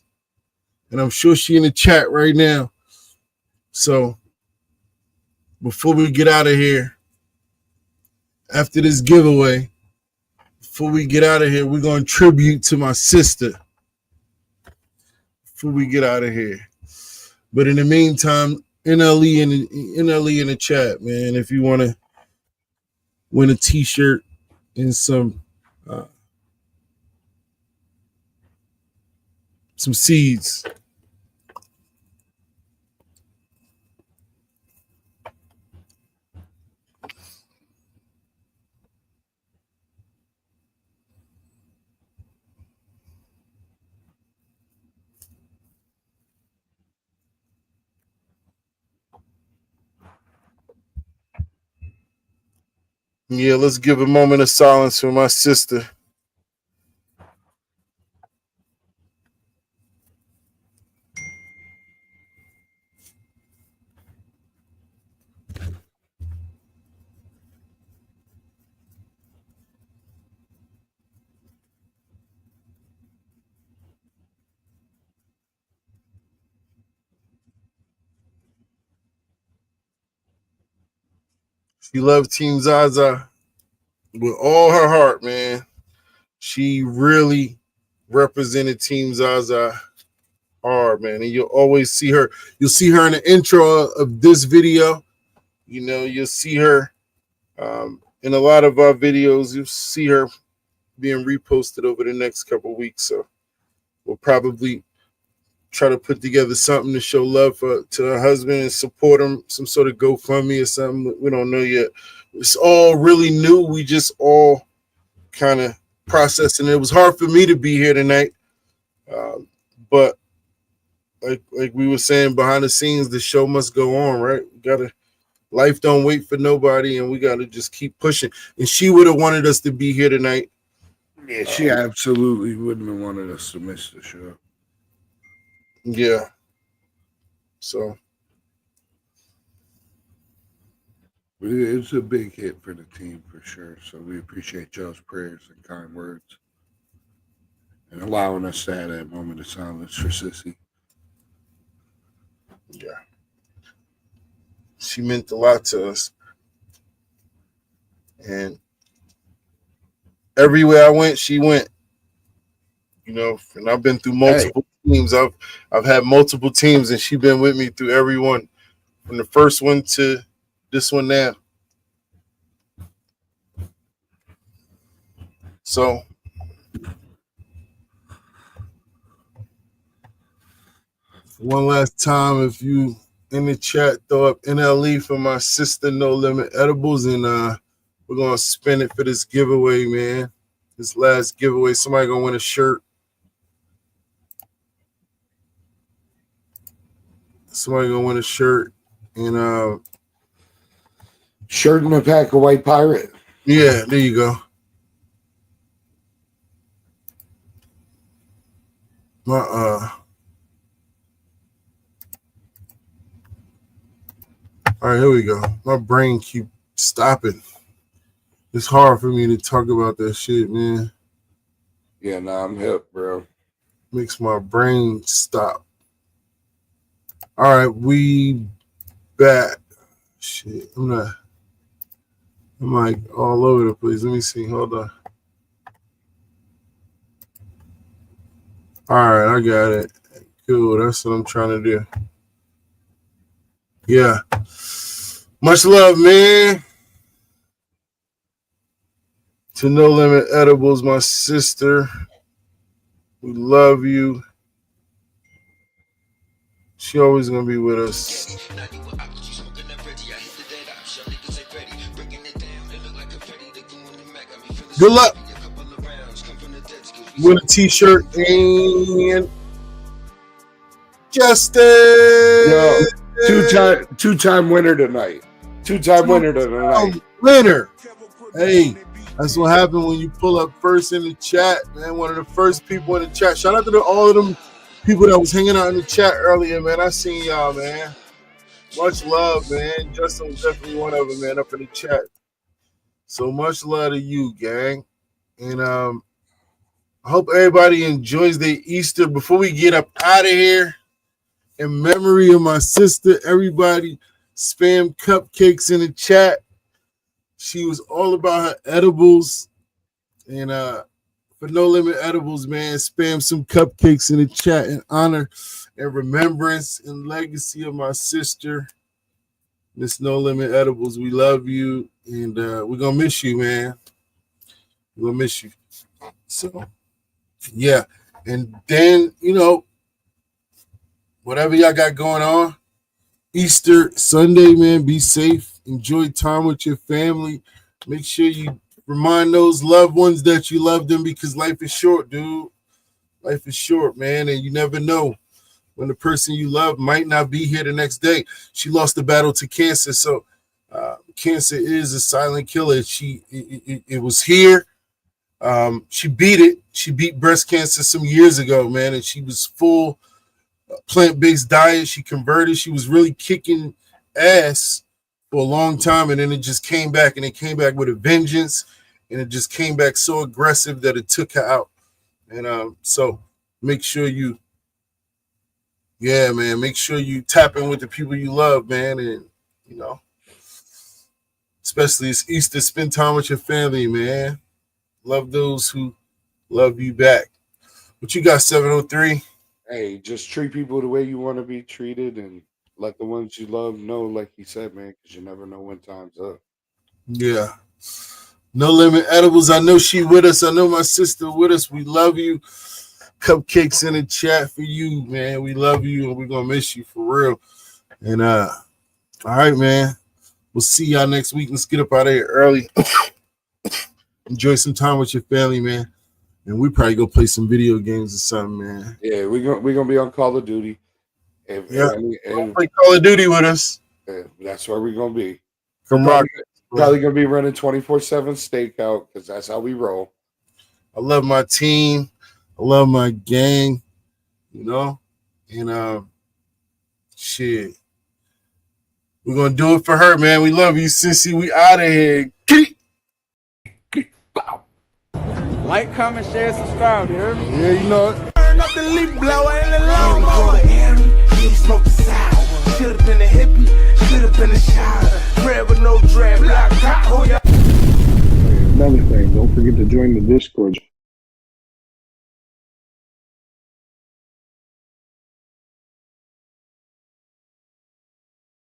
And I'm sure she's in the chat right now. So before we get out of here, after this giveaway, we're going to tribute to my sister. Before we get out of here. But in the meantime, NLE in the chat, man. If you want to win a t-shirt and some seeds. Yeah, let's give a moment of silence for my sister. She loved Team ZaZa with all her heart, man. She really represented Team ZaZa hard, man. And you'll always see her. You'll see her in the intro of this video. You know, you'll see her in a lot of our videos. You'll see her being reposted over the next couple of weeks. So we'll probably try to put together something to show love to her husband and support him, some sort of GoFundMe or something. We don't know yet. It's all really new. We just all kind of processing it. It was hard for me to be here tonight, but like we were saying behind the scenes, the show must go on, right? Life don't wait for nobody, and we gotta just keep pushing. And she would have wanted us to be here tonight. Yeah, she absolutely wouldn't have wanted us to miss the show. Yeah. So it's a big hit for the team for sure. So we appreciate y'all's prayers and kind words and allowing us to have that moment of silence for Sissy. yeah. She meant a lot to us. And everywhere I went, she went. You know, and I've been through multiple teams. I've had multiple teams, and she's been with me through every one, from the first one to this one now. So one last time, if you in the chat, throw up NLE for my sister No Limit Edibles, and we're gonna spin it for this giveaway, man. This last giveaway, somebody gonna win a shirt. Somebody gonna win a shirt, and shirt and a pack of White Pirate. Yeah, there you go. All right, here we go. My brain keep stopping. It's hard for me to talk about that shit, man. Yeah, nah, I'm hip, bro. Makes my brain stop. All right, we back. Shit, I'm like all over the place. Let me see. Hold on. All right, I got it. Cool. That's what I'm trying to do. Yeah. Much love, man. To No Limit Edibles, my sister. We love you. She always gonna be with us. Good luck. Win a t-shirt and Justice. Yo, two-time winner tonight. Two-time winner tonight. Winner. Hey, that's what happened when you pull up first in the chat, man. One of the first people in the chat. Shout out to all of them people that was hanging out in the chat earlier, man. I seen y'all, man. Much love, man. Justin was definitely one of them, man, up in the chat. So much love to you, gang. And I hope everybody enjoys their Easter. Before we get up out of here, in memory of my sister, everybody spam cupcakes in the chat. She was all about her edibles. And for No Limit Edibles, man, spam some cupcakes in the chat in honor and remembrance and legacy of my sister, Miss No Limit Edibles. We love you, and we're going to miss you, man. We're going to miss you. So, yeah. And then, you know, whatever y'all got going on, Easter Sunday, man, be safe. Enjoy time with your family. Make sure you remind those loved ones that you love them, because life is short, dude. Life is short, man, and you never know when the person you love might not be here the next day. She lost the battle to cancer, so cancer is a silent killer. It was here. She beat it. She beat breast cancer some years ago, man, and she was full plant-based diet. She converted. She was really kicking ass for a long time, and then it just came back, and it came back with a vengeance, and it just came back so aggressive that it took her out. And so make sure you, make sure you tap in with the people you love, man, and, you know, especially it's Easter. Spend time with your family, man. Love those who love you back. What you got, 703? Hey, just treat people the way you want to be treated, and let the ones you love know, like he said, man, because you never know when time's up. Yeah. No Limit Edibles. I know she with us. I know my sister with us. We love you. Cupcakes in the chat for you, man. We love you, and we're gonna miss you for real. And all right, man. We'll see y'all next week. Let's get up out of here early. Enjoy some time with your family, man. And we probably go play some video games or something, man. Yeah, we're gonna be on Call of Duty. And play Call of Duty with us. That's where we're gonna be. Come rock. Probably gonna be running 24/7 stakeout because that's how we roll. I love my team. I love my gang. You know, and shit. We're gonna do it for her, man. We love you, sissy. We out of here. Like, comment, share, subscribe. You heard me? Yeah, you know it. Turn up the leaf blower and the lawnmower. You smoke the sour. Should've been a hippie. Should've been a shower. Bread with no dread. Black top. Another thing, don't forget to join the Discord.